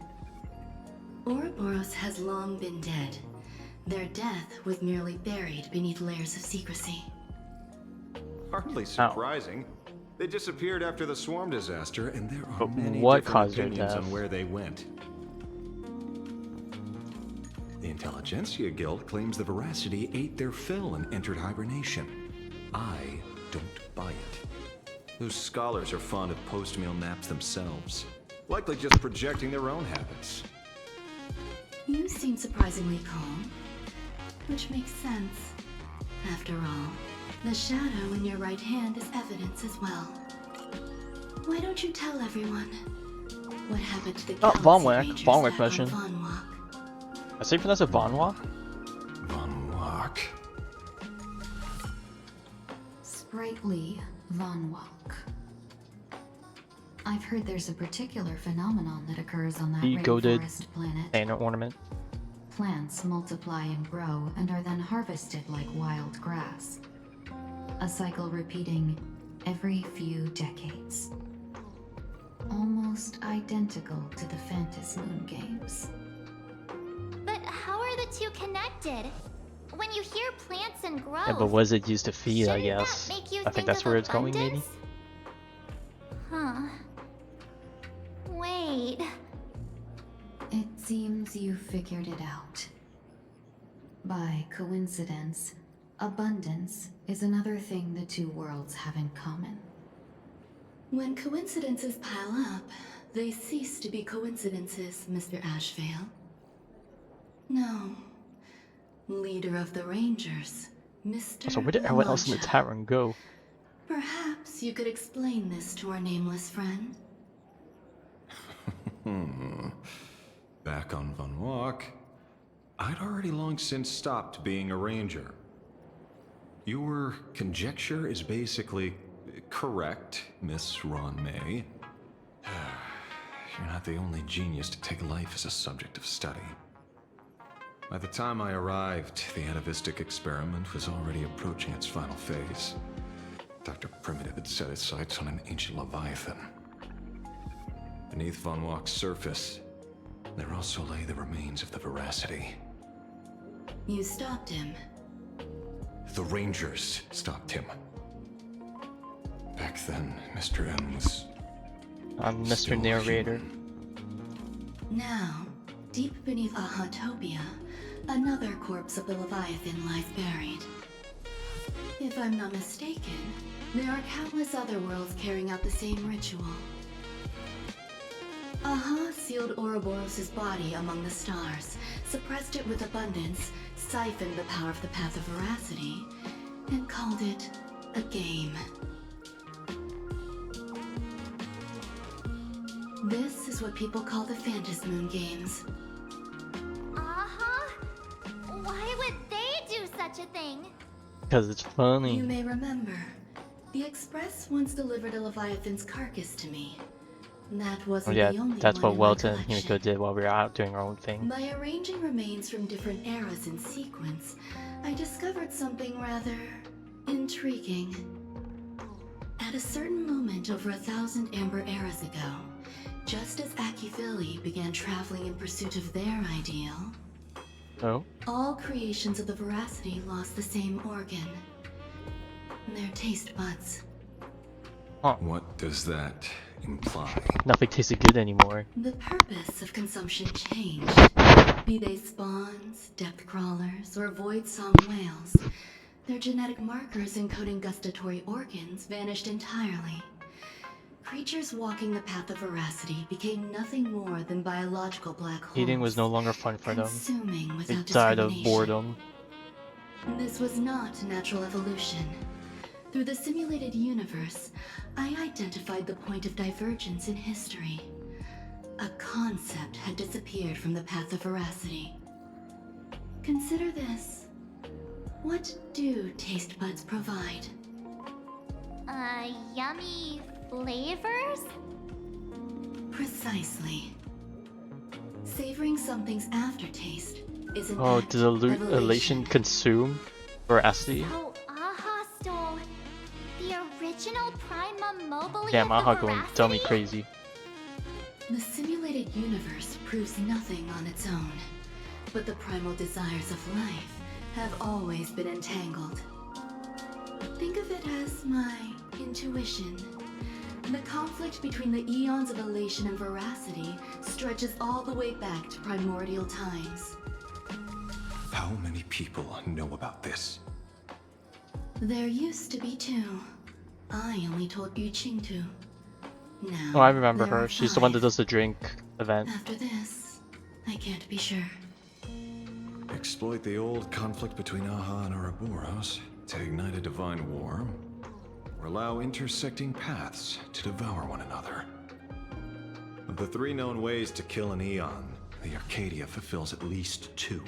Ouroboros has long been dead. Their death was merely buried beneath layers of secrecy. Hardly surprising. They disappeared after the swarm disaster, and there are many what different caused their opinions death? on where they went. The Intelligentsia Guild claims the Veracity ate their fill and entered hibernation. I don't buy it. Those scholars are fond of post-meal naps themselves, likely just projecting their own habits. You seem surprisingly calm, which makes sense. After all, the shadow in your right hand is evidence as well. Why don't you tell everyone what happened to the Galaxy Rangers back on mission. Von Walk? I say pronounce it Von Walk? Von Walk. Sprightly Von Walk. I've heard there's a particular phenomenon that occurs on that rainforest planet. Banner ornament. Plants multiply and grow and are then harvested like wild grass. A cycle repeating every few decades. Almost identical to the Phantasmoon games. But how are the two connected? When you hear plants and growth, Yeah, but what is it used to feed, I guess? make you I think think that's of where it's going, abundance? maybe? Huh. Wait. It seems you figured it out. By coincidence, abundance is another thing the two worlds have in common. When coincidences pile up, they cease to be coincidences, Mr. Ashvale. No. Leader of the Rangers, Mr. So where did everyone else in the tavern go? Perhaps you could explain this to our nameless friend? Back on Von Walk, I'd already long since stopped being a ranger. Your conjecture is basically correct, Miss Ron May. You're not the only genius to take life as a subject of study. By the time I arrived, the atavistic experiment was already approaching its final phase. Dr. Primitive had set his sights on an ancient leviathan. Beneath Von Walk's surface, there also lay the remains of the Veracity. You stopped him. The Rangers stopped him. Back then, Mr. M was... I'm Mr. Narrator. Now, deep beneath Ahatopia, another corpse of the Leviathan lies buried. If I'm not mistaken, there are countless other worlds carrying out the same ritual. Aha sealed Ouroboros' body among the stars, suppressed it with abundance, siphoned the power of the Path of Veracity, and called it a game. This is what people call the Phantasmoon games. Why would they do such a thing? Because it's funny. You may remember, the Express once delivered a Leviathan's carcass to me. That wasn't the only that's one what in Welton my and collection. Himiko did while we were out doing our own thing. By arranging remains from different eras in sequence, I discovered something rather intriguing. At a certain moment over 1,000 Amber eras ago, just as Akifili began traveling in pursuit of their ideal, all creations of the Veracity lost the same organ. Their taste buds. What does that imply? Nothing tasted good anymore. The purpose of consumption changed. Be they spawns, depth crawlers, or void-song whales, their genetic markers encoding gustatory organs vanished entirely. Creatures walking the path of Veracity became nothing more than biological black holes. Eating was no longer fun for them. Consuming They without died of discrimination. boredom. This was not natural evolution. Through the simulated universe, I identified the point of divergence in history. A concept had disappeared from the path of Veracity. Consider this. What do taste buds provide? Yummy flavors? Precisely. Savoring something's aftertaste is an Oh, act did of elation consume veracity? So Aha stole the original Prima Mobile Damn, of the Aha going Veracity? dummy crazy. The simulated universe proves nothing on its own, but the primal desires of life have always been entangled. Think of it as my intuition. The conflict between the eons of elation and veracity stretches all the way back to primordial times. How many people know about this? There used to be two. I only told Yu Qing to. Now, Oh, I remember there her. are She's the one that 5. does the drink event. After this, I can't be sure. Exploit the old conflict between Aha and Ouroboros to ignite a divine war, or allow intersecting paths to devour one another. Of the 3 known ways to kill an Eon, the Arcadia fulfills at least 2.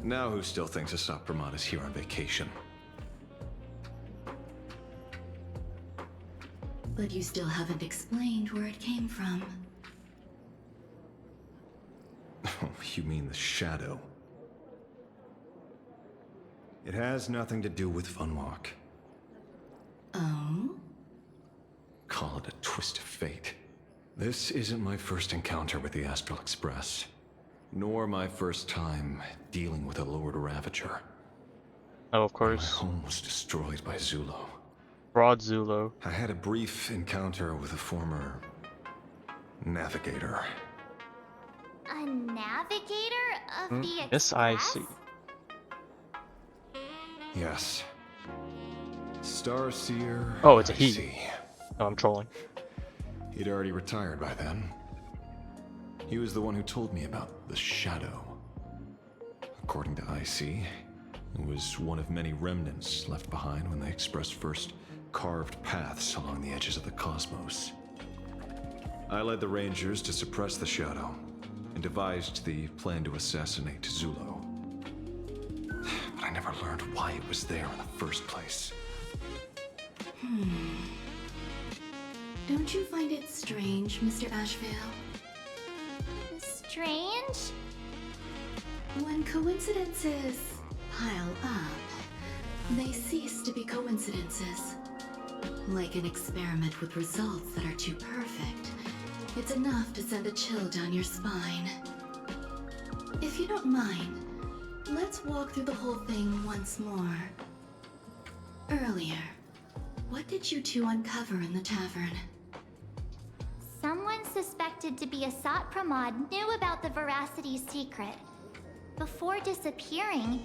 Now who still thinks Asat Pramad is here on vacation? But you still haven't explained where it came from. Oh, you mean the shadow? It has nothing to do with Funwalk. Oh? Call it a twist of fate. This isn't my first encounter with the Astral Express, nor my first time dealing with a Lord Ravager. Oh, of course. My home was destroyed by Zulo. Broad Zulo. I had a brief encounter with a former navigator. A navigator of the Yes, I Express? see. Yes. Starseer. Oh, it's a I he. see. Oh, I'm trolling. He'd already retired by then. He was the one who told me about the shadow. According to IC, it was one of many remnants left behind when the Express first carved paths along the edges of the cosmos. I led the Rangers to suppress the shadow and devised the plan to assassinate Zulo. But I never learned why it was there in the first place. Don't you find it strange, Mr. Ashvale? Strange? When coincidences pile up, they cease to be coincidences. Like an experiment with results that are too perfect, it's enough to send a chill down your spine. If you don't mind, let's walk through the whole thing once more. Earlier, what did you two uncover in the tavern? Someone suspected to be Asat Pramad knew about the Veracity secret. Before disappearing,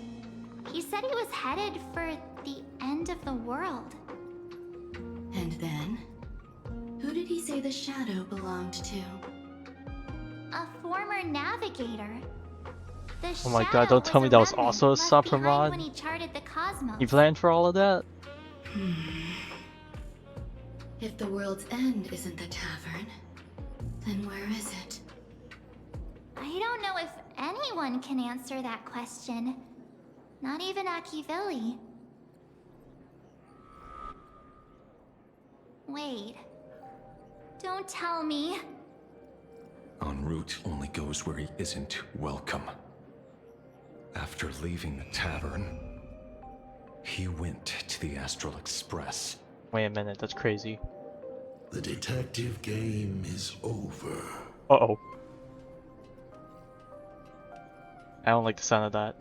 he said he was headed for the end of the world. And then? Who did he say the shadow belonged to? A former navigator. The Oh my shadow god, don't tell me that was remnant also a left behind Pramad. when he charted the cosmos. You planned for all of that? If the world's end isn't the tavern, then where is it? I don't know if anyone can answer that question. Not even Akivilli. Wait. Don't tell me. En route only goes where he isn't welcome. After leaving the tavern, he went to the Astral Express. Wait a minute, that's crazy. The detective game is over. Uh-oh. I don't like the sound of that.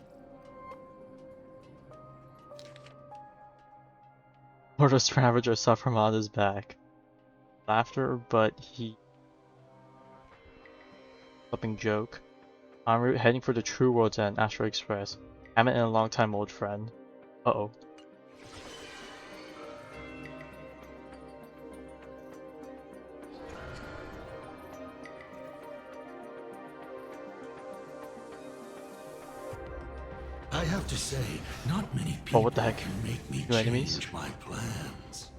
Mortis Ravager Asat Pramad is back. Laughter, but he... Something joke. En route heading for the True World's End, Astral Express. Haven't in a long time, old friend. Uh-oh. I have to say, not many Oh, people what the heck? can make me New enemies? change my plans.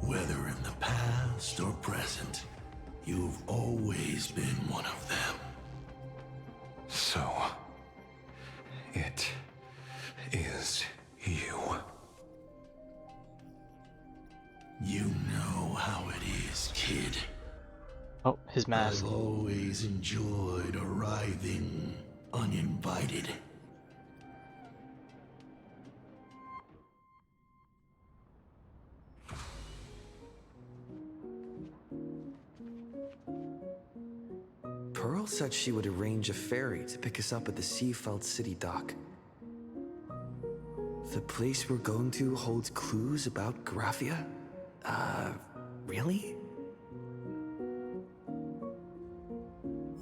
Whether in the past or present, you've always been one of them. So, it is you. You know how it is, kid. Oh, his mask. I've always enjoyed arriving uninvited. Pearl said she would arrange a ferry to pick us up at the Seafeld City dock. The place we're going to holds clues about Graphia? Really?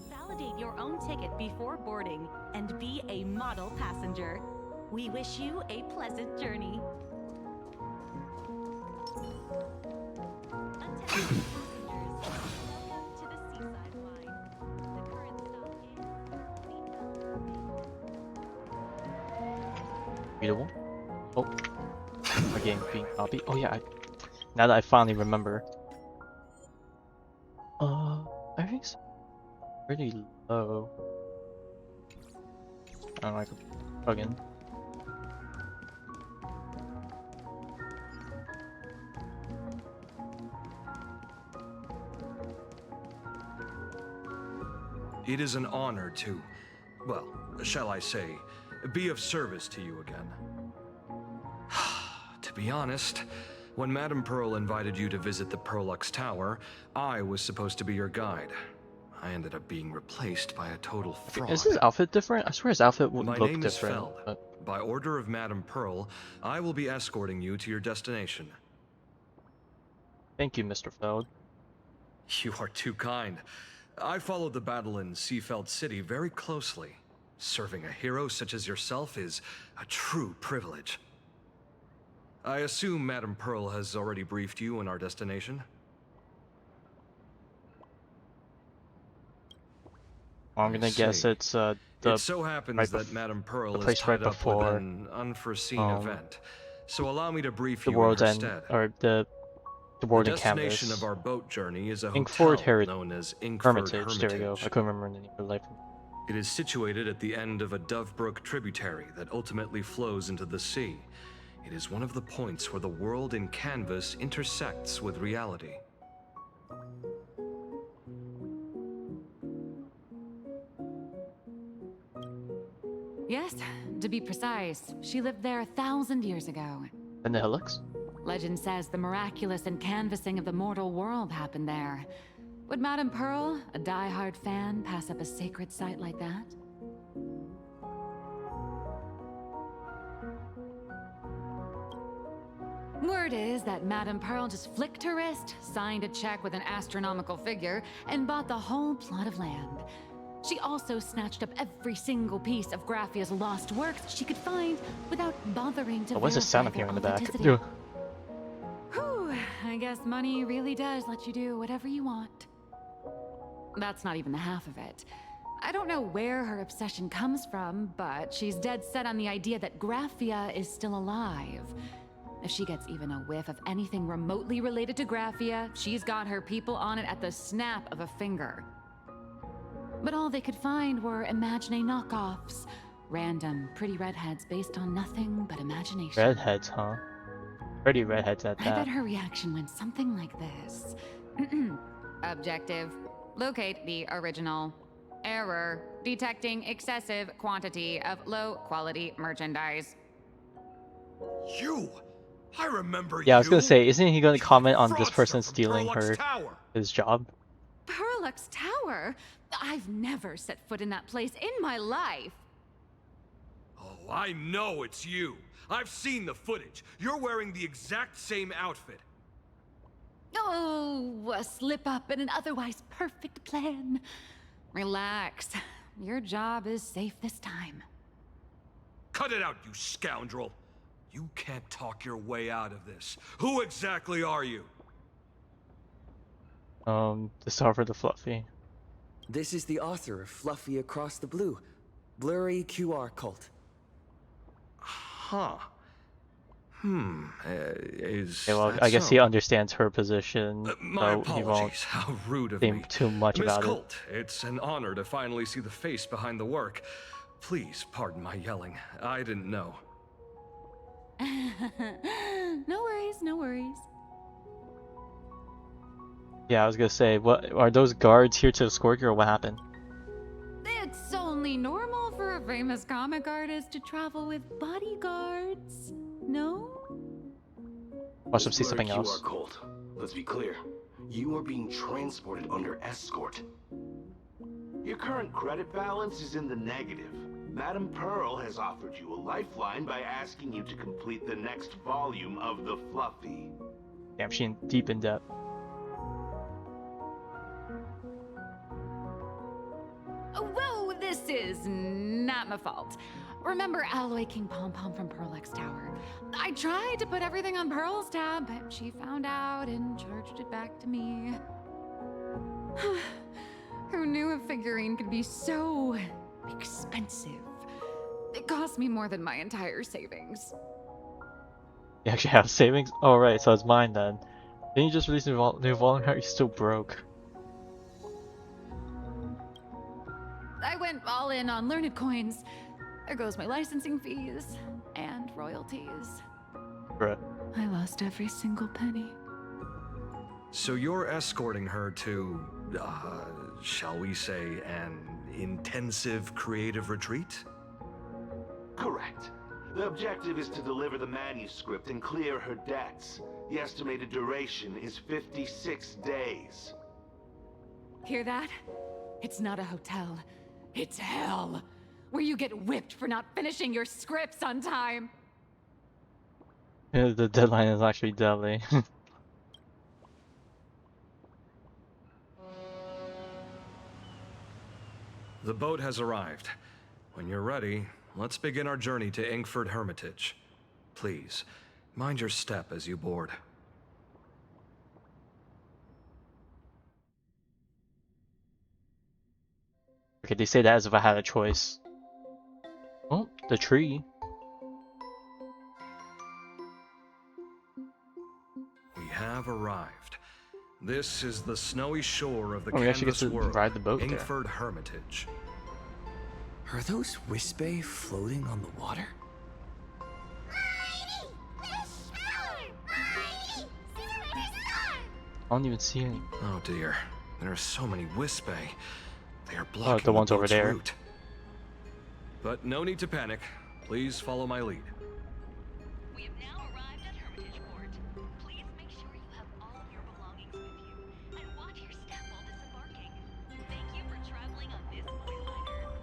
Validate your own ticket before boarding and be a model passenger. We wish you a pleasant journey. Readable. Oh, my game being copied. Oh yeah, now that I finally remember. Everything's pretty low. I don't know, I could plug in. It is an honor to, well, shall I say, be of service to you again. To be honest, when Madame Pearl invited you to visit the Prolux Tower, I was supposed to be your guide. I ended up being replaced by a total fraud. Is his outfit different? I swear his outfit would My look name different. is Feld. By order of Madame Pearl, I will be escorting you to your destination. Thank you, Mr. Feld. You are too kind. I followed the battle in Seafeld City very closely. Serving a hero such as yourself is a true privilege. I assume Madame Pearl has already briefed you on our destination? I'm gonna guess it's the It so happens right that Madame Pearl is place tied right up with before an unforeseen event. So allow me to brief the you in world's her end, stead. or the world The in destination canvas. of our boat journey is a Inkford hotel known as Inkford Hermitage. There we go. I couldn't remember the name of life. It is situated at the end of a Dovebrook tributary that ultimately flows into the sea. It is one of the points where the world in canvas intersects with reality. Yes, to be precise, she lived there 1,000 years ago. And the Helix? Legend says the miraculous canvassing of the mortal world happened there. Would Madame Pearl, a die-hard fan, pass up a sacred site like that? Word is that Madame Pearl just flicked her wrist, signed a check with an astronomical figure, and bought the whole plot of land. She also snatched up every single piece of Graphia's lost works she could find without bothering to What's the sound I'm hearing in the back? Whew, I guess money really does let you do whatever you want. That's not even the half of it. I don't know where her obsession comes from, but she's dead set on the idea that Graphia is still alive. If she gets even a whiff of anything remotely related to Graphia, she's got her people on it at the snap of a finger. But all they could find were Imagine knockoffs. Random, pretty redheads based on nothing but imagination. Redheads, huh? Pretty redheads at I that. bet her reaction went something like this. Objective. Locate the original. Error. Detecting excessive quantity of low-quality merchandise. You! I remember Yeah, I was you. gonna say, isn't he gonna comment on this fraudster person from stealing Prolux Tower. his job? Prolux Tower? I've never set foot in that place in my life. Oh, I know it's you. I've seen the footage. You're wearing the exact same outfit. Oh, a slip up in an otherwise perfect plan. Relax. Your job is safe this time. Cut it out, you scoundrel. You can't talk your way out of this. Who exactly are you? Discover the Fluffy. This is the author of Fluffy Across the Blue, Blurry QR Cult. Huh. Is Okay, well, that I guess so? he understands her position, My so he won't apologies. How rude of think me. too much Miss about Colt, it's an honor to finally see the face behind the work. Please pardon my yelling. I didn't know. No worries, no worries. Yeah, I was gonna say, what are those guards here to escort you, or what happened? It's only normal for a famous comic artist to travel with bodyguards, no? Watch them see something else. QR code. Let's be clear. You are being transported under escort. Your current credit balance is in the negative. Madame Pearl has offered you a lifeline by asking you to complete the next volume of the Fluffy. Damn, she's deep in debt. Whoa, this is not my fault. Remember Alloy King Pom Pom from Pearl X Tower? I tried to put everything on Pearl's tab, but she found out and charged it back to me. Who knew a figurine could be so expensive? It cost me more than my entire savings. You actually have savings? Oh right, so it's mine then. Didn't you just release new volume? How are you still broke? I went all in on learned coins. There goes my licensing fees and royalties. Bruh. I lost every single penny. So you're escorting her to, shall we say, an intensive creative retreat? Correct. The objective is to deliver the manuscript and clear her debts. The estimated duration is 56 days. Hear that? It's not a hotel. It's hell, where you get whipped for not finishing your scripts on time. Yeah, the deadline is actually deadly. The boat has arrived. When you're ready, let's begin our journey to Inkford Hermitage. Please, mind your step as you board. Okay, they say that as if I had a choice. Oh, the tree. We have arrived. This is the snowy shore of the we actually get canvas to world, ride the boat there. Inkford Hermitage. Are those Wispe floating on the water? I don't even see any. Oh dear, there are so many Wispe. They are blocking the ones over boat's there. route. But no need to panic. Please follow my lead. We have now arrived at Hermitage Port. Please make sure you have all of your belongings with you, and watch your step while disembarking. Thank you for traveling on this liner.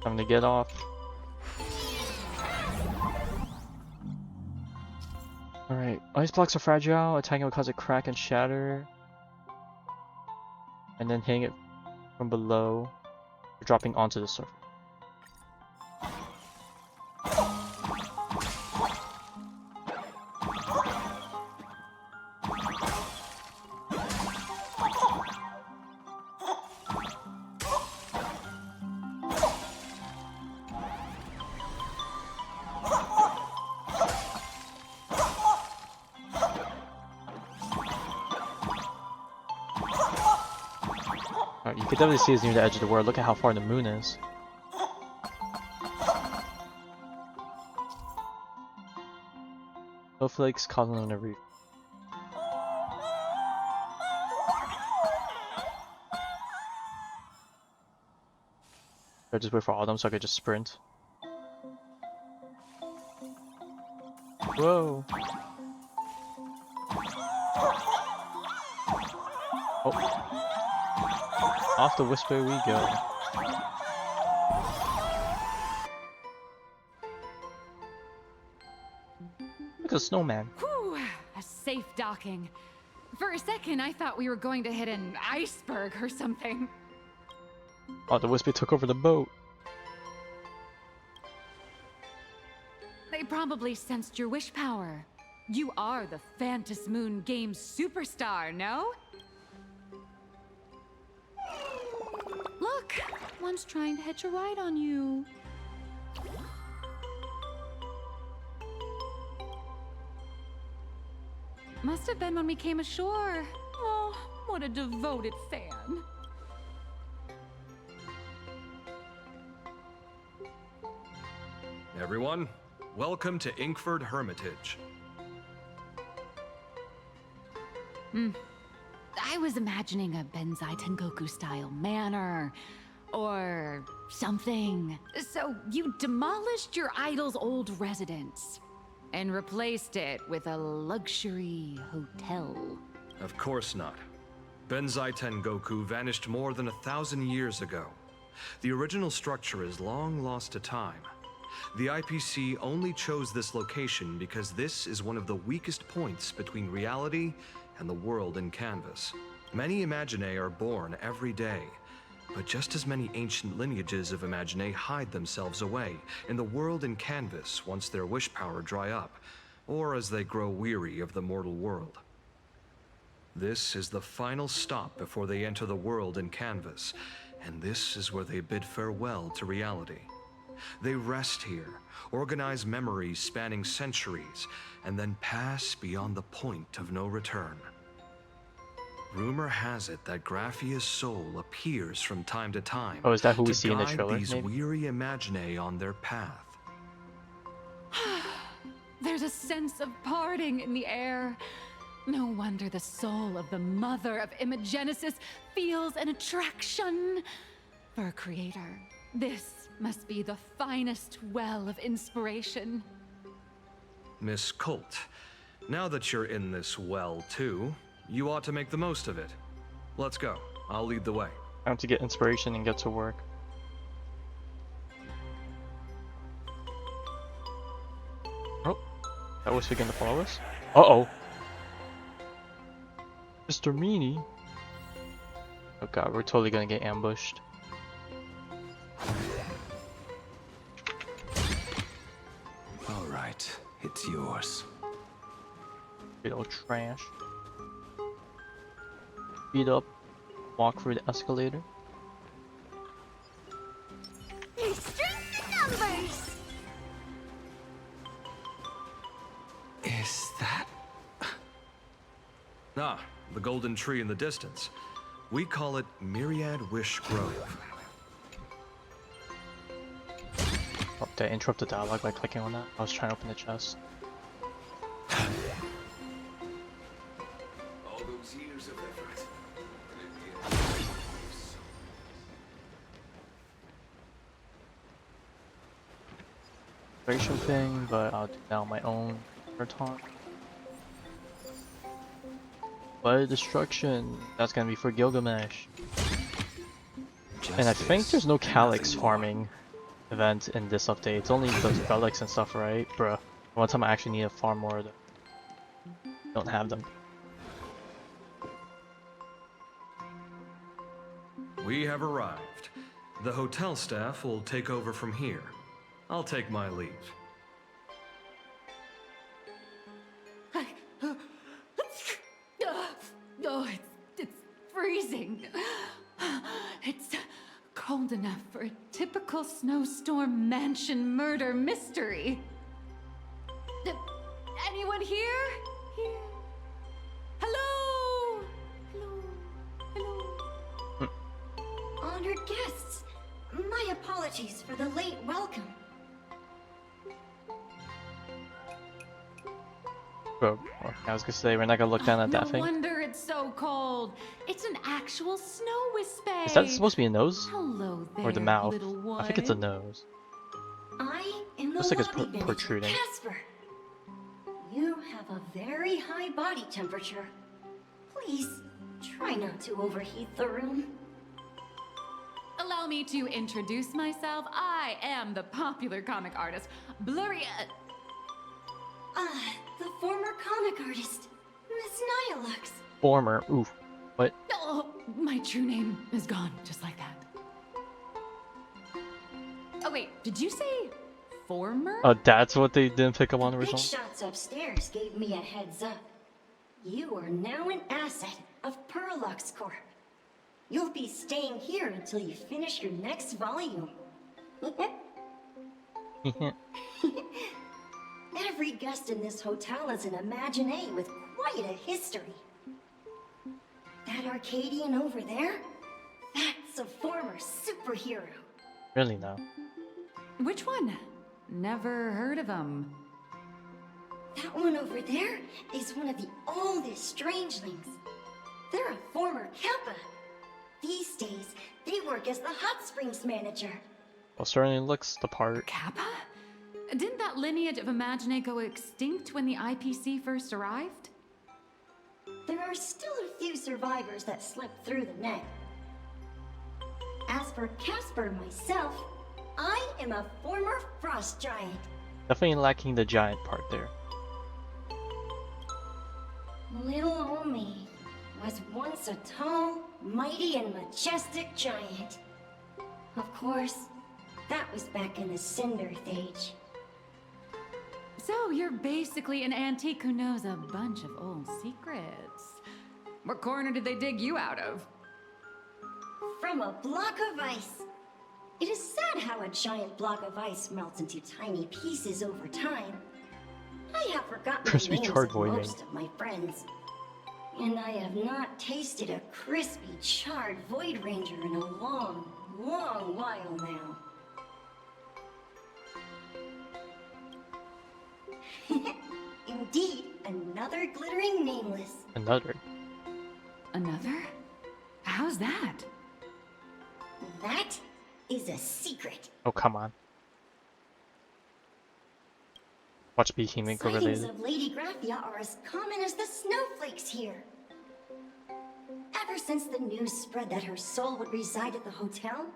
Time to get off. Alright, ice blocks are fragile, attacking will cause a crack and shatter. And then hitting it from below, or dropping onto the surface. Alright, you can definitely see it's near the edge of the world. Look at how far the moon is. Snowflakes causing on the reef. I just wait for autumn so I could just sprint. Whoa! Oh. Off the whisper we go. Look at the snowman. Whew, a safe docking. For a second, I thought we were going to hit an iceberg or something. Oh, the whisper took over the boat. They probably sensed your wish power. You are the Phantasm Moon Games superstar, no? Look, one's trying to hitch a ride on you. Must have been when we came ashore. Oh, what a devoted fan. Everyone, Welcome to Inkford Hermitage. I was imagining a Benzai Tengoku style manor or something. So you demolished your idol's old residence and replaced it with a luxury hotel. Of course not. Benzai Tengoku vanished more than 1,000 years ago. The original structure is long lost to time. The IPC only chose this location because this is one of the weakest points between reality and the world in canvas. Many Imaginae are born every day, but just as many ancient lineages of Imaginae hide themselves away in the world in canvas once their wish power dry up, or as they grow weary of the mortal world. This is the final stop before they enter the world in canvas, and this is where they bid farewell to reality. They rest here, organize memories spanning centuries, and then pass beyond the point of no return. Rumor has it that Graphia's soul appears from time to time. Oh, is that who we see in the guide trailer? These Maybe? weary Imaginae on their path. There's a sense of parting in the air. No wonder the soul of the mother of Imagenesis feels an attraction for a creator. This must be the finest well of inspiration. Miss Colt, now that you're in this well too, you ought to make the most of it. Let's go. I'll lead the way. I have to get inspiration and get to work. Oh, that was begin to follow us. Uh-oh. Mr. Meanie. Oh god, we're totally gonna get ambushed. All right, it's yours. Bit old trash. Speed up. Walk through the escalator. There's strength in numbers! Is that... Ah, the golden tree in the distance. We call it Myriad Wish Grove. Oh, did I interrupt the dialogue by clicking on that? I was trying to open the chest. All those years of effort. Inspiration thing, but I'll do that on my own time. But destruction, that's gonna be for Gilgamesh. And I think there's no Calyx farming event in this update. It's only those relics and stuff, right? Bruh. One time I actually need to farm more of them. Don't have them. We have arrived. The hotel staff will take over from here. I'll take my leave. Oh, it's freezing. It's cold enough for a typical snowstorm mansion murder mystery. Anyone here? Here? Hello? Hello? Hello? Honored guests, my apologies for the late welcome. Bro, I was gonna say, we're not gonna look down at that No thing. wonder it's so cold. It's an actual snow wispy. Is that supposed to be a nose? Hello there, Or the mouth? little one. I think it's a nose. I am the Looks like it's lobby manager, protruding. Casper. You have a very high body temperature. Please, try not to overheat the room. Allow me to introduce myself. I am the popular comic artist, Blurry. The former comic artist, Miss Nihilux. Former. Oof. What? Oh, my true name is gone, just like that. Oh wait, did you say former? Oh, that's what they didn't pick up on the Big original? shots upstairs gave me a heads up. You are now an asset of Perlux Corp. You'll be staying here until you finish your next volume. Every guest in this hotel is an Imaginae with quite a history. That Arcadian over there? That's a former superhero. Really now? Which one? Never heard of them. That one over there is one of the oldest strangelings. They're a former Kappa. These days, they work as the hot springs manager. Well, certainly looks the part. Kappa? Didn't that lineage of Imagine go extinct when the IPC first arrived? There are still a few survivors that slipped through the net. As for Casper myself, I am a former frost giant. Definitely lacking the giant part there. Little old me was once a tall, mighty, and majestic giant. Of course, that was back in the Cinder Age. So you're basically an antique who knows a bunch of old secrets. What corner did they dig you out of? From a block of ice. It is sad how a giant block of ice melts into tiny pieces over time. I have forgotten the names of most of my friends. And I have not tasted a crispy, charred Void Ranger in a long, long while now. Indeed, another glittering nameless. Another? How's that? That is a secret. Oh, come on. Watch Behemoth over Sightings there. of Lady Graphia are as common as the snowflakes here. Ever since the news spread that her soul would reside at the hotel,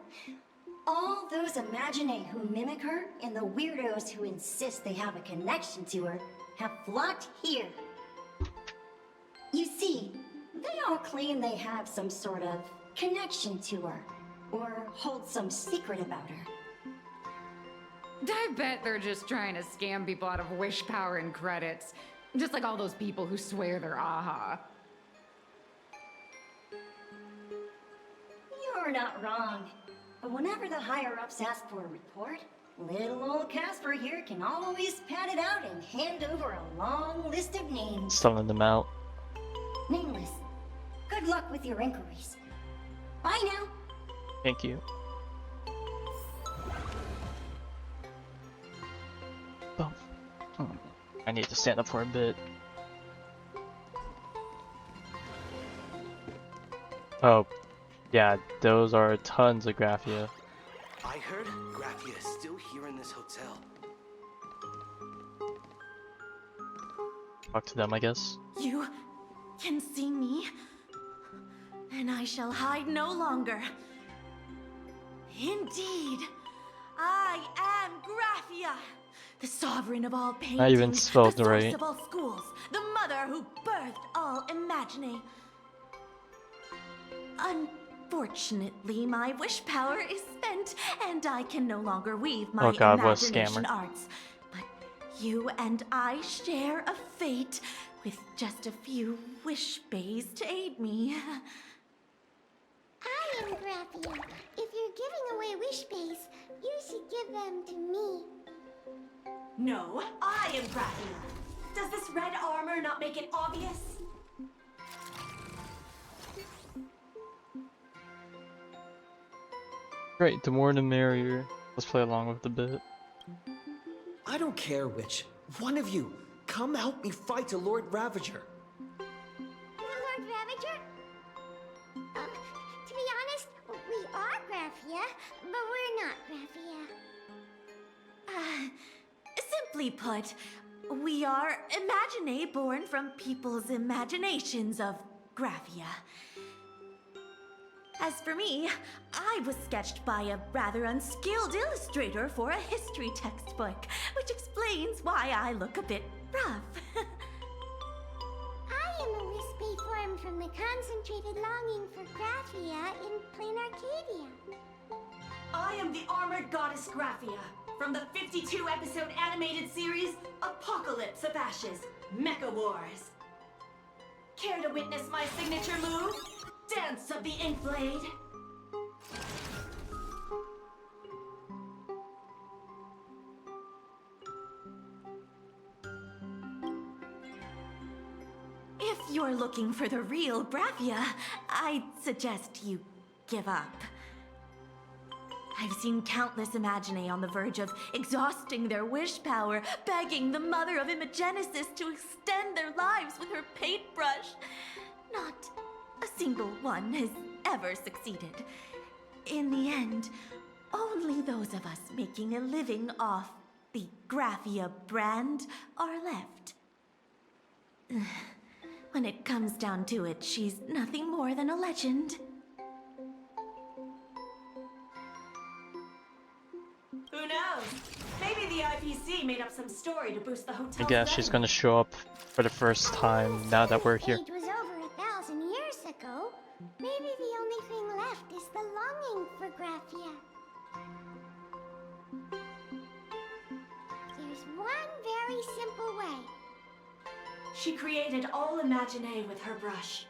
all those Imagine who mimic her and the weirdos who insist they have a connection to her have flocked here. You see, they all claim they have some sort of connection to her, or hold some secret about her. I bet they're just trying to scam people out of wish power and credits. Just like all those people who swear they're AHA. You're not wrong. But whenever the higher-ups ask for a report, little old Casper here can always pad it out and hand over a long list of names. Selling them out. Nameless, good luck with your inquiries. Bye now. Thank you. Oh. I need to stand up for a bit. Oh, yeah, those are tons of Graphia. I heard Graphia is still here in this hotel. Talk to them, I guess. You can see me, and I shall hide no longer. Indeed, I am Graphia, the sovereign of all paintings, Not even spelled the source right. of all schools, the mother who birthed all Imagine. Unfortunately, my wish power is spent, and I can no longer weave my imagination arts. But you and I share a fate, with just a few wish bays to aid me. I am Graphia. If you're giving away wish bays, you should give them to me. No, I am Graphia. Does this red armor not make it obvious? Great, the more the merrier. Let's play along with the bit. I don't care which. One of you, come help me fight a Lord Ravager. The Lord Ravager? To be honest, we are Graphia, but we're not Graphia. Simply put, we are Imagine born from people's imaginations of Graphia. As for me, I was sketched by a rather unskilled illustrator for a history textbook, which explains why I look a bit rough. I am a wispy form from the concentrated longing for Graphia in Planarcadia. I am the armored goddess Graphia from the 52-episode animated series Apocalypse of Ashes, Mecha Wars. Care to witness my signature move? Dance of the Inkblade. If you're looking for the real Graphia, I'd suggest you give up. I've seen countless Imaginae on the verge of exhausting their wish power, begging the mother of Imagenesis to extend their lives with her paintbrush. Not a single one has ever succeeded. In the end, only those of us making a living off the Graphia brand are left. When it comes down to it, she's nothing more than a legend. Who knows? Maybe the IPC made up some story to boost the hotel. I guess she's gonna show up for the first time now that we're here. It was over 1,000 years ago. Maybe the only thing left is the longing for Graphia. There's one very simple way. She created all Imaginae with her brush.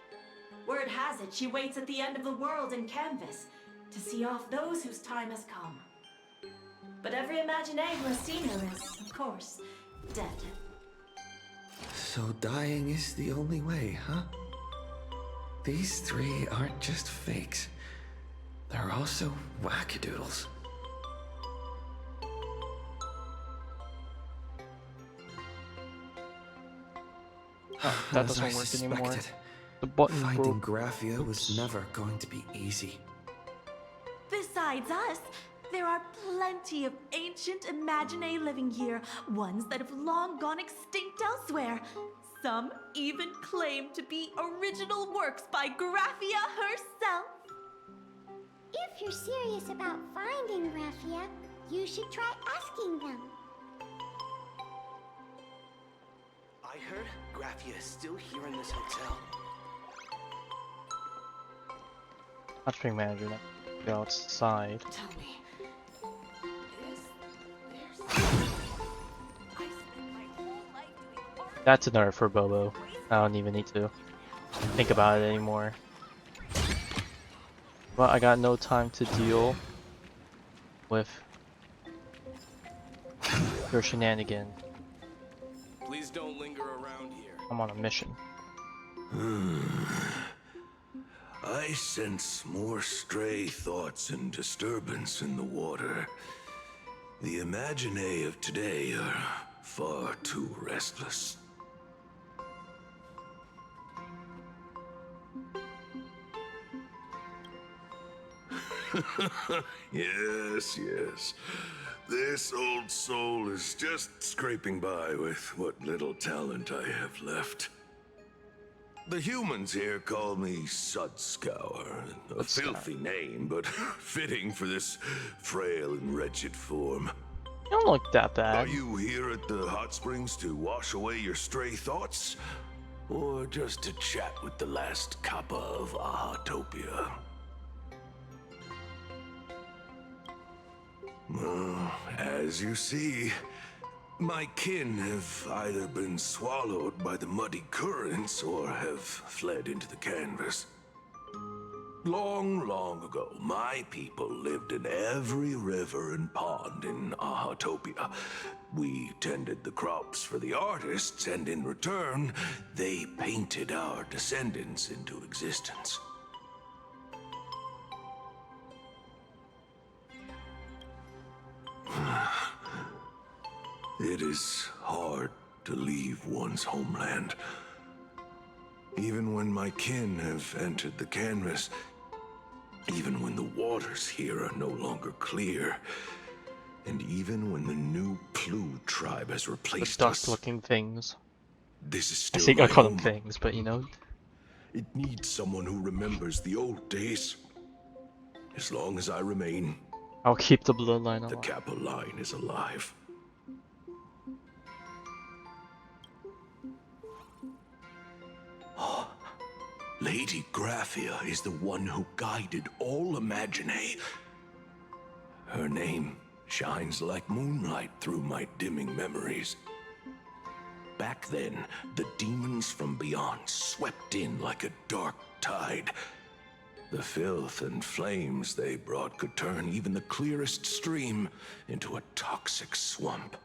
Word has it, she waits at the end of the world in canvas to see off those whose time has come. But every Imaginae who has seen her is, of course, dead. So dying is the only way, huh? These three aren't just fakes. They're also wackadoodles. Oh, that doesn't work anymore. The button Finding broke. Graphia was never going to be easy. Besides us, there are plenty of ancient Imaginae living here, ones that have long gone extinct elsewhere. Some even claim to be original works by Graphia herself. If you're serious about finding Graphia, you should try asking them. I heard Graphia is still here in this hotel. Hotspring manager, go outside. Tell me. That's a nerf for Bobo. I don't even need to think about it anymore. But I got no time to deal with your shenanigan. Please don't linger around here. I'm on a mission. I sense more stray thoughts and disturbance in the water. The Imaginae of today are far too restless. Yes, yes. This old soul is just scraping by with what little talent I have left. The humans here call me Sudscour, a filthy name, but fitting for this frail and wretched form. You don't look that bad. Are you here at the hot springs to wash away your stray thoughts? Or just to chat with the last kappa of Ahatopia? Well, as you see, my kin have either been swallowed by the muddy currents or have fled into the canvas. Long, long ago, my people lived in every river and pond in Ahatopia. We tended the crops for the artists, and in return, they painted our descendants into existence. It is hard to leave one's homeland. Even when my kin have entered the canvas, even when the waters here are no longer clear, and even when the new Plu tribe has replaced us. Duck-looking things. This is I still think I my call them home. things, but you know. It needs someone who remembers the old days. As long as I remain, I'll keep the bloodline alive. the Kappa line is alive. Lady Graphia is the one who guided all Imaginae. Her name shines like moonlight through my dimming memories. Back then, the demons from beyond swept in like a dark tide. The filth and flames they brought could turn even the clearest stream into a toxic swamp.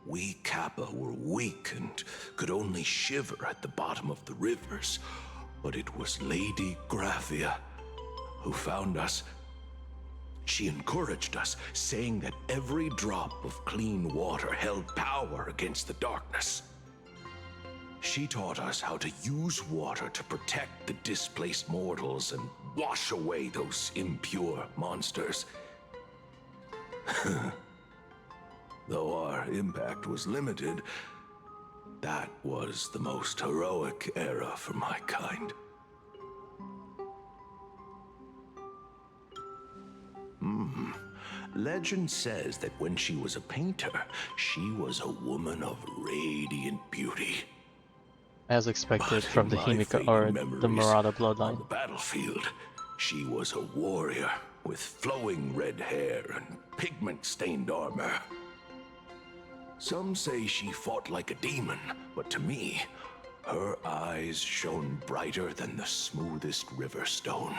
We Kappa were weak and could only shiver at the bottom of the rivers, but it was Lady Graphia who found us. She encouraged us, saying that every drop of clean water held power against the darkness. She taught us how to use water to protect the displaced mortals and wash away those impure monsters. Though our impact was limited, that was the most heroic era for my kind. Legend says that when she was a painter, she was a woman of radiant beauty. As expected But from the in my Himika fading or the memories, Murata on bloodline. the battlefield, she was a warrior with flowing red hair and pigment-stained armor. Some say she fought like a demon, but to me, her eyes shone brighter than the smoothest river stone.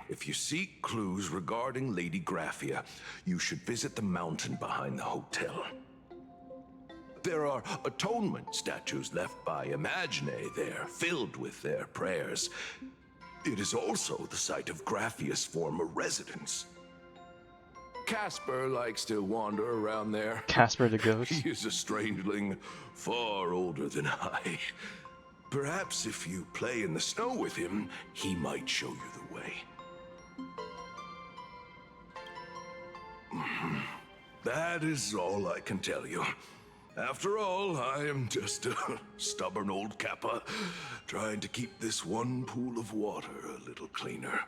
If you seek clues regarding Lady Graphia, you should visit the mountain behind the hotel. There are atonement statues left by Imagine there, filled with their prayers. It is also the site of Graphia's former residence. Casper likes to wander around there. Casper the ghost. He is a strangeling, far older than I. Perhaps if you play in the snow with him, he might show you the way. That is all I can tell you. After all, I am just a stubborn old Kappa, trying to keep this one pool of water a little cleaner.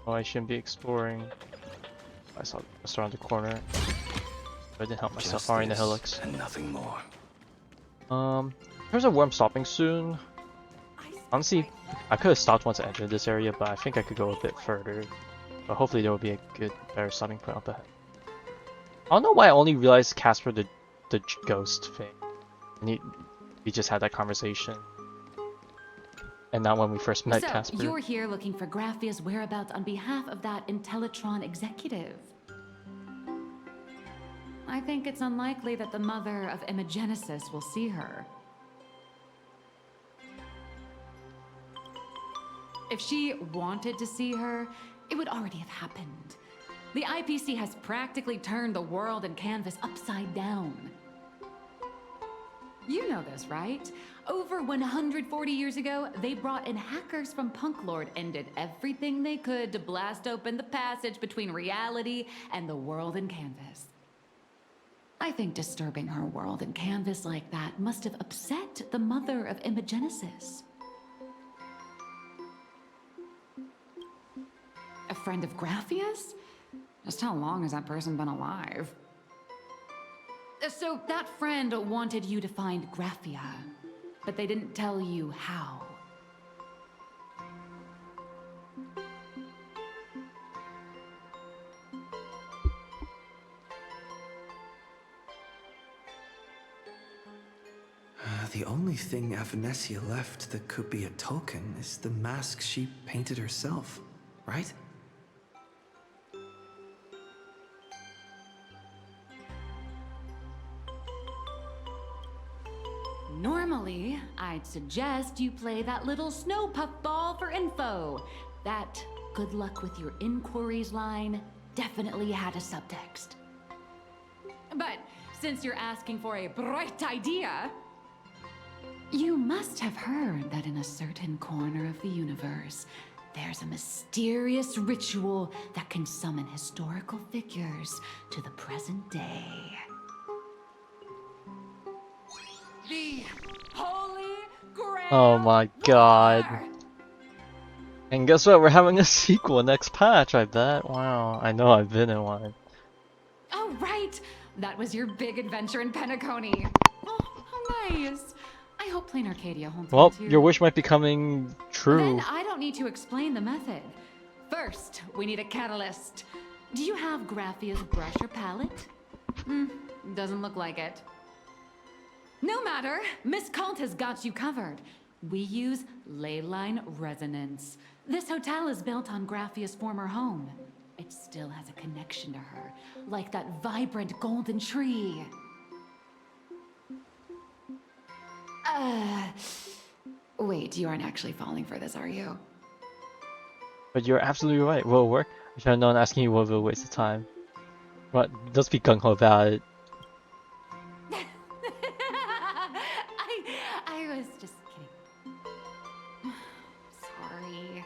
Oh, I shouldn't be exploring. I saw just around the corner. I didn't help myself far in the hillocks. And nothing more. There's a worm stopping soon. Honestly, I could have stopped once I entered this area, but I think I could go a bit further. But hopefully there will be a better stopping point up ahead. I don't know why I only realized Casper the ghost thing. And we just had that conversation. And not when we first met Casper. So, you're here looking for Graphia's whereabouts on behalf of that Intellitron executive. I think it's unlikely that the mother of Imagenesis will see her. If she wanted to see her, it would already have happened. The IPC has practically turned the world and canvas upside down. You know this, right? Over 140 years ago, they brought in hackers from Punklord and did everything they could to blast open the passage between reality and the world and canvas. I think disturbing her world and canvas like that must have upset the mother of Imagenesis. A friend of Graphia's? Just how long has that person been alive? So that friend wanted you to find Graphia, but they didn't tell you how. The only thing Avanesia left that could be a token is the mask she painted herself, right? Normally, I'd suggest you play that little snow puffball for info. That good luck with your inquiries line definitely had a subtext. But since you're asking for a bright idea, you must have heard that in a certain corner of the universe, there's a mysterious ritual that can summon historical figures to the present day. The Holy Grail. Oh my god. And guess what? We're having a sequel next patch, I bet. Wow, I know I've been in one. Oh, right! That was your big adventure in Penacony. Oh, how nice. I hope Planarcadia holds Well, on to your wish might be coming true. Then I don't need to explain the method. First, we need a catalyst. Do you have Graphia's brush or palette? Doesn't look like it. No matter, Miss Kalt has got you covered. We use leyline resonance. This hotel is built on Graphia's former home. It still has a connection to her, like that vibrant golden tree. Wait, you aren't actually falling for this, are you? But you're absolutely right. Will it work? I should have known asking you would be a waste of time. But just be gung ho about it. I was just kidding. Sorry.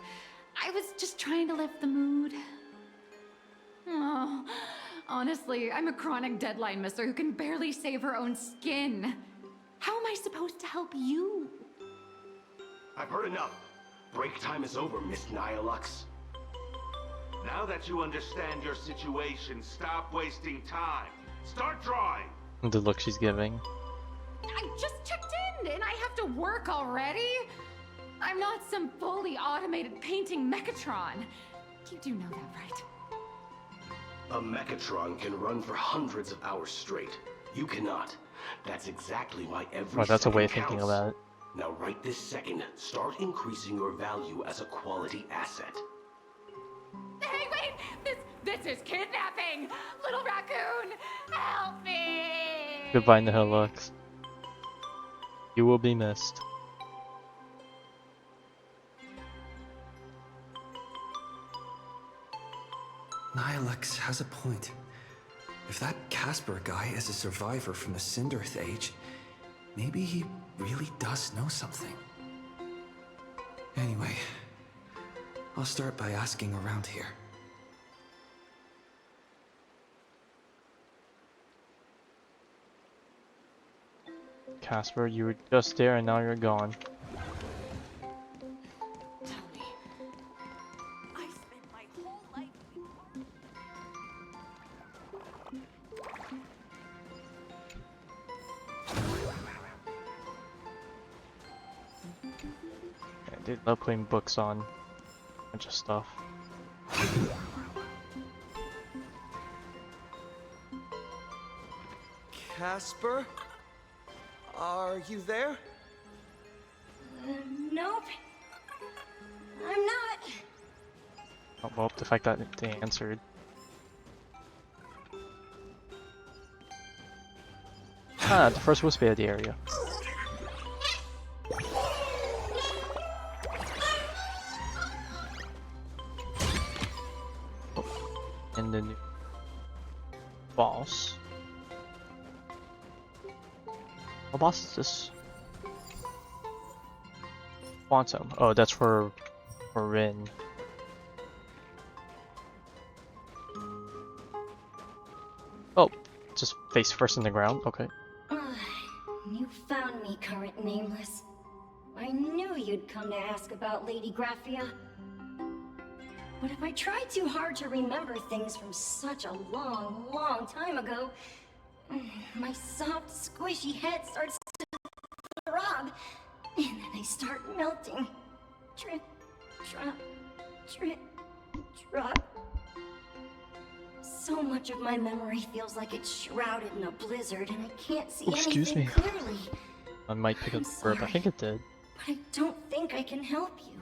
I was just trying to lift the mood. Oh, honestly, I'm a chronic deadline misser who can barely save her own skin. How am I supposed to help you? I've heard enough. Break time is over, Miss Nihilux. Now that you understand your situation, stop wasting time. Start drawing! The look she's giving. I just checked in and I have to work already? I'm not some fully automated painting Mechatron. You do know that, right? A Mechatron can run for hundreds of hours straight. You cannot. That's exactly why every Well, that's a way of second thinking counts. about it. Now right this second, start increasing your value as a quality asset. Hey, wait! This is kidnapping! Little raccoon! Help me! Goodbye, Nihilux. You will be missed. Nihilux has a point. If that Casper guy is a survivor from the Cinderth Age, maybe he really does know something. Anyway, I'll start by asking around here. Casper, you were just there and now you're gone. They love putting books on a bunch of stuff. Casper? Are you there? Nope. I'm not. Oh, well, the fact that they answered. Ah, the first whisper of the area. And the new boss. What boss is this? Quantum. Oh, that's for Rin. Oh, just face first in the ground. Okay. You found me, current nameless. I knew you'd come to ask about Lady Graphia. But if I tried too hard to remember things from such a long, long time ago, my soft, squishy head starts to throb, and then I start melting. Drip, drop, drip, drop. So much of my memory feels like it's shrouded in a blizzard, and I can't see anything clearly. I might pick up the burp. I think it did. But I don't think I can help you.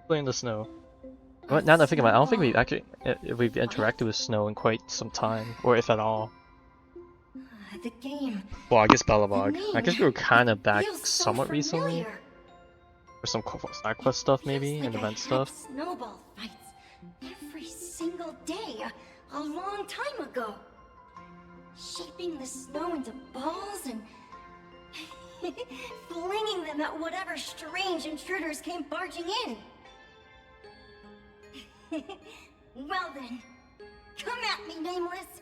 Play in the snow. But now that I think about it, I don't think we've interacted with snow in quite some time, or if at all. The game. Well, I guess Bellabog. I guess we were kind of back feels so somewhat recently. familiar. For some side quest stuff, maybe, and event stuff. Snowball fights every single day a long time ago. Shaping the snow into balls and flinging them at whatever strange intruders came barging in. Well then, come at me, Nameless.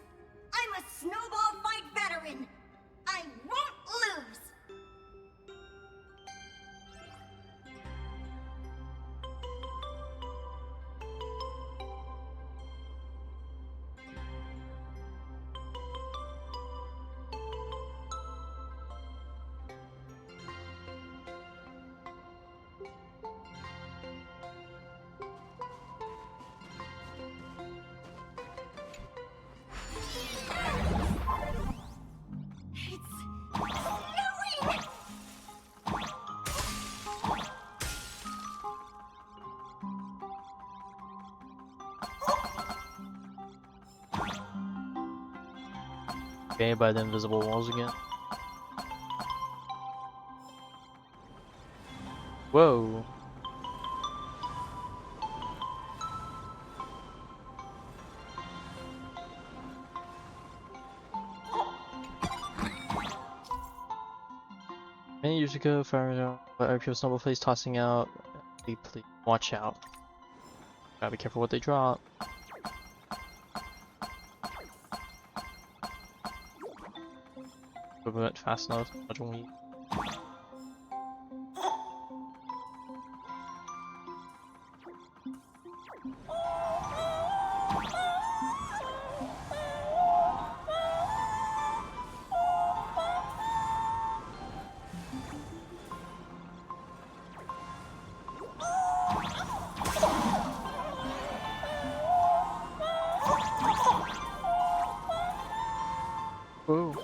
I'm a snowball fight veteran. I won't lose. Okay, by the invisible walls again. Whoa. Many years ago, fire RPO snowball face tossing out. Please watch out. Gotta be careful what they drop. We went fast enough. Whoa.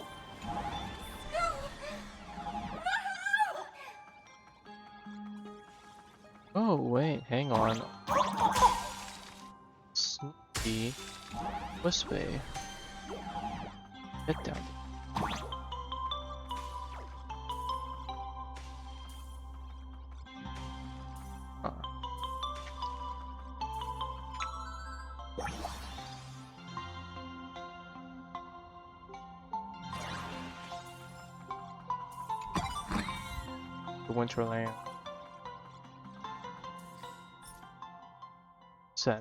Oh wait, hang on. Sneaky. This way. Get down. The Winterland.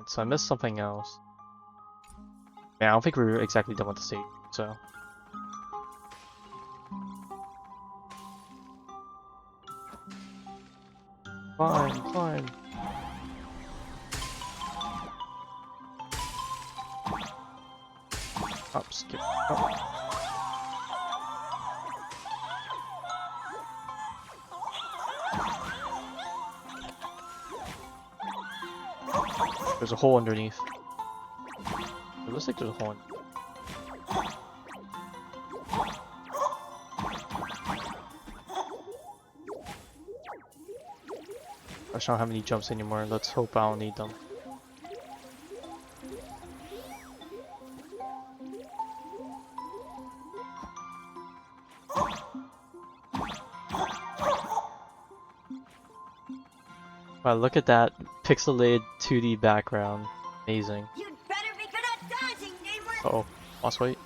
So I missed something else. Yeah, I don't think we were exactly done with the stage, so. Climb. Up, skip, up. There's a hole underneath. It looks like there's a hole. I don't have any jumps anymore. Let's hope I don't need them. Wow, look at that pixelated 2D background. Amazing. You'd better be good at dodging, nameless. Uh oh, lost weight.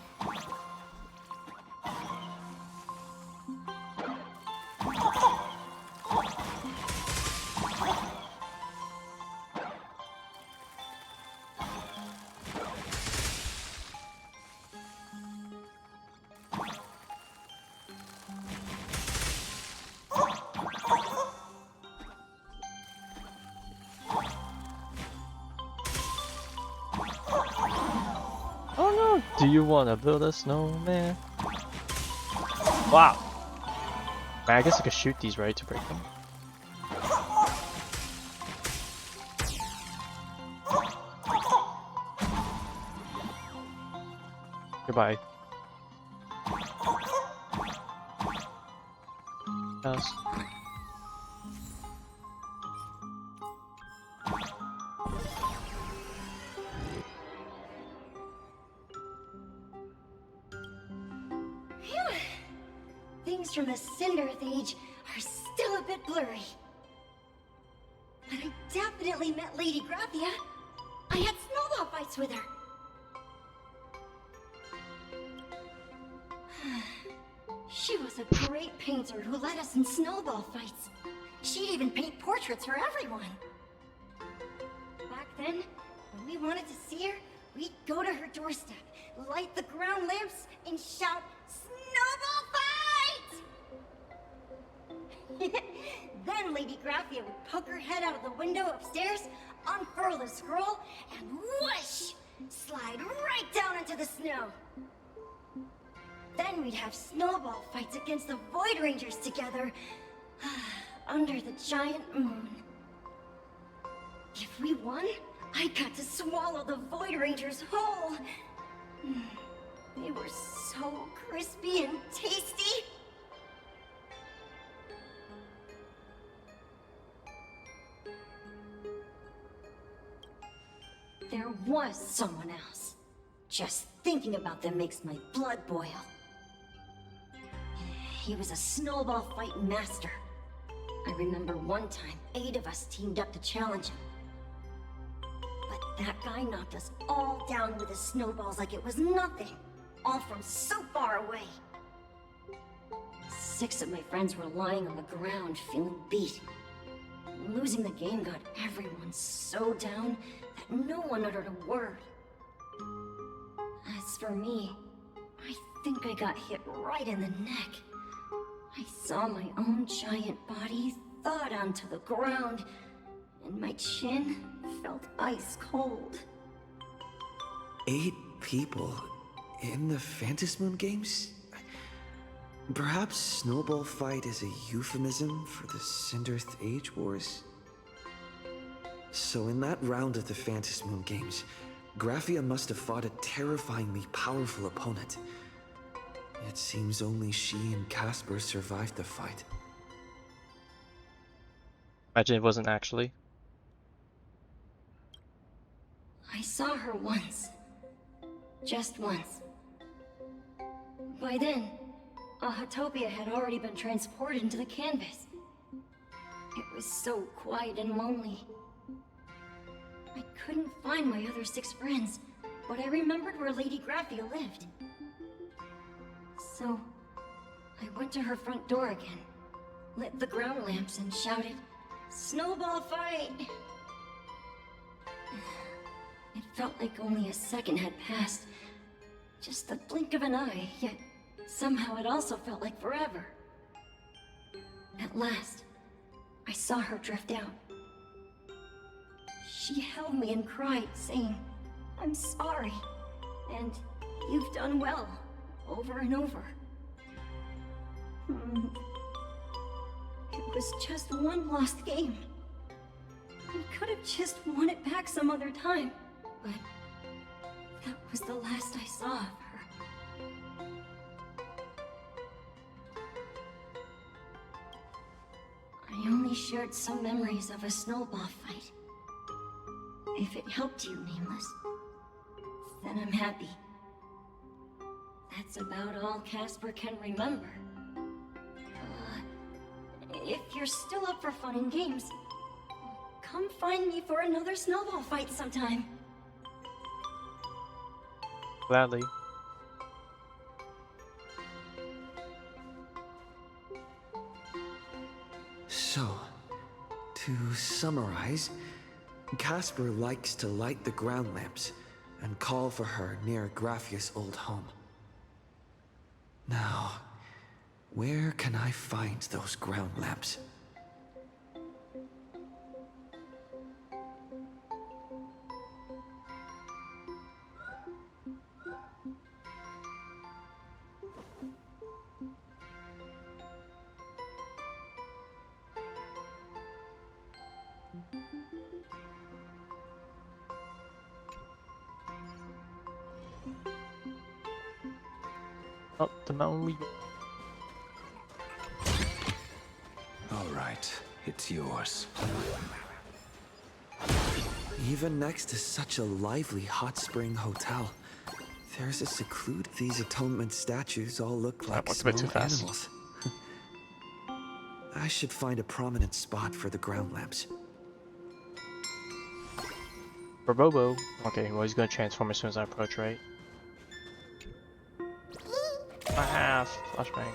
Do you want to build a snowman? Wow. I guess I could shoot these, right, to break them. Goodbye. Yes. Things from the Cinderth Age are still a bit blurry. But I definitely met Lady Graphia. I had snowball fights with her. She was a great painter who led us in snowball fights. She'd even paint portraits for everyone. Back then, when we wanted to see her, we'd go to her doorstep, light the ground lamps, and shout, "Snowball fight!" Then Lady Graphia would poke her head out of the window upstairs, unfurl the scroll, and whoosh! Slide right down into the snow. Then we'd have snowball fights against the Void Rangers together, under the giant moon. If we won, I got to swallow the Void Rangers whole. They were so crispy and tasty. There was someone else. Just thinking about them makes my blood boil. He was a snowball fight master. I remember one time, 8 of us teamed up to challenge him. But that guy knocked us all down with his snowballs like it was nothing. All from so far away. 6 of my friends were lying on the ground, feeling beat. Losing the game got everyone so down that no one uttered a word. As for me, I think I got hit right in the neck. I saw my own giant body thud onto the ground, and my chin felt ice cold. 8 people in the Phantasmoon games? Perhaps Snowball Fight is a euphemism for the Cinderth Age Wars? So in that round of the Phantasmoon games, Graphia must have fought a terrifyingly powerful opponent. It seems only she and Casper survived the fight. Imagine it wasn't actually. I saw her once. Just once. By then, Ahatopia had already been transported into the canvas. It was so quiet and lonely. I couldn't find my other 6 friends, but I remembered where Lady Graphia lived. So, I went to her front door again, lit the ground lamps and shouted, "Snowball fight!" It felt like only a second had passed. Just the blink of an eye, yet somehow it also felt like forever. At last, I saw her drift out. She held me and cried, saying, "I'm sorry, and you've done well," over and over. It was just one lost game. We could have just won it back some other time, but that was the last I saw of her. I only shared some memories of a snowball fight. If it helped you, Nameless, then I'm happy. That's about all Casper can remember. If you're still up for fun and games, come find me for another snowball fight sometime. Gladly. So, to summarize, Casper likes to light the ground lamps and call for her near Graphia's old home. Now, where can I find those ground lamps? Up the mountain we go. All right, it's yours. Even next to such a lively hot spring hotel, there's a secluded. These atonement statues all look like small animals. I should find a prominent spot for the ground lamps. For Bobo. Okay, well he's gonna transform as soon as I approach, right? Flashbang.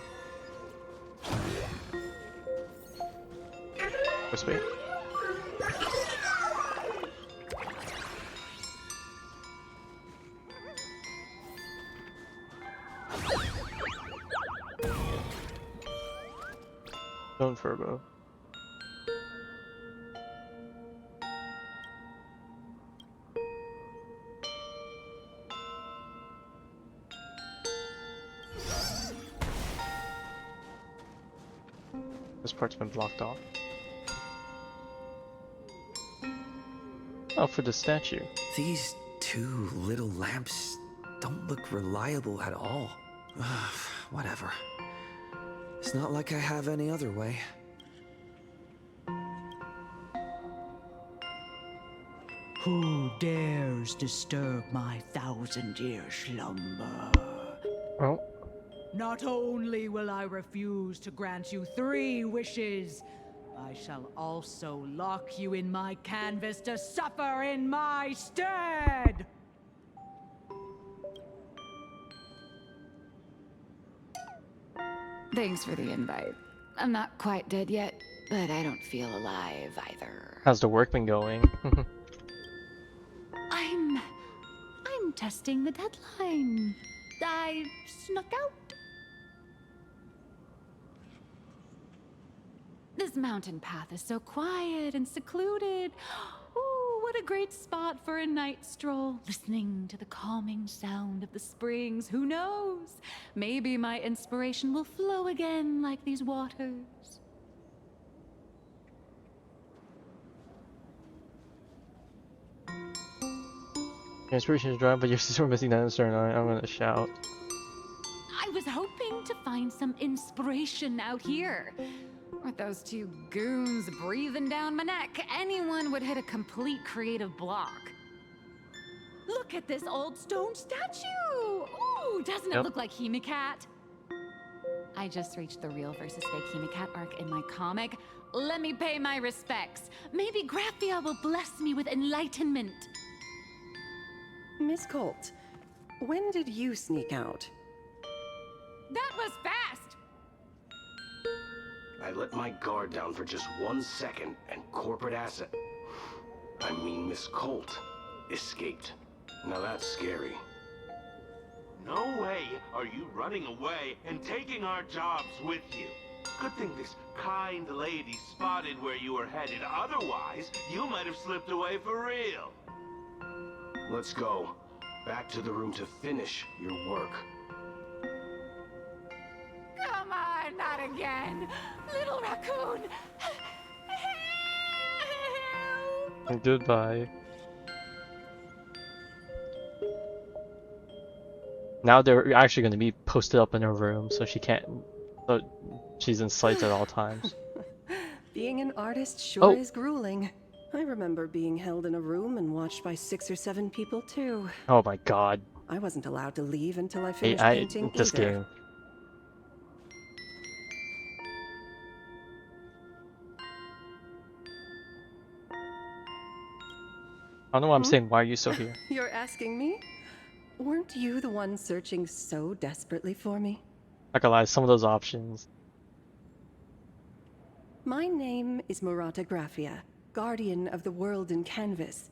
Wait, wait. Don't Furbo. This part's been blocked off. Oh, for the statue. These 2 little lamps don't look reliable at all. Whatever. It's not like I have any other way. Who dares disturb my 1,000-year slumber? Oh. Not only will I refuse to grant you 3 wishes, I shall also lock you in my canvas to suffer in my stead! Thanks for the invite. I'm not quite dead yet, but I don't feel alive either. How's the work been going? I'm testing the deadline. I snuck out. This mountain path is so quiet and secluded. Ooh, what a great spot for a night stroll, listening to the calming sound of the springs. Who knows? Maybe my inspiration will flow again like these waters. Inspiration is dry, but you're still missing that answer, and I'm gonna shout. I was hoping to find some inspiration out here. With those 2 goons breathing down my neck, anyone would hit a complete creative block. Look at this old stone statue! Ooh, doesn't it look like Himicat? I just reached the real versus fake Himicat arc in my comic. Let me pay my respects. Maybe Graphia will bless me with enlightenment. Miss Colt, when did you sneak out? That was fast! I let my guard down for just 1 second, and corporate asset, I mean Miss Colt, escaped. Now that's scary. No way are you running away and taking our jobs with you. Good thing this kind lady spotted where you were headed. Otherwise, you might have slipped away for real. Let's go. Back to the room to finish your work. Come on, not again! Little raccoon! Goodbye. Now they're actually going to be posted up in her room, so she can't. So she's in sight at all times. Being an artist sure is grueling. I remember being held in a room and watched by 6 or 7 people too. Oh my god. I wasn't allowed to leave until I finished painting this either. game. I don't know why I'm saying, why are you still here? You're asking me? Weren't you the one searching so desperately for me? I can lie, some of those options. My name is Graphia, guardian of the world in canvas.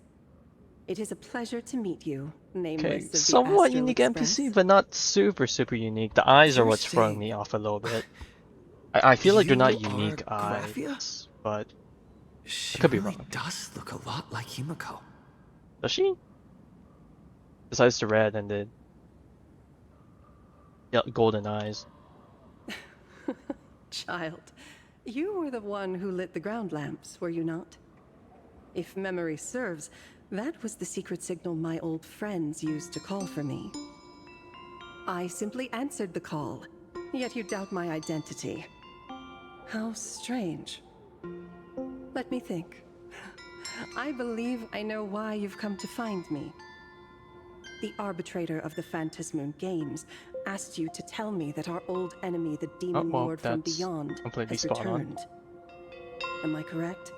It is a pleasure to meet you, nameless Okay, of the somewhat Astral unique Express. NPC, but not super unique. The eyes are what's throwing me off a little bit. I feel like they're not unique eyes, but She I could be really wrong. does look a lot like Himiko. Does she? Besides the red and the golden eyes. Child, you were the one who lit the ground lamps, were you not? If memory serves, that was the secret signal my old friends used to call for me. I simply answered the call, yet you doubt my identity. How strange. Let me think. I believe I know why you've come to find me. The arbitrator of the Phantasmoon Games asked you to tell me that our old enemy, the Demon Lord from Beyond, has returned. Am I correct?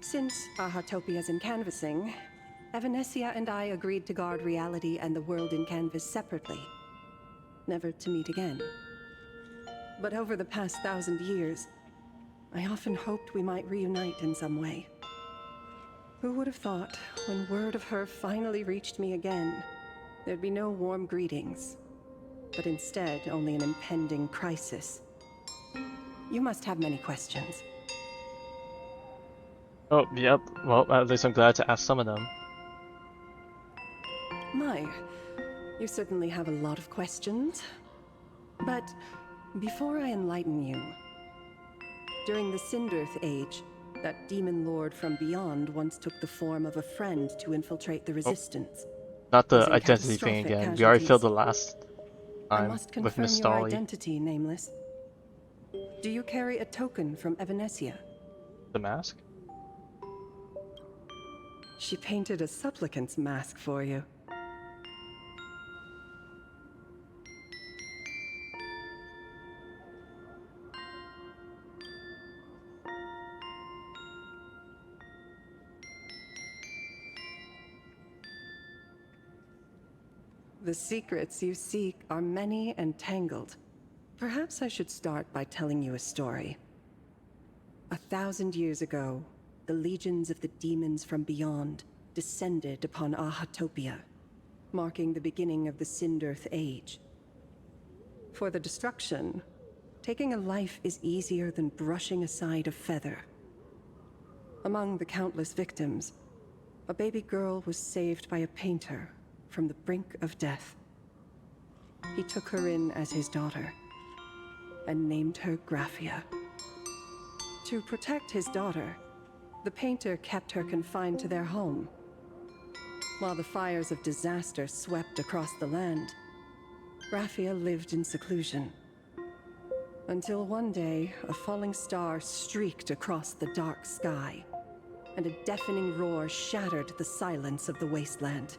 Since our Heartopia's in canvassing, Evanescia and I agreed to guard reality and the world in canvas separately, never to meet again. But over the past 1,000 years, I often hoped we might reunite in some way. Who would have thought, when word of her finally reached me again, there'd be no warm greetings, but instead only an impending crisis. You must have many questions. Oh, yep. Well, at least I'm glad to ask some of them. My, you certainly have a lot of questions. But before I enlighten you, during the Cinderth Age, that demon lord from beyond once took the form of a friend to infiltrate the Resistance. Not the causing identity thing catastrophic again. We already filled casualties. the last I time must with confirm Miss your Dolly. identity, Nameless. Do you carry a token from Evanescia? The mask? She painted a supplicant's mask for you. The secrets you seek are many and tangled. Perhaps I should start by telling you a story. 1,000 years ago, the legions of the demons from beyond descended upon Ahatopia, marking the beginning of the Sindearth Age. For the destruction, taking a life is easier than brushing aside a feather. Among the countless victims, a baby girl was saved by a painter from the brink of death. He took her in as his daughter and named her Graphia. To protect his daughter, the painter kept her confined to their home. While the fires of disaster swept across the land, Graphia lived in seclusion. Until one day, a falling star streaked across the dark sky, and a deafening roar shattered the silence of the wasteland.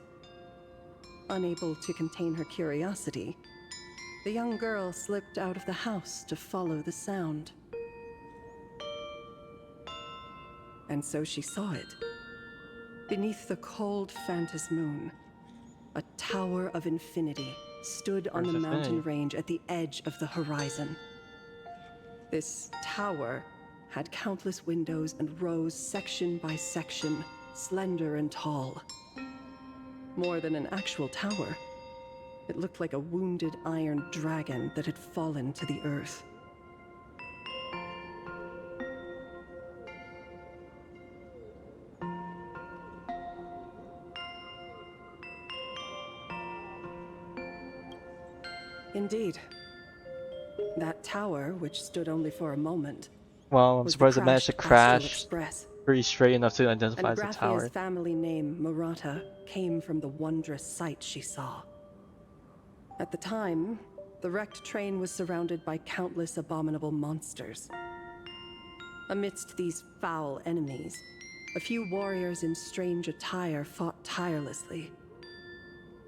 Unable to contain her curiosity, the young girl slipped out of the house to follow the sound. And so she saw it. Beneath the cold Phantas moon, a tower of infinity stood on the mountain range at the edge of the horizon. This tower had countless windows and rose section by section, slender and tall. More than an actual tower, it looked like a wounded iron dragon that had fallen to the earth. Indeed. That tower, which stood only for a moment, well, I'm surprised it managed to crash pretty straight enough to identify as a tower. And Graphia's family name, Murata, came from the wondrous sight she saw. At the time, the wrecked train was surrounded by countless abominable monsters. Amidst these foul enemies, a few warriors in strange attire fought tirelessly.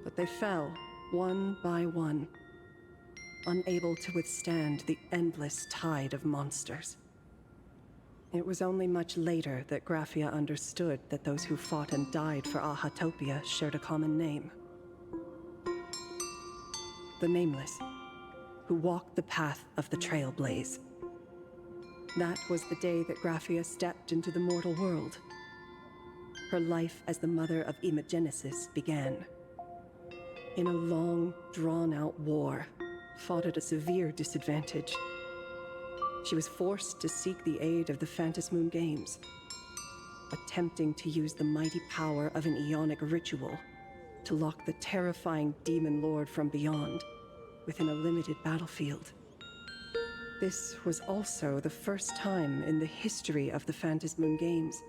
But they fell, one by one, unable to withstand the endless tide of monsters. It was only much later that Graphia understood that those who fought and died for Ahatopia shared a common name. The Nameless, who walked the path of the Trailblaze. That was the day that Graphia stepped into the mortal world. Her life as the mother of Imogenesis began. In a long, drawn-out war, fought at a severe disadvantage. She was forced to seek the aid of the Phantas Moon Games, attempting to use the mighty power of an Ionic ritual to lock the terrifying demon lord from beyond within a limited battlefield. This was also the first time in the history of the Phantas Moon Games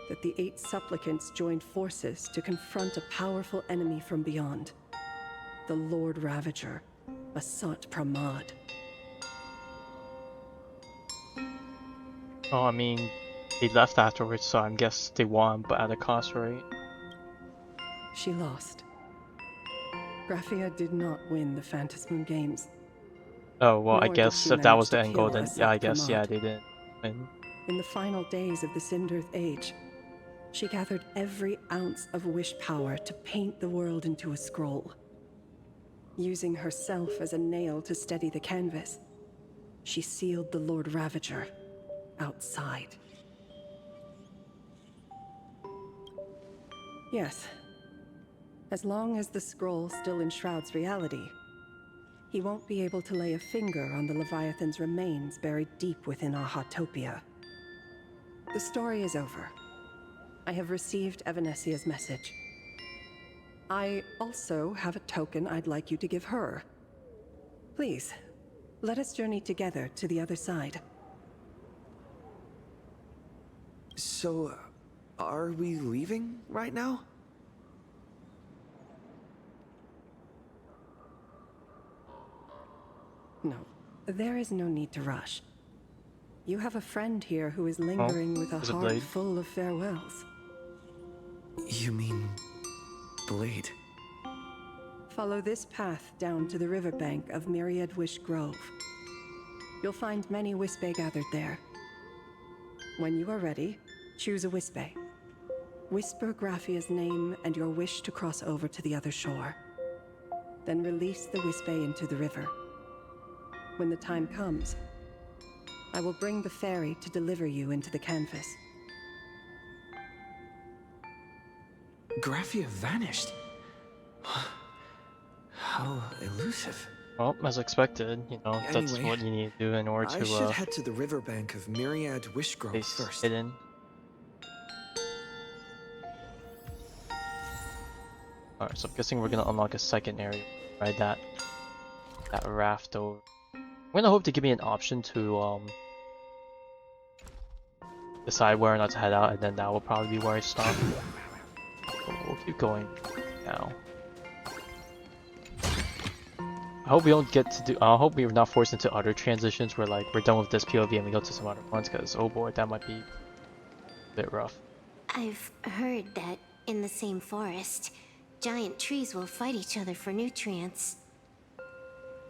that the 8 supplicants joined forces to confront a powerful enemy from beyond, the Lord Ravager, Asat Pramad. Oh, I mean, he left afterwards, so I guess they won, but at a cost, right? She lost. Graphia did not win the Phantas Moon Games. Oh, well, I Nor guess did she if that manage was the to end goal, kill then Asat yeah, I guess, yeah, Pramad. they didn't win. In the final days of the Sindearth Age, she gathered every ounce of wish power to paint the world into a scroll. Using herself as a nail to steady the canvas, she sealed the Lord Ravager outside. Yes. As long as the scroll still enshrouds reality, he won't be able to lay a finger on the Leviathan's remains buried deep within Ahatopia. The story is over. I have received Evanesia's message. I also have a token I'd like you to give her. Please, let us journey together to the other side. So, are we leaving right now? No, there is no need to rush. You have a friend here who is lingering with a heart full of farewells. You mean... Blade? Follow this path down to the riverbank of Myriad Wish Grove. You'll find many Wispe gathered there. When you are ready, choose a Wispe. Whisper Graphia's name and your wish to cross over to the other shore. Then release the Wispe into the river. When the time comes, I will bring the ferry to deliver you into the canvas. Graphia vanished. How elusive. Well, as expected, you know, that's Anyway, what you need to do in order I to should head to the riverbank of Myriad Wish Grove first. hidden. Alright, so I'm guessing we're gonna unlock a second area, right? That raft over. I'm gonna hope to give me an option to decide where or not to head out, and then that will probably be where I stop. We'll keep going now. I hope we don't get to do. I hope we're not forced into other transitions where like we're done with this POV and we go to some other ones, because oh boy, that might be a bit rough. I've heard that in the same forest, giant trees will fight each other for nutrients.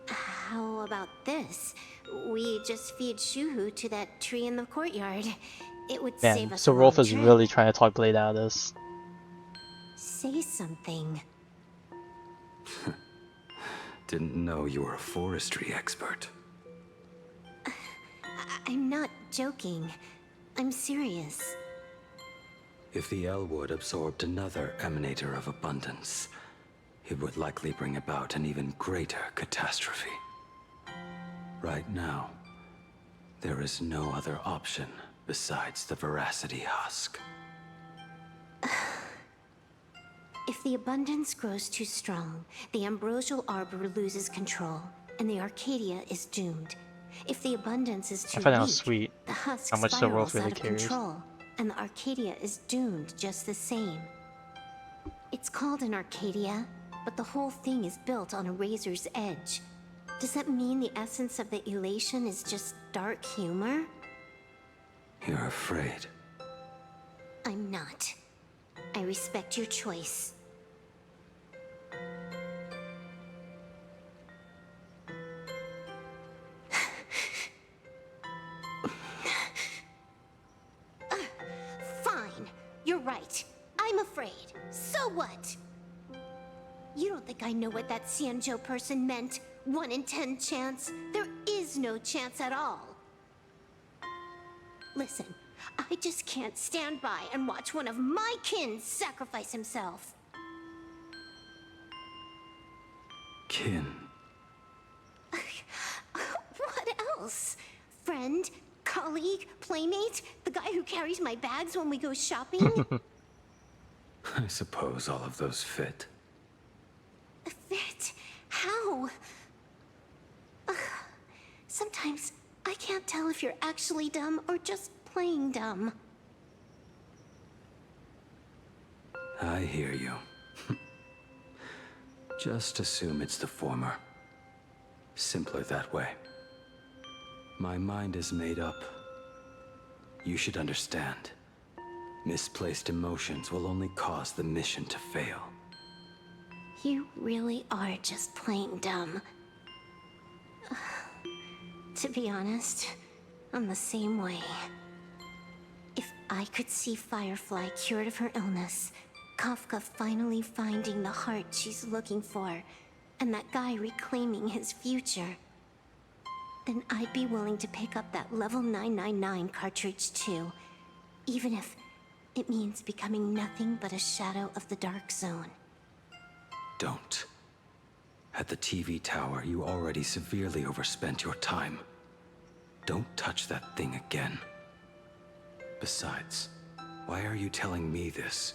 How about this? We just feed Shuhu to that tree in the courtyard. It would save Man, us so a Rolf long is trip. really trying to talk Blade out of this. Say something. Didn't know you were a forestry expert. I'm not joking. I'm serious. If the Elwood absorbed another emanator of abundance, it would likely bring about an even greater catastrophe. Right now, there is no other option besides the Veracity Husk. If the abundance grows too strong, the ambrosial arbor loses control, and the Arcadia is doomed. If the abundance is too I find weak, out sweet the husk how much the Rolf spirals really out of cares. control, and the Arcadia is doomed just the same. It's called an Arcadia, but the whole thing is built on a razor's edge. Does that mean the essence of the elation is just dark humor? You're afraid. I'm not. I respect your choice. Fine. You're right. I'm afraid. So what? You don't think I know what that Xianzhou person meant? 1 in 10 chance? There is no chance at all. Listen, I just can't stand by and watch one of my kin sacrifice himself. Kin. What else? Friend? Colleague? Playmate? The guy who carries my bags when we go shopping? I suppose all of those fit. Fit? How? Sometimes I can't tell if you're actually dumb or just playing dumb. I hear you. Just assume it's the former. Simpler that way. My mind is made up. You should understand. Misplaced emotions will only cause the mission to fail. You really are just playing dumb. To be honest, I'm the same way. If I could see Firefly cured of her illness, Kafka finally finding the heart she's looking for, and that guy reclaiming his future, then I'd be willing to pick up that level 999 cartridge too, even if it means becoming nothing but a shadow of the Dark Zone. Don't. At the TV tower, you already severely overspent your time. Don't touch that thing again. Besides, why are you telling me this?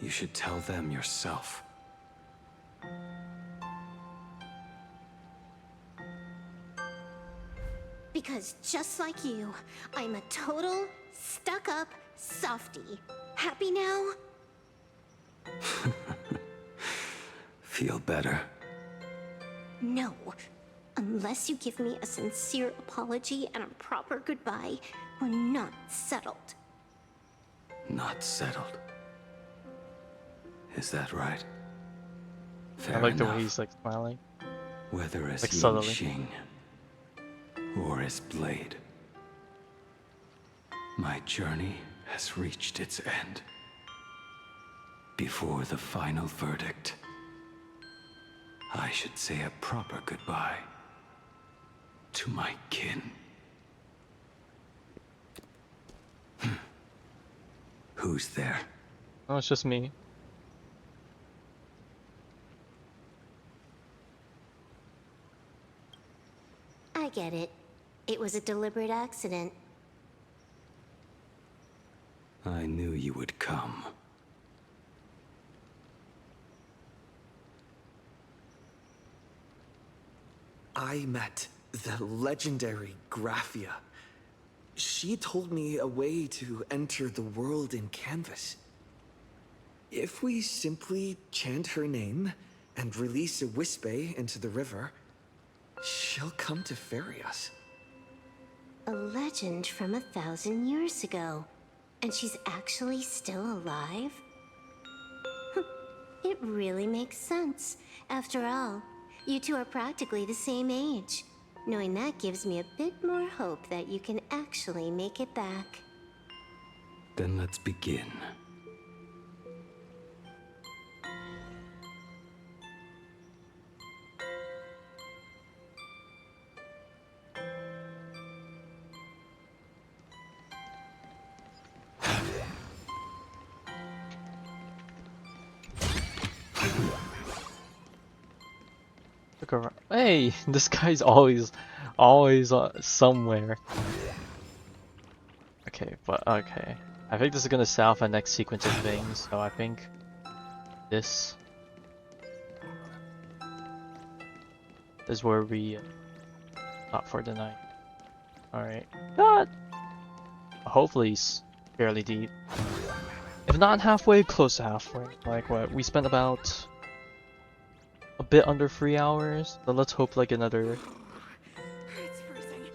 You should tell them yourself. Because just like you, I'm a total, stuck-up softie. Happy now? Feel better? No. Unless you give me a sincere apology and a proper goodbye, we're not settled. Not settled. Is that right? Fair I like the enough. way he's like smiling. Whether as Like Yin subtly. Xing or as Blade, my journey has reached its end. Before the final verdict, I should say a proper goodbye to my kin. Who's there? Oh, it's just me. I get it. It was a deliberate accident. I knew you would come. I met the legendary Graphia. She told me a way to enter the world in Canvas. If we simply chant her name and release a Wispe into the river, she'll come to ferry us. A legend from 1,000 years ago. And she's actually still alive? It really makes sense. After all, you two are practically the same age. Knowing that gives me a bit more hope that you can actually make it back. Then let's begin. Look around. Hey, this guy's always somewhere. Okay, but okay. I think this is gonna set off our next sequence of things. So I think this is where we stop for the night. All right. Not. Hopefully, it's fairly deep. If not halfway, close to halfway. Like what? We spent about a bit under 3 hours, so let's hope like another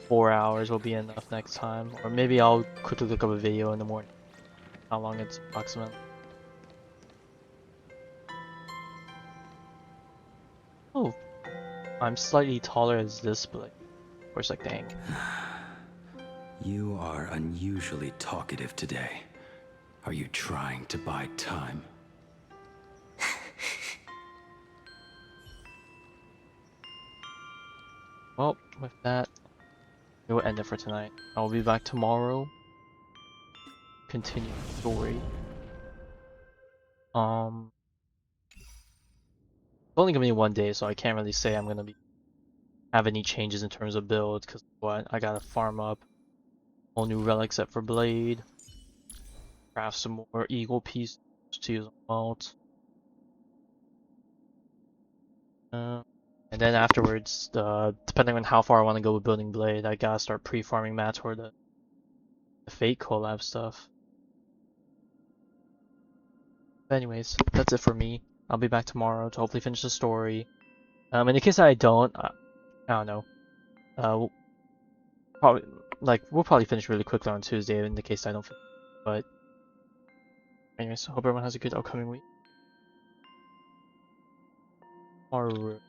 4 hours will be enough next time. Or maybe I'll quickly look up a video in the morning, how long it's approximately. Oh, I'm slightly taller as this, but like, of course, like dang. You are unusually talkative today. Are you trying to buy time? Well, with that, we'll end it for tonight. I'll be back tomorrow. Continue the story. It's only gonna be 1 day, so I can't really say I'm gonna have any changes in terms of build, because what? I gotta farm up whole new relic set for Blade. Craft some more eagle pieces to use on Malt. And then afterwards, depending on how far I want to go with building Blade, I gotta start pre-farming mats for the Fate collab stuff. But anyways, that's it for me. I'll be back tomorrow to hopefully finish the story. In the case I don't, I don't know. We'll probably finish really quickly on Tuesday in the case I don't finish. But anyways, I hope everyone has a good upcoming week. Alright.